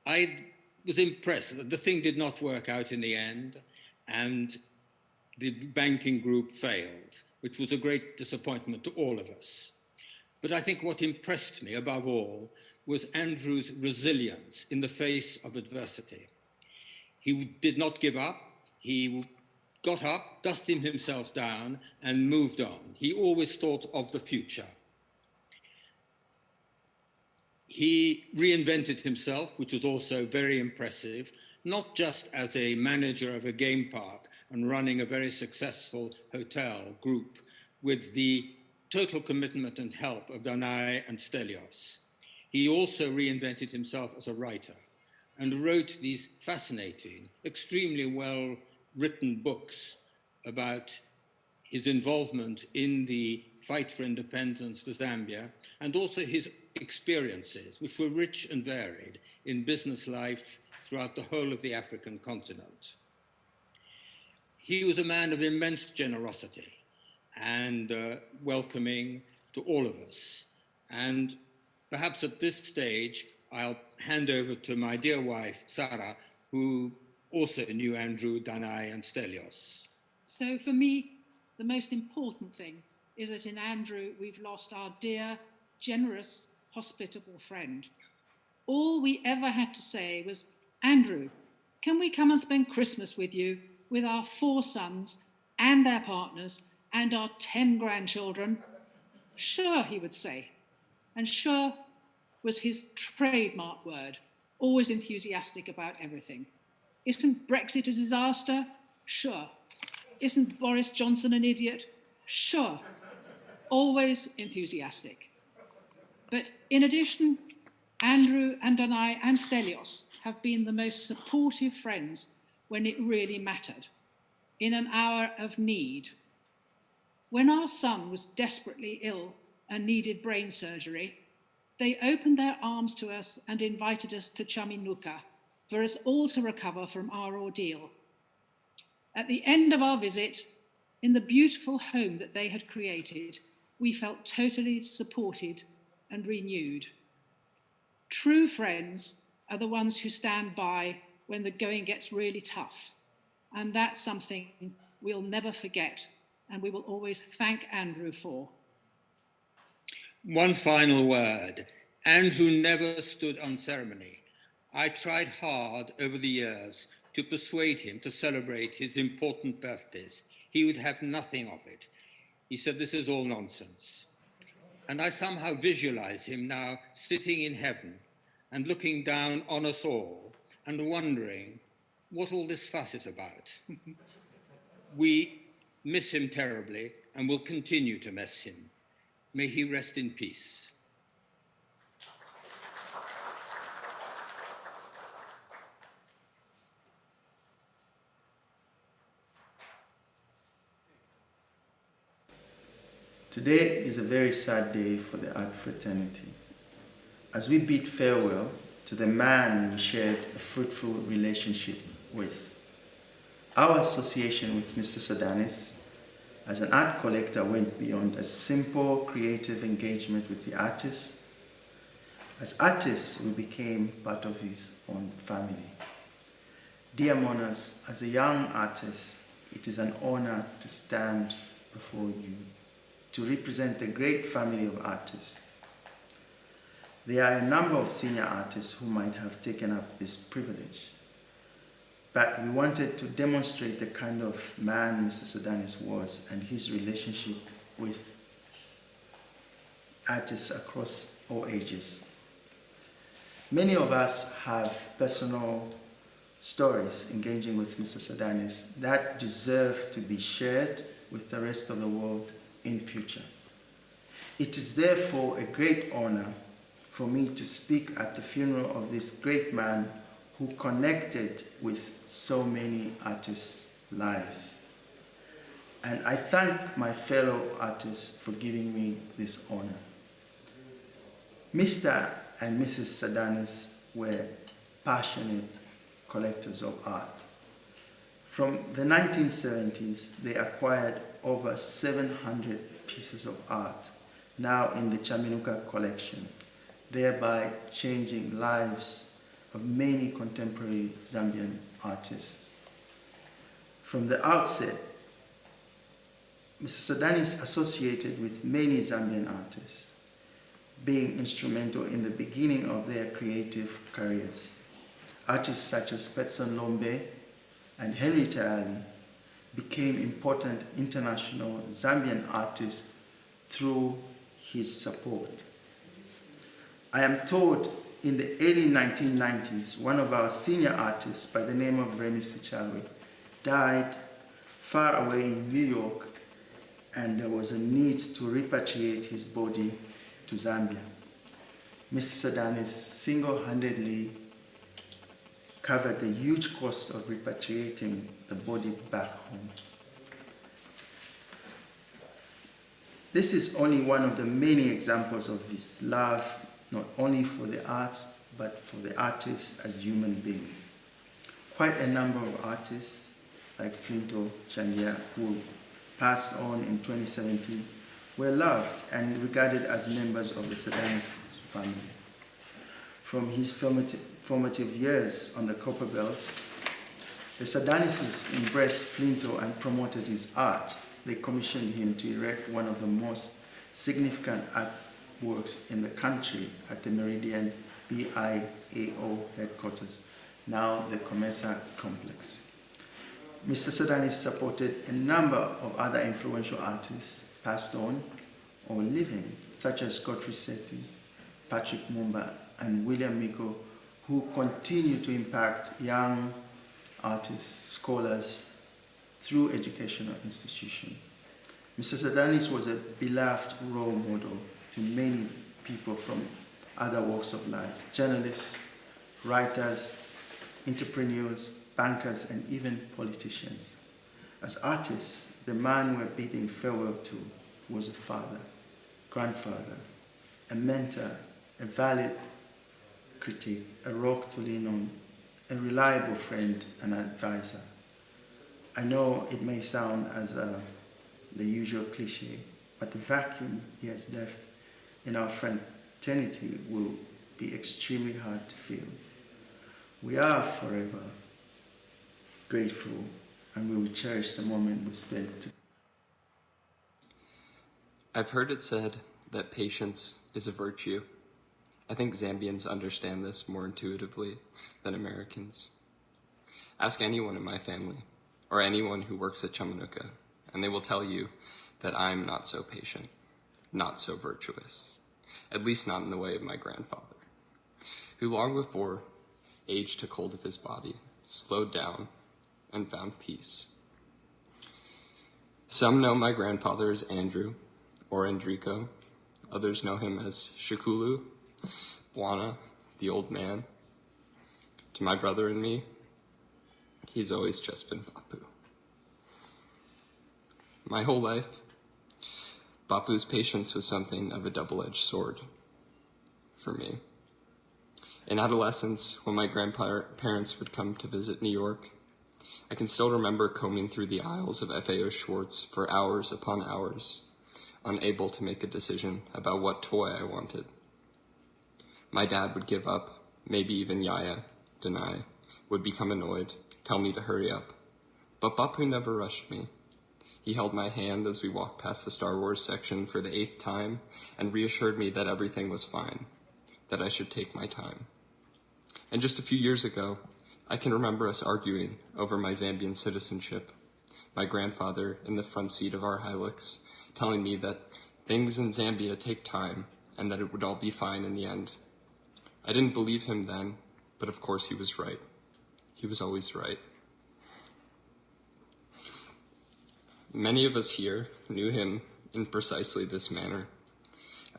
I was impressed that the thing did not work out in the end, and the banking group failed, which was a great disappointment to all of us. But I think what impressed me above all was Andrew's resilience in the face of adversity. He did not give up. He got up, dusted himself down, and moved on. He always thought of the future. He reinvented himself, which was also very impressive, not just as a manager of a game park and running a very successful hotel group with the total commitment and help of Danai and Stelios. He also reinvented himself as a writer and wrote these fascinating, extremely well-written books about his involvement in the fight for independence for Zambia, and also his experiences, which were rich and varied in business life throughout the whole of the African continent. He was a man of immense generosity and welcoming to all of us. And perhaps at this stage, I'll hand over to my dear wife, Sarah, who also knew Andrew, Danai, and Stelios. So for me, the most important thing is that in Andrew, we've lost our dear generous, hospitable friend. All we ever had to say was, Andrew, can we come and spend Christmas with you, with our 4 sons and their partners and our 10 grandchildren? Sure, he would say. And sure was his trademark word, always enthusiastic about everything. Isn't Brexit a disaster? Sure. Isn't Boris Johnson an idiot? Sure. Always enthusiastic. But in addition, Andrew and Danai and Stelios have been the most supportive friends when it really mattered, in an hour of need. When our son was desperately ill and needed brain surgery, they opened their arms to us and invited us to Chaminuca for us all to recover from our ordeal. At the end of our visit, in the beautiful home that they had created, we felt totally supported and renewed. True friends are the ones who stand by when the going gets really tough, and that's something we'll never forget, and we will always thank Andrew for. One final word. Andrew never stood on ceremony. I tried hard over the years to persuade him to celebrate his important birthdays. He would have nothing of it. He said, this is all nonsense. And I somehow visualize him now sitting in heaven and looking down on us all and wondering what all this fuss is about. We miss him terribly and will continue to miss him. May he rest in peace. Today is a very sad day for the art fraternity, as we bid farewell to the man we shared a fruitful relationship with. Our association with Mr. Sardanis as an art collector went beyond a simple creative engagement with the artist. As artists, we became part of his own family. Dear mourners, as a young artist, it is an honor to stand before you to represent the great family of artists. There are a number of senior artists who might have taken up this privilege, but we wanted to demonstrate the kind of man Mr. Sardanis was and his relationship with artists across all ages. Many of us have personal stories engaging with Mr. Sardanis that deserve to be shared with the rest of the world in future. It is therefore a great honor for me to speak at the funeral of this great man who connected with so many artists' lives. And I thank my fellow artists for giving me this honor. Mr. and Mrs. Sardanis were passionate collectors of art. From the 1970s, they acquired over 700 pieces of art, now in the Chaminuca collection, thereby changing lives of many contemporary Zambian artists. From the outset, Mr. Sardanis associated with many Zambian artists, being instrumental in the beginning of their creative careers. Artists such as Petson Lombe and Henry Tayali became important international Zambian artists through his support. I am told in the early 1990s, one of our senior artists by the name of Remy Sichawe died far away in New York, and there was a need to repatriate his body to Zambia. Mr. Sardanis single-handedly covered the huge cost of repatriating the body back home. This is only one of the many examples of his love, not only for the arts, but for the artists as human beings. Quite a number of artists, like Flinto Chandia, who passed on in 2017, were loved and regarded as members of the Sardanis family. From his formative years on the Copper Belt, the Sardanises embraced Flinto and promoted his art. They commissioned him to erect one of the most significant art works in the country at the Meridian BIAO headquarters, now the Comesa complex. Mr. Sardanis supported a number of other influential artists, passed on or living, such as Godfrey Sethi, Patrick Mumba, and William Miko, who continue to impact young artists, scholars, through educational institutions. Mr. Sardanis was a beloved role model to many people from other walks of life, journalists, writers, entrepreneurs, bankers, and even politicians. As artists, the man we're bidding farewell to was a father, grandfather, a mentor, a valid critic, a rock to lean on, a reliable friend and advisor. I know it may sound as the usual cliche, but the vacuum he has left in our fraternity will be extremely hard to fill. We are forever grateful, and we will cherish the moment we spent together. I've heard it said that patience is a virtue. I think Zambians understand this more intuitively than Americans. Ask anyone in my family, or anyone who works at Chamanuca, and they will tell you that I'm not so patient, not so virtuous, at least not in the way of my grandfather, who long before age took hold of his body, slowed down, and found peace. Some know my grandfather as Andrew, or Enrico. Others know him as Shikulu, Bwana, the old man. To my brother and me, he's always just been Bapu. My whole life, Bapu's patience was something of a double-edged sword for me. In adolescence, when my grandparents would come to visit New York, I can still remember combing through the aisles of FAO Schwartz for hours upon hours, unable to make a decision about what toy I wanted. My dad would give up, maybe even Yaya, deny, would become annoyed, tell me to hurry up. But Bapu never rushed me. He held my hand as we walked past the Star Wars section for the 8th time and reassured me that everything was fine, that I should take my time. And just a few years ago, I can remember us arguing over my Zambian citizenship, my grandfather in the front seat of our Hilux telling me that things in Zambia take time and that it would all be fine in the end. I didn't believe him then, but of course he was right. He was always right. Many of us here knew him in precisely this manner,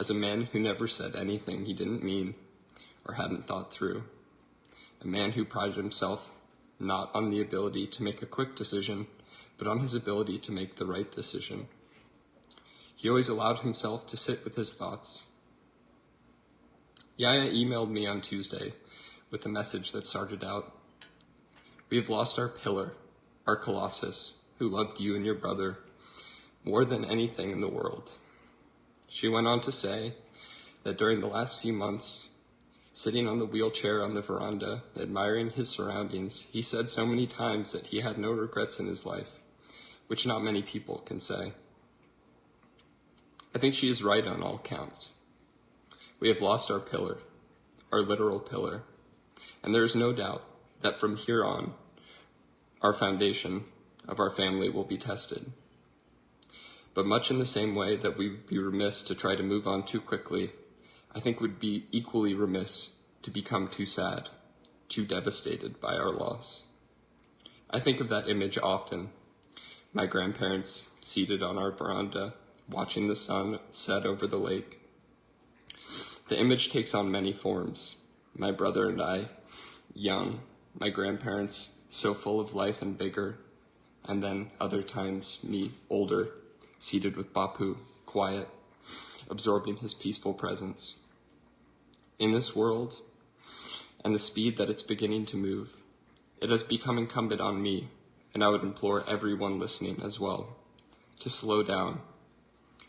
as a man who never said anything he didn't mean or hadn't thought through, a man who prided himself not on the ability to make a quick decision, but on his ability to make the right decision. He always allowed himself to sit with his thoughts. Yaya emailed me on Tuesday with a message that started out, "We have lost our pillar, our colossus, who loved you and your brother more than anything in the world." She went on to say that during the last few months, sitting on the wheelchair on the veranda, admiring his surroundings, he said so many times that he had no regrets in his life, which not many people can say. I think she is right on all counts. We have lost our pillar, our literal pillar, and there is no doubt that from here on, our foundation of our family will be tested. But much in the same way that we would be remiss to try to move on too quickly, I think we'd be equally remiss to become too sad, too devastated by our loss. I think of that image often, my grandparents seated on our veranda, watching the sun set over the lake. The image takes on many forms. My brother and I, young, my grandparents so full of life and vigor, and then other times me, older, seated with Bapu, quiet, absorbing his peaceful presence. In this world, and the speed that it's beginning to move, it has become incumbent on me, and I would implore everyone listening as well, to slow down,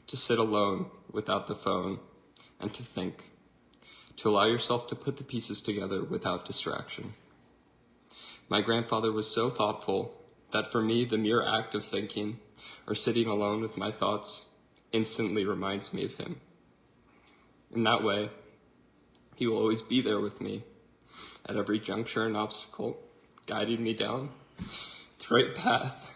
to sit alone without the phone, and to think, to allow yourself to put the pieces together without distraction. My grandfather was so thoughtful that for me, the mere act of thinking or sitting alone with my thoughts instantly reminds me of him. In that way, he will always be there with me at every juncture and obstacle, guiding me down the right path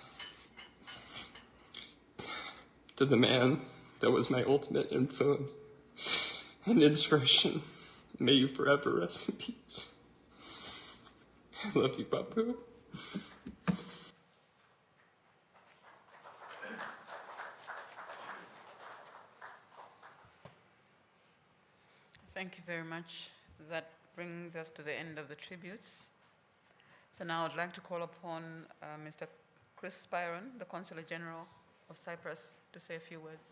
to the man that was my ultimate influence and inspiration. May you forever rest in peace. I love you, Babu. Thank you very much. That brings us to the end of the tributes. So now I'd like to call upon Mr. Chris Byron, the Consular General of Cyprus, to say a few words.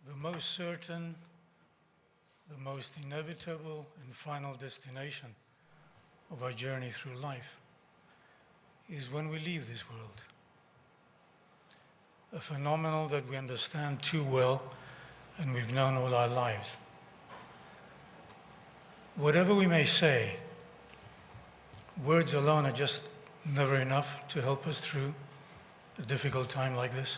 The most certain, the most inevitable and final destination of our journey through life is when we leave this world. A phenomenon that we understand too well and we've known all our lives. Whatever we may say, words alone are just never enough to help us through a difficult time like this.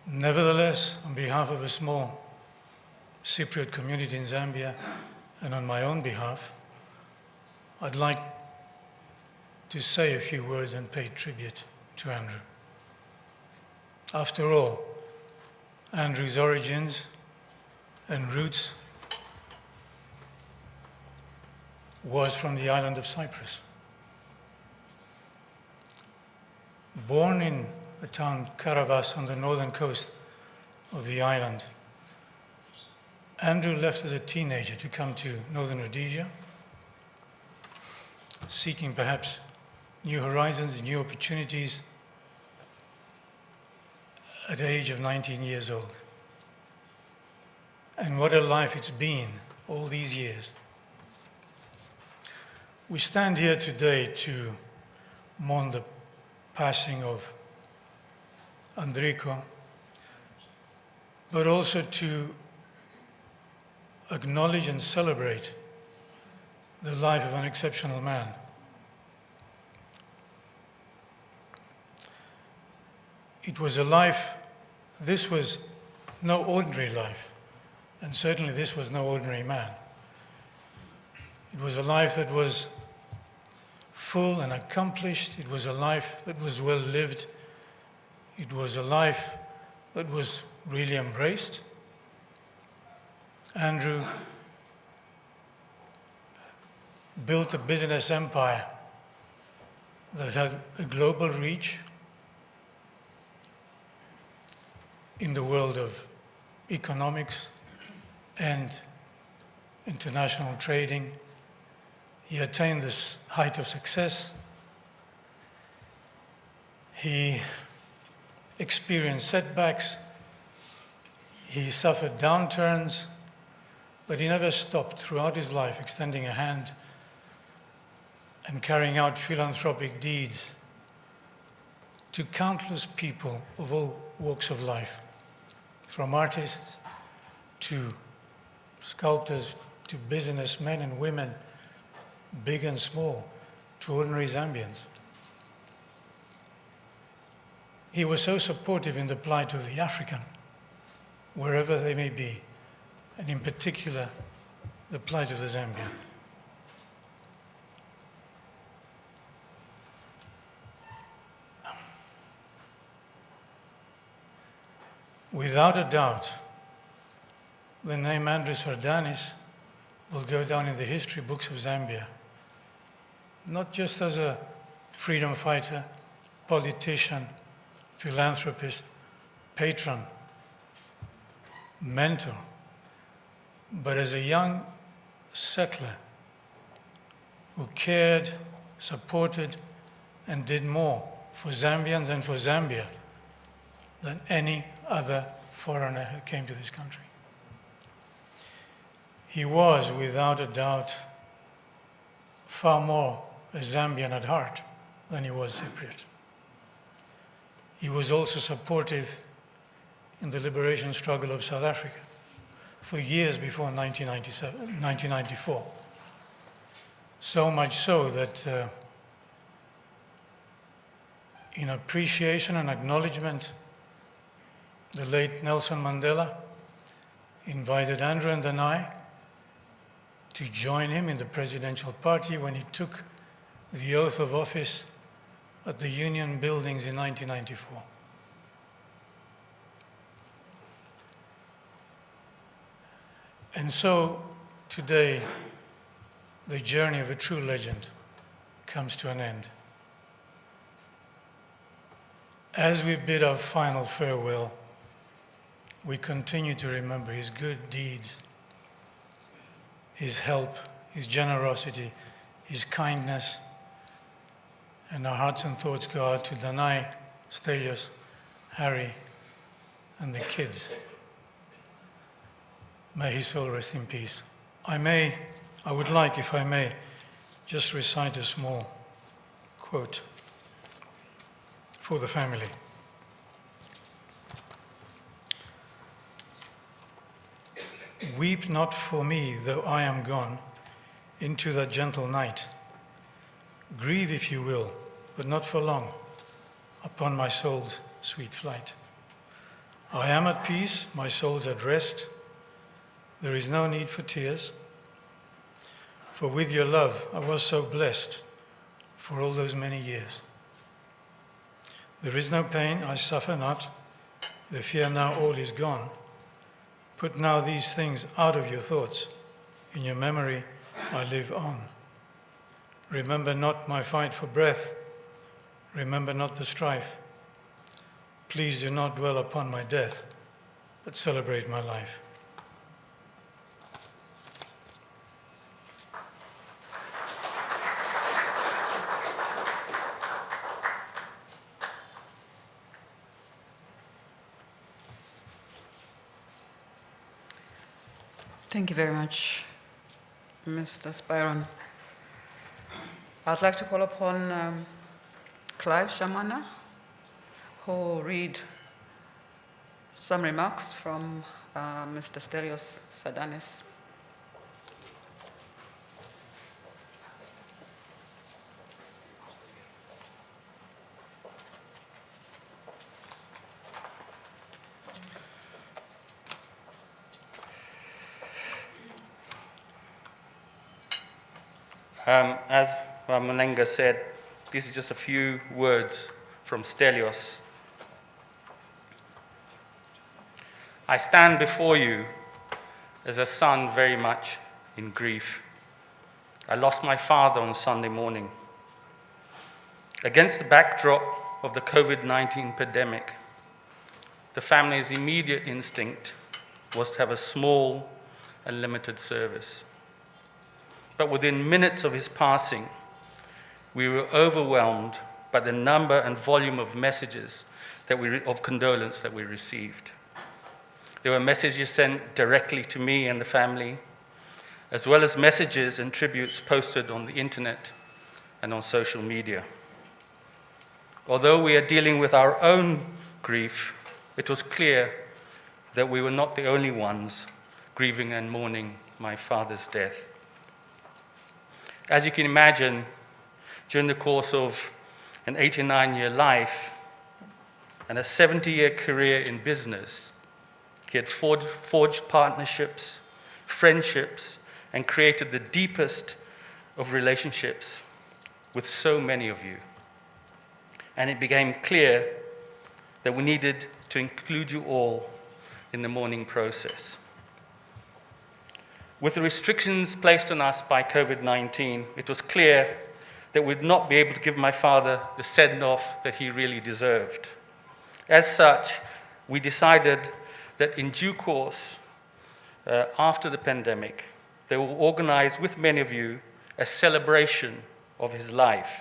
Nevertheless, on behalf of a small Cypriot community in Zambia and on my own behalf, I'd like to say a few words and pay tribute to Andrew. After all, Andrew's origins and roots was from the island of Cyprus. Born in the town Karavas on the northern coast of the island, Andrew left as a teenager to come to northern Rhodesia, seeking perhaps new horizons, new opportunities at the age of 19 years old. And what a life it's been all these years. We stand here today to mourn the passing of Andriko, but also to acknowledge and celebrate the life of an exceptional man. It was a life, this was no ordinary life, and certainly this was no ordinary man. It was a life that was full and accomplished. It was a life that was well lived. It was a life that was really embraced. Andrew built a business empire that had a global reach in the world of economics and international trading. He attained this height of success. He experienced setbacks. He suffered downturns, but he never stopped throughout his life extending a hand and carrying out philanthropic deeds to countless people of all walks of life, from artists to sculptors to businessmen and women, big and small, to ordinary Zambians. He was so supportive in the plight of the African, wherever they may be, and in particular, the plight of the Zambian. Without a doubt, the name Andrew Sardanis will go down in the history books of Zambia, not just as a freedom fighter, politician, philanthropist, patron, mentor, but as a young settler who cared, supported, and did more for Zambians and for Zambia than any other foreigner who came to this country. He was, without a doubt, far more a Zambian at heart than he was Cypriot. He was also supportive in the liberation struggle of South Africa for years before 1994. So much so that in appreciation and acknowledgement, the late Nelson Mandela invited Andrew and I to join him in the presidential party when he took the oath of office at the Union Buildings in 1994. And so today, the journey of a true legend comes to an end. As we bid our final farewell, we continue to remember his good deeds, his help, his generosity, his kindness, and our hearts and thoughts go out to Danai, Stelios, Harry, and the kids. May his soul rest in peace. I would like, if I may, just recite a small quote for the family. Weep not for me, though I am gone into that gentle night. Grieve if you will, but not for long, upon my soul's sweet flight. I am at peace, my soul's at rest. There is no need for tears, for with your love I was so blessed for all those many years. There is no pain, I suffer not, the fear now all is gone. Put now these things out of your thoughts, in your memory I live on. Remember not my fight for breath, remember not the strife. Please do not dwell upon my death, but celebrate my life. Thank you very much, Mr. Spiron. I'd like to call upon Clive Shamana, who will read some remarks from Mr. Stelios Sardanis. As Malenga said, this is just a few words from Stelios. I stand before you as a son very much in grief. I lost my father on Sunday morning. Against the backdrop of the COVID-19 pandemic, the family's immediate instinct was to have a small and limited service. But within minutes of his passing, we were overwhelmed by the number and volume of messages of condolence that we received. There were messages sent directly to me and the family, as well as messages and tributes posted on the internet and on social media. Although we are dealing with our own grief, it was clear that we were not the only ones grieving and mourning my father's death. As you can imagine, during the course of an 89-year life and a 70-year career in business, he had forged partnerships, friendships, and created the deepest of relationships with so many of you. And it became clear that we needed to include you all in the mourning process. With the restrictions placed on us by COVID-19, it was clear that we'd not be able to give my father the send-off that he really deserved. As such, we decided that in due course, after the pandemic, they will organize with many of you a celebration of his life.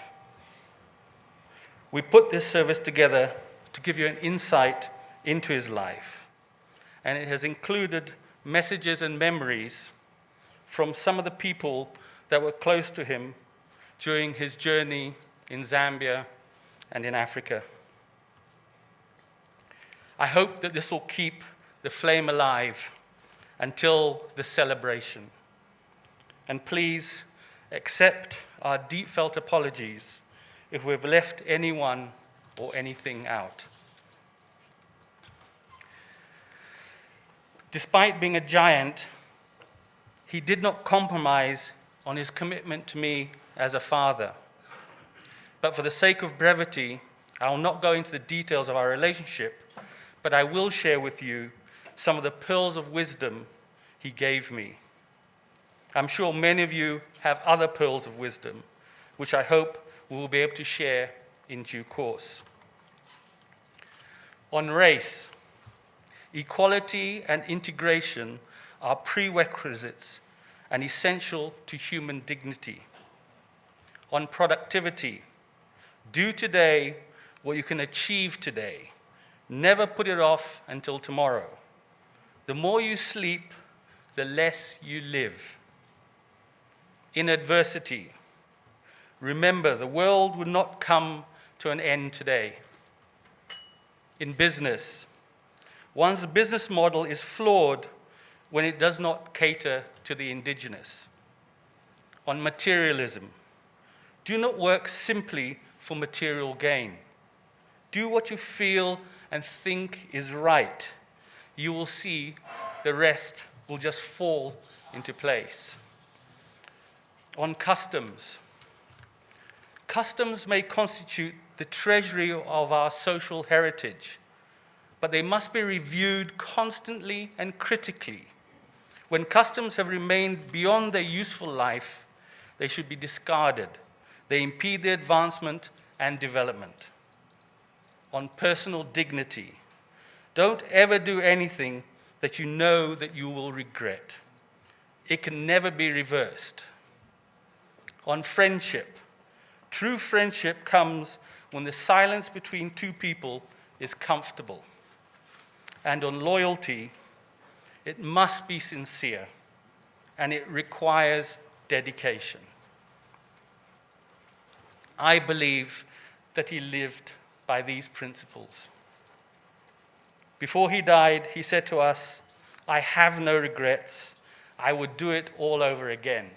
We put this service together to give you an insight into his life, and it has included messages and memories from some of the people that were close to him during his journey in Zambia, and in Africa. I hope that this will keep the flame alive until the celebration. And please accept our deep felt apologies if we've left anyone or anything out. Despite being a giant, he did not compromise on his commitment to me as a father. But for the sake of brevity, I will not go into the details of our relationship, but I will share with you some of the pearls of wisdom he gave me. I'm sure many of you have other pearls of wisdom, which I hope we will be able to share in due course. On race, equality and integration are prerequisites and essential to human dignity. On productivity, do today what you can achieve today. Never put it off until tomorrow. The more you sleep, the less you live. In adversity, remember the world will not come to an end today. In business, one's business model is flawed when it does not cater to the indigenous. On materialism, do not work simply for material gain. Do what you feel and think is right. You will see the rest will just fall into place. On customs, customs may constitute the treasury of our social heritage, but they must be reviewed constantly and critically. When customs have remained beyond their useful life, they should be discarded. They impede the advancement and development. On personal dignity, don't ever do anything that you know that you will regret. It can never be reversed. On friendship, true friendship comes when the silence between two people is comfortable. And on loyalty, it must be sincere, and it requires dedication. I believe that he lived by these principles. Before he died, he said to us, "I have no regrets. I would do it all over again."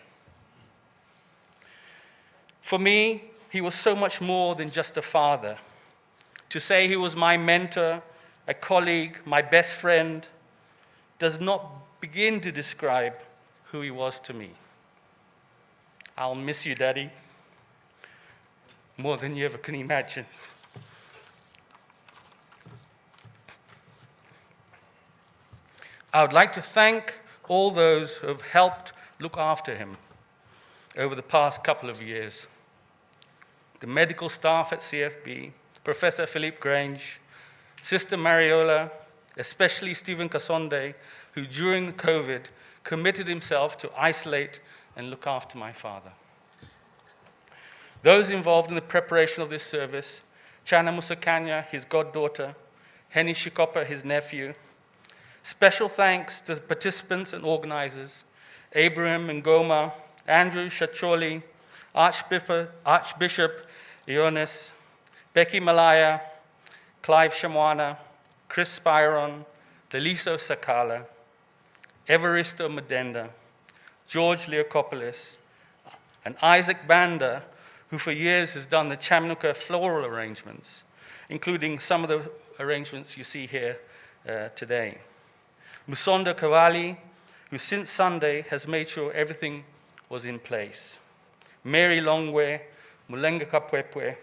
For me, he was so much more than just a father. To say he was my mentor, a colleague, my best friend, does not begin to describe who he was to me. I'll miss you, Daddy, more than you ever can imagine. I would like to thank all those who have helped look after him over the past couple of years. The medical staff at CFB, Professor Philippe Grange, Sister Mariola, especially Stephen Kasonde, who during COVID committed himself to isolate and look after my father. Those involved in the preparation of this service, Chana Musakanya, his goddaughter, Henny Shikopa, his nephew. Special thanks to the participants and organizers, Abraham Ngoma, Andrew Shacholi, Archbishop Ionis, Becky Malaya, Clive Shamwana, Chris Spyron, Deliso Sakala, Evaristo Medenda, George Leokopoulos, and Isaac Banda, who for years has done the Chamnuka floral arrangements, including some of the arrangements you see here today. Musonda Kawali, who since Sunday has made sure everything was in place. Mary Longwe, Mulenga Kapwepwe,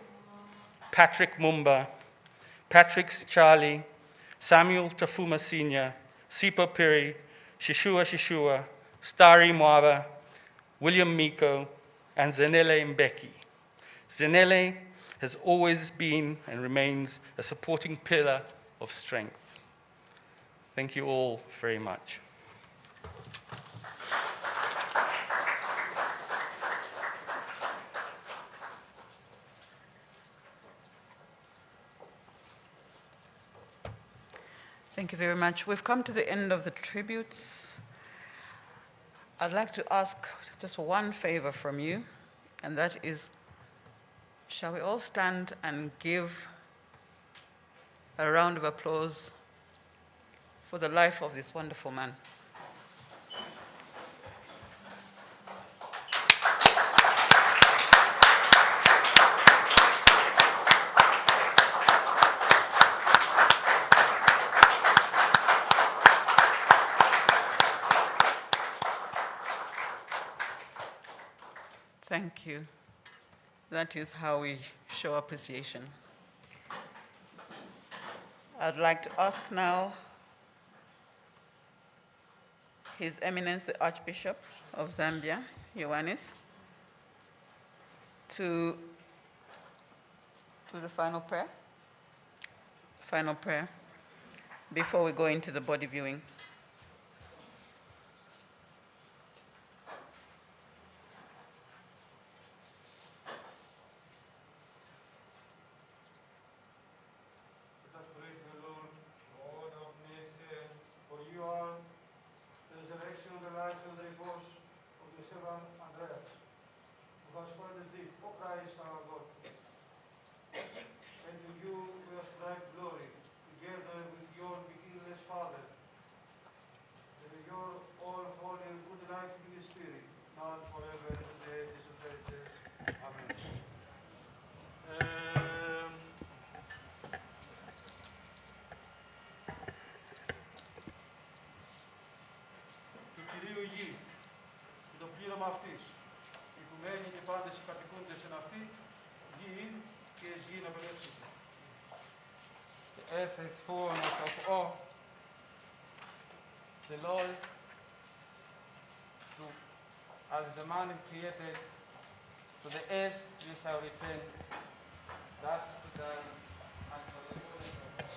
Patrick Mumba, Patrick Charlie, Samuel Tafuma Sr., Sipo Piri, Shishua, Starry Mwaba, William Miko, and Zenele Mbeki. Zenele has always been and remains a supporting pillar of strength. Thank you all very much. Thank you very much. We've come to the end of the tributes. I'd like to ask just one favor from you, and that is Shall we all stand and give a round of applause for the life of this wonderful man? Thank you. That is how we show appreciation. I'd like to ask now His Eminence the Archbishop of Zambia, Ioannis, to do the final prayer. Final prayer before we go into the body viewing. Let us pray to the Lord, Lord of mercy, for you are the resurrection of the life and the repose of your servant Andreas, who has further deep, O Christ our God. And to you we ascribe glory, together with your beginningless Father, and with your all-holy and good life-giving Spirit, now and forever in the ages of ages. Amen. Του Κυρίου η γη και το πλήρωμα αυτής, οι που μένει και πάντες οι κατοικούντες εν αυτή, γη και εις γη να πελεύσουν. The earth is fullness of all. The Lord, as the man is created, to the earth you shall return. Thus it does, and for the fullness of all.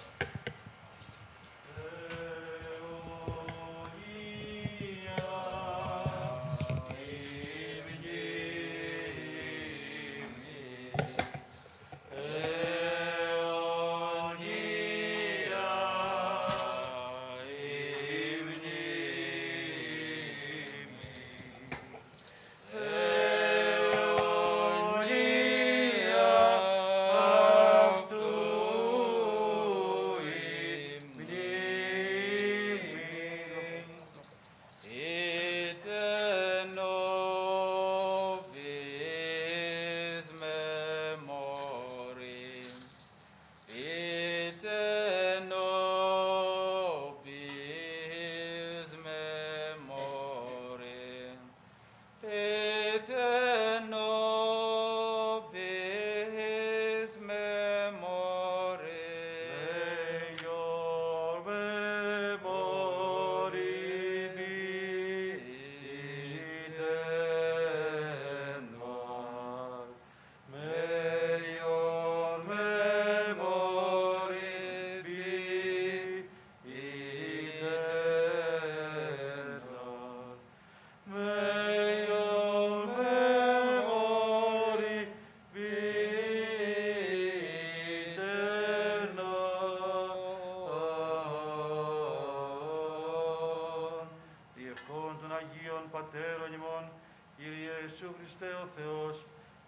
Πατέρων ημών, Κύριε Ιησού Χριστέ ο Θεός,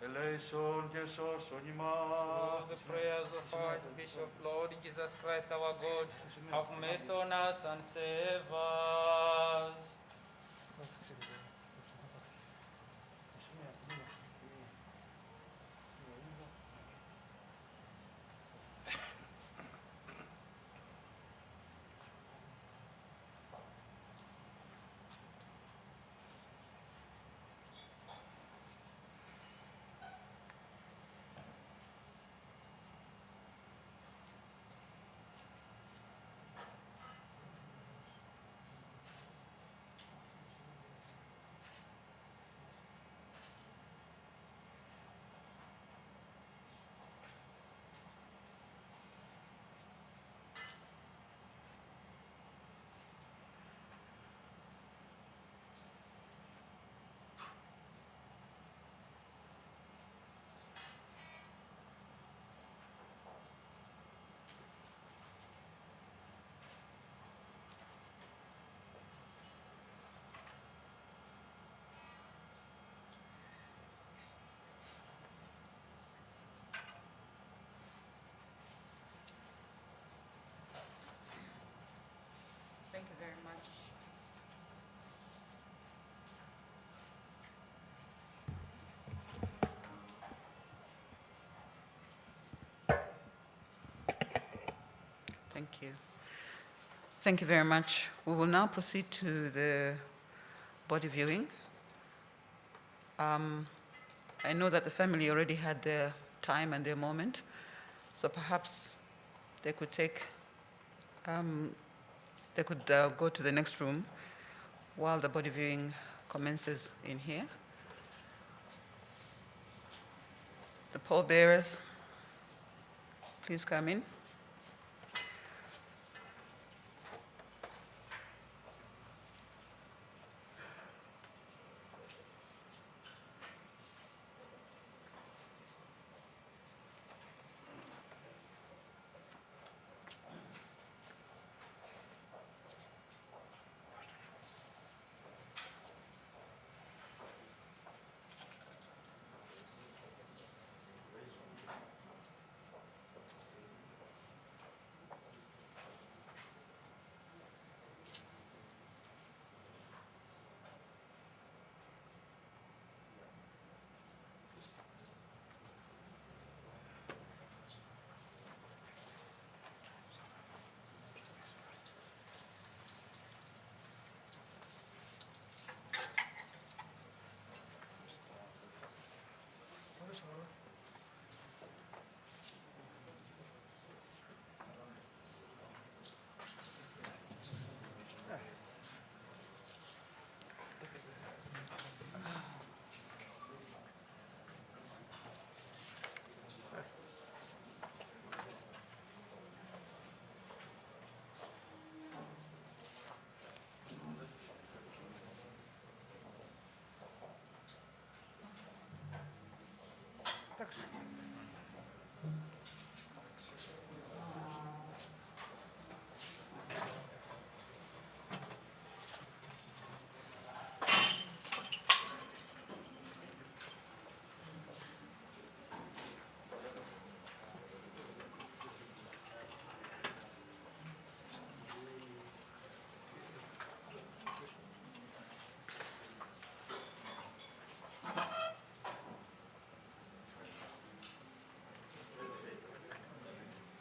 ελέησον και σώσον ημάς. The prayers of our Bishop, Lord Jesus Christ our God, have mercy on us and save us. Thank you. Thank you very much. We will now proceed to the body viewing. I know that the family already had their time and their moment, so perhaps they could go to the next room while the body viewing commences in here. The pallbearers, please come in.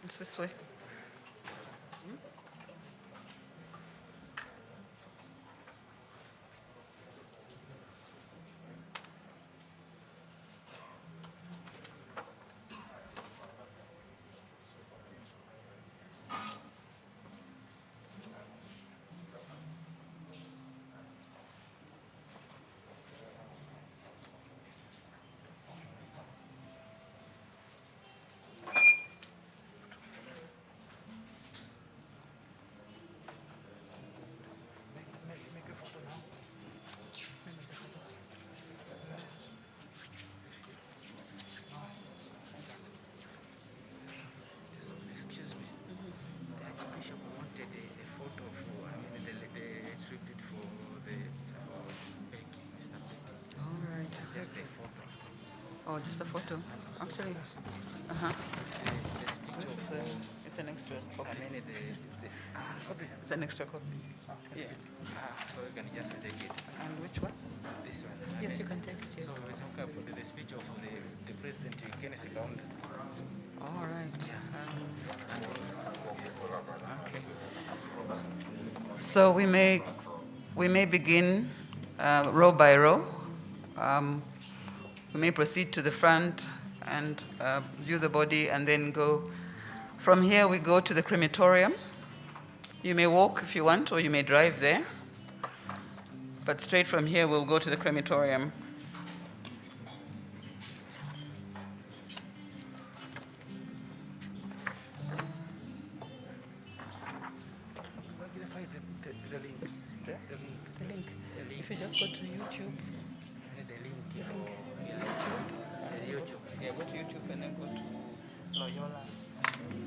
It's this way. Excuse me. The Archbishop wanted a photo of, the tribute for Becky, Mr. Becky. All right. Just a photo. Oh, just a photo. Actually, The speech of, it's an extra copy. I mean, It's an extra copy. Okay. Yeah. So you can just take it. And which one? This one. Yes, you can take it. Yes. So we talk about the speech of the President Kenneth Kaunda. All right. Okay. So we may begin row by row. We may proceed to the front and view the body and then go. From here we go to the crematorium. You may walk if you want, or you may drive there. But straight from here we'll go to the crematorium. The link. If you just go to YouTube. YouTube. Yeah, go to YouTube and then go to Loyola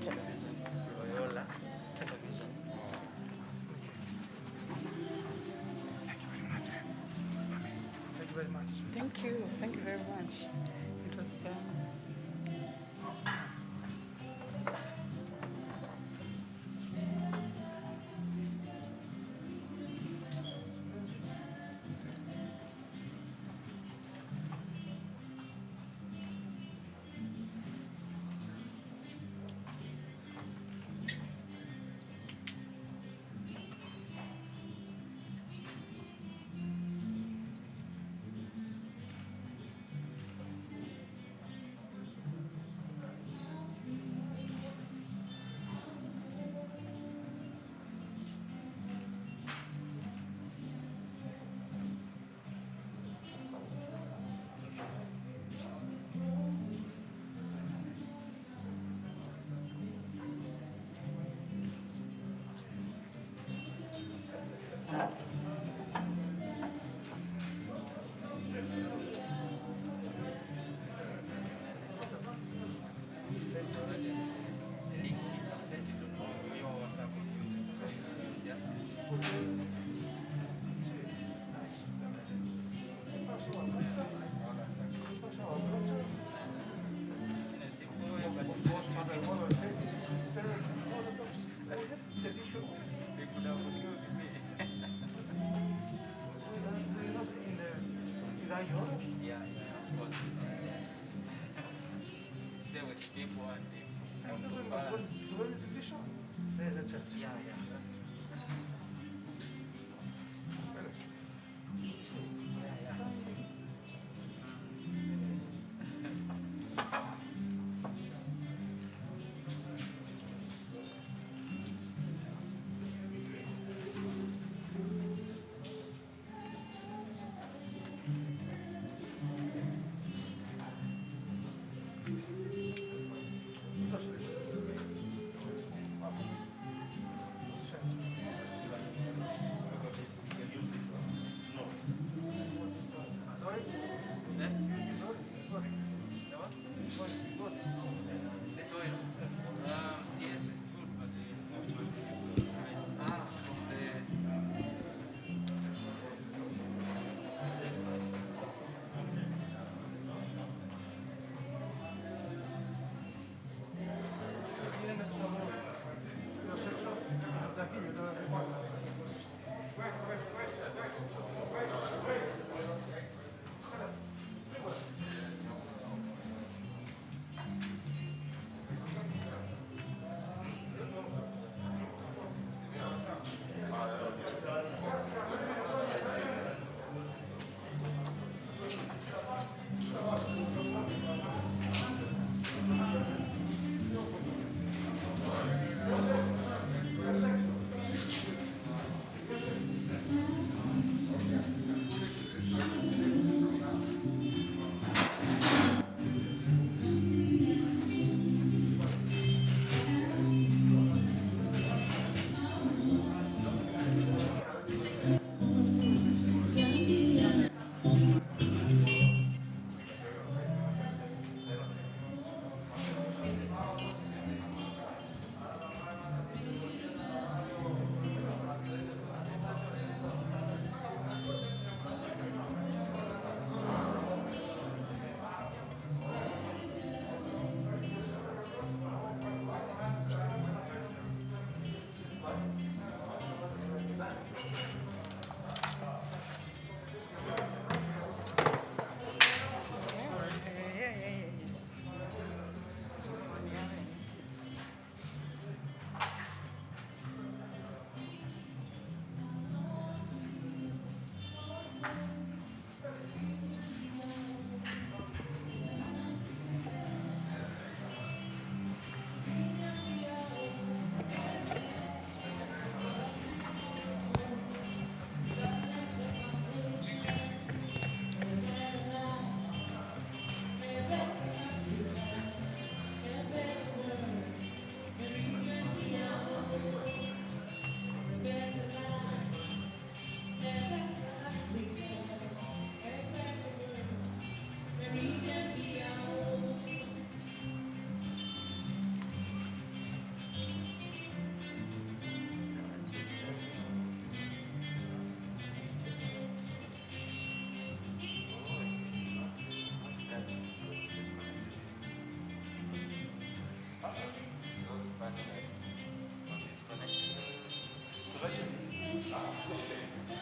Television. Loyola Television. Thank you very much. Thank you. Thank you very much. It was. Stay with people and they have to balance. Yeah, that's true. This oil? Yes, it's good, but from the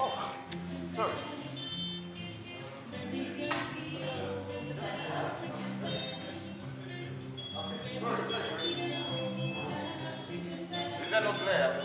Oh, sorry. Is that not clear?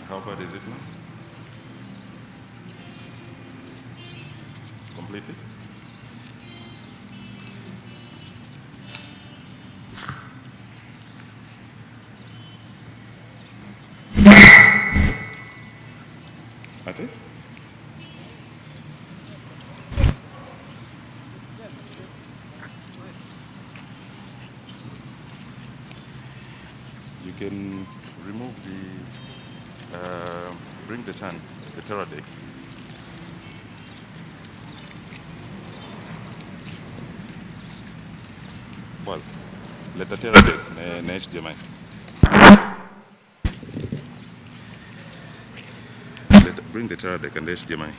How bad is it now? Completely? Ate? You can remove bring the tan, the terra deck. Was. Let the terra deck, na HDMI. Bring the terra deck and the HDMI.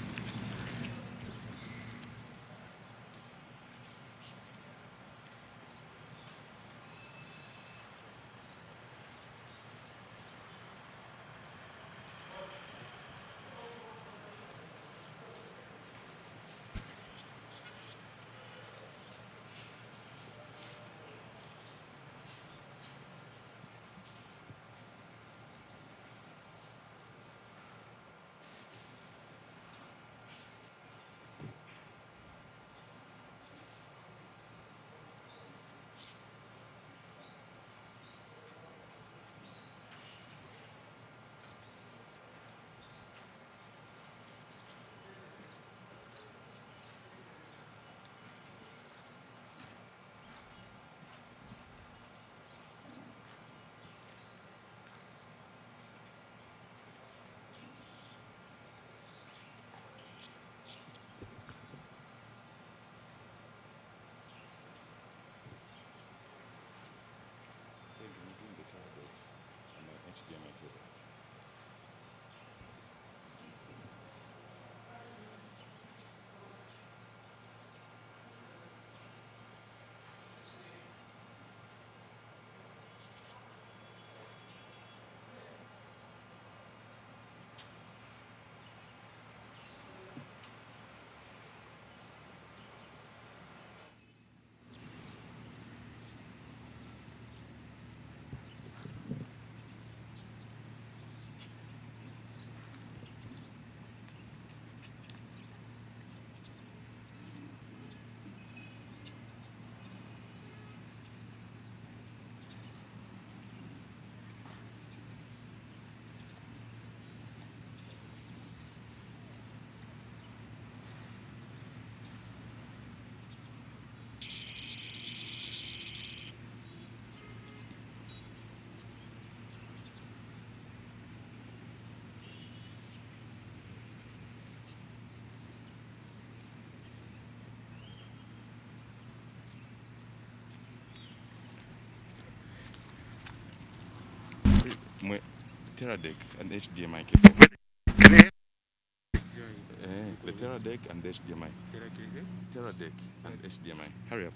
Terra deck and HDMI cable. The Terra deck and HDMI. Terra deck and HDMI. Hurry up.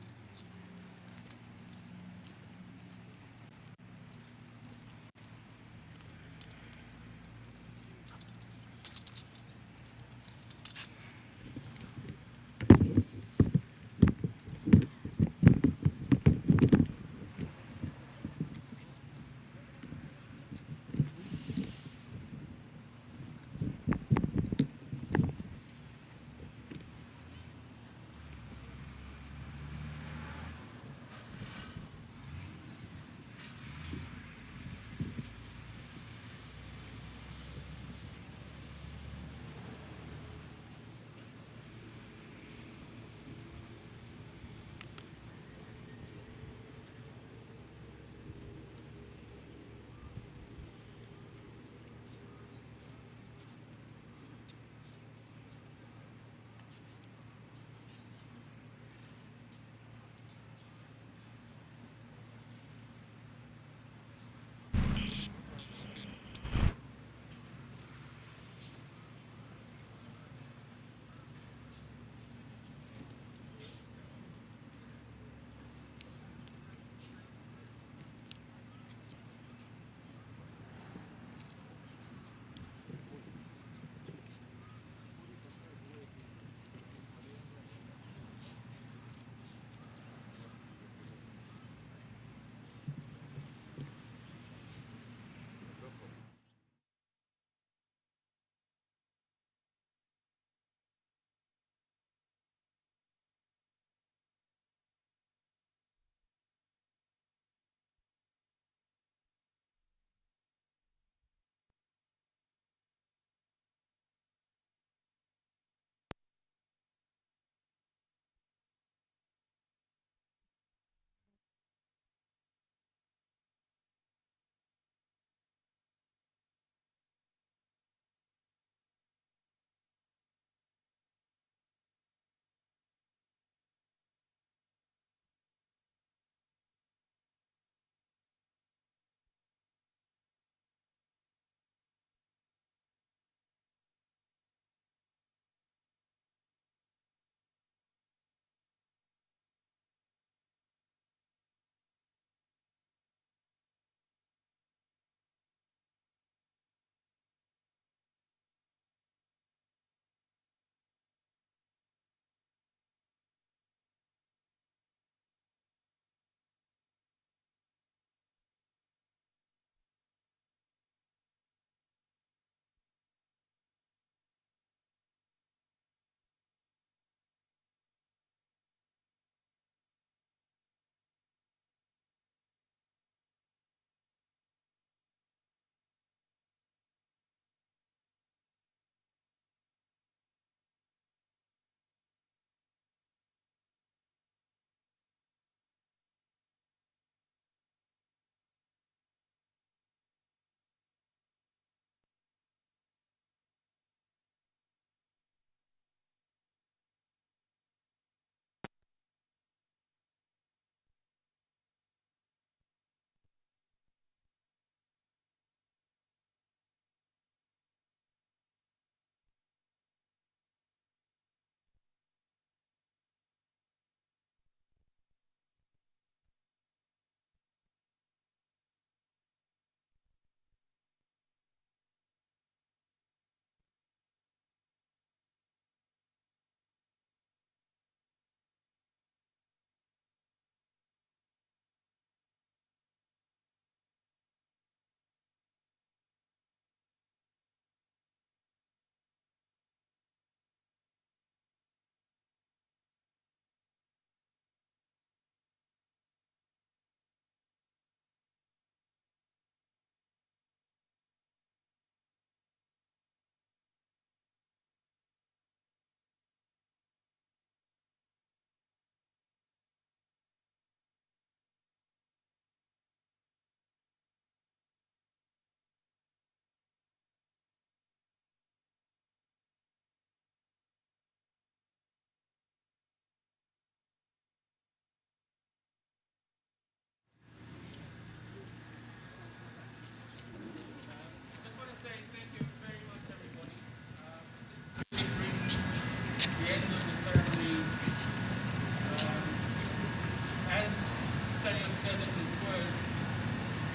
Stelios said in his words,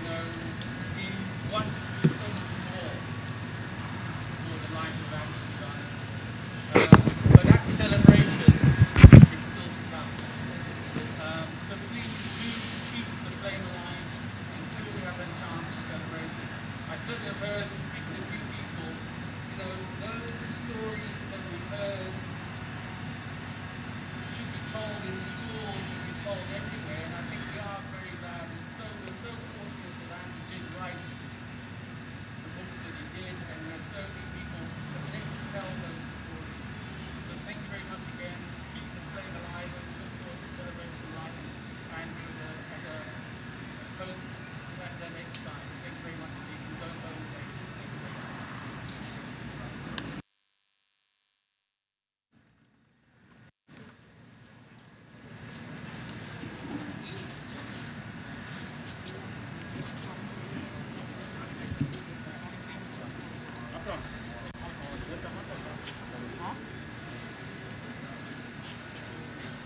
you know, he wanted to do so much more for the life of Amsterdam. But that celebration is still to come. So please do keep the flame alive until we have a chance to celebrate it. I certainly have heard, speaking to a few people, you know, those stories that we heard should be told in schools, should be told everywhere, and I think we are very bad. And so we're so fortunate that Andrew did write the books that he did, and there are so many people that let's tell those stories. So thank you very much again. Keep the flame alive, and we look forward to celebrating life and at a post-pandemic time. Thank you very much indeed. We don't go the same. Thank you very much.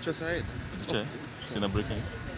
C'è Said. C'è? Stai breaking?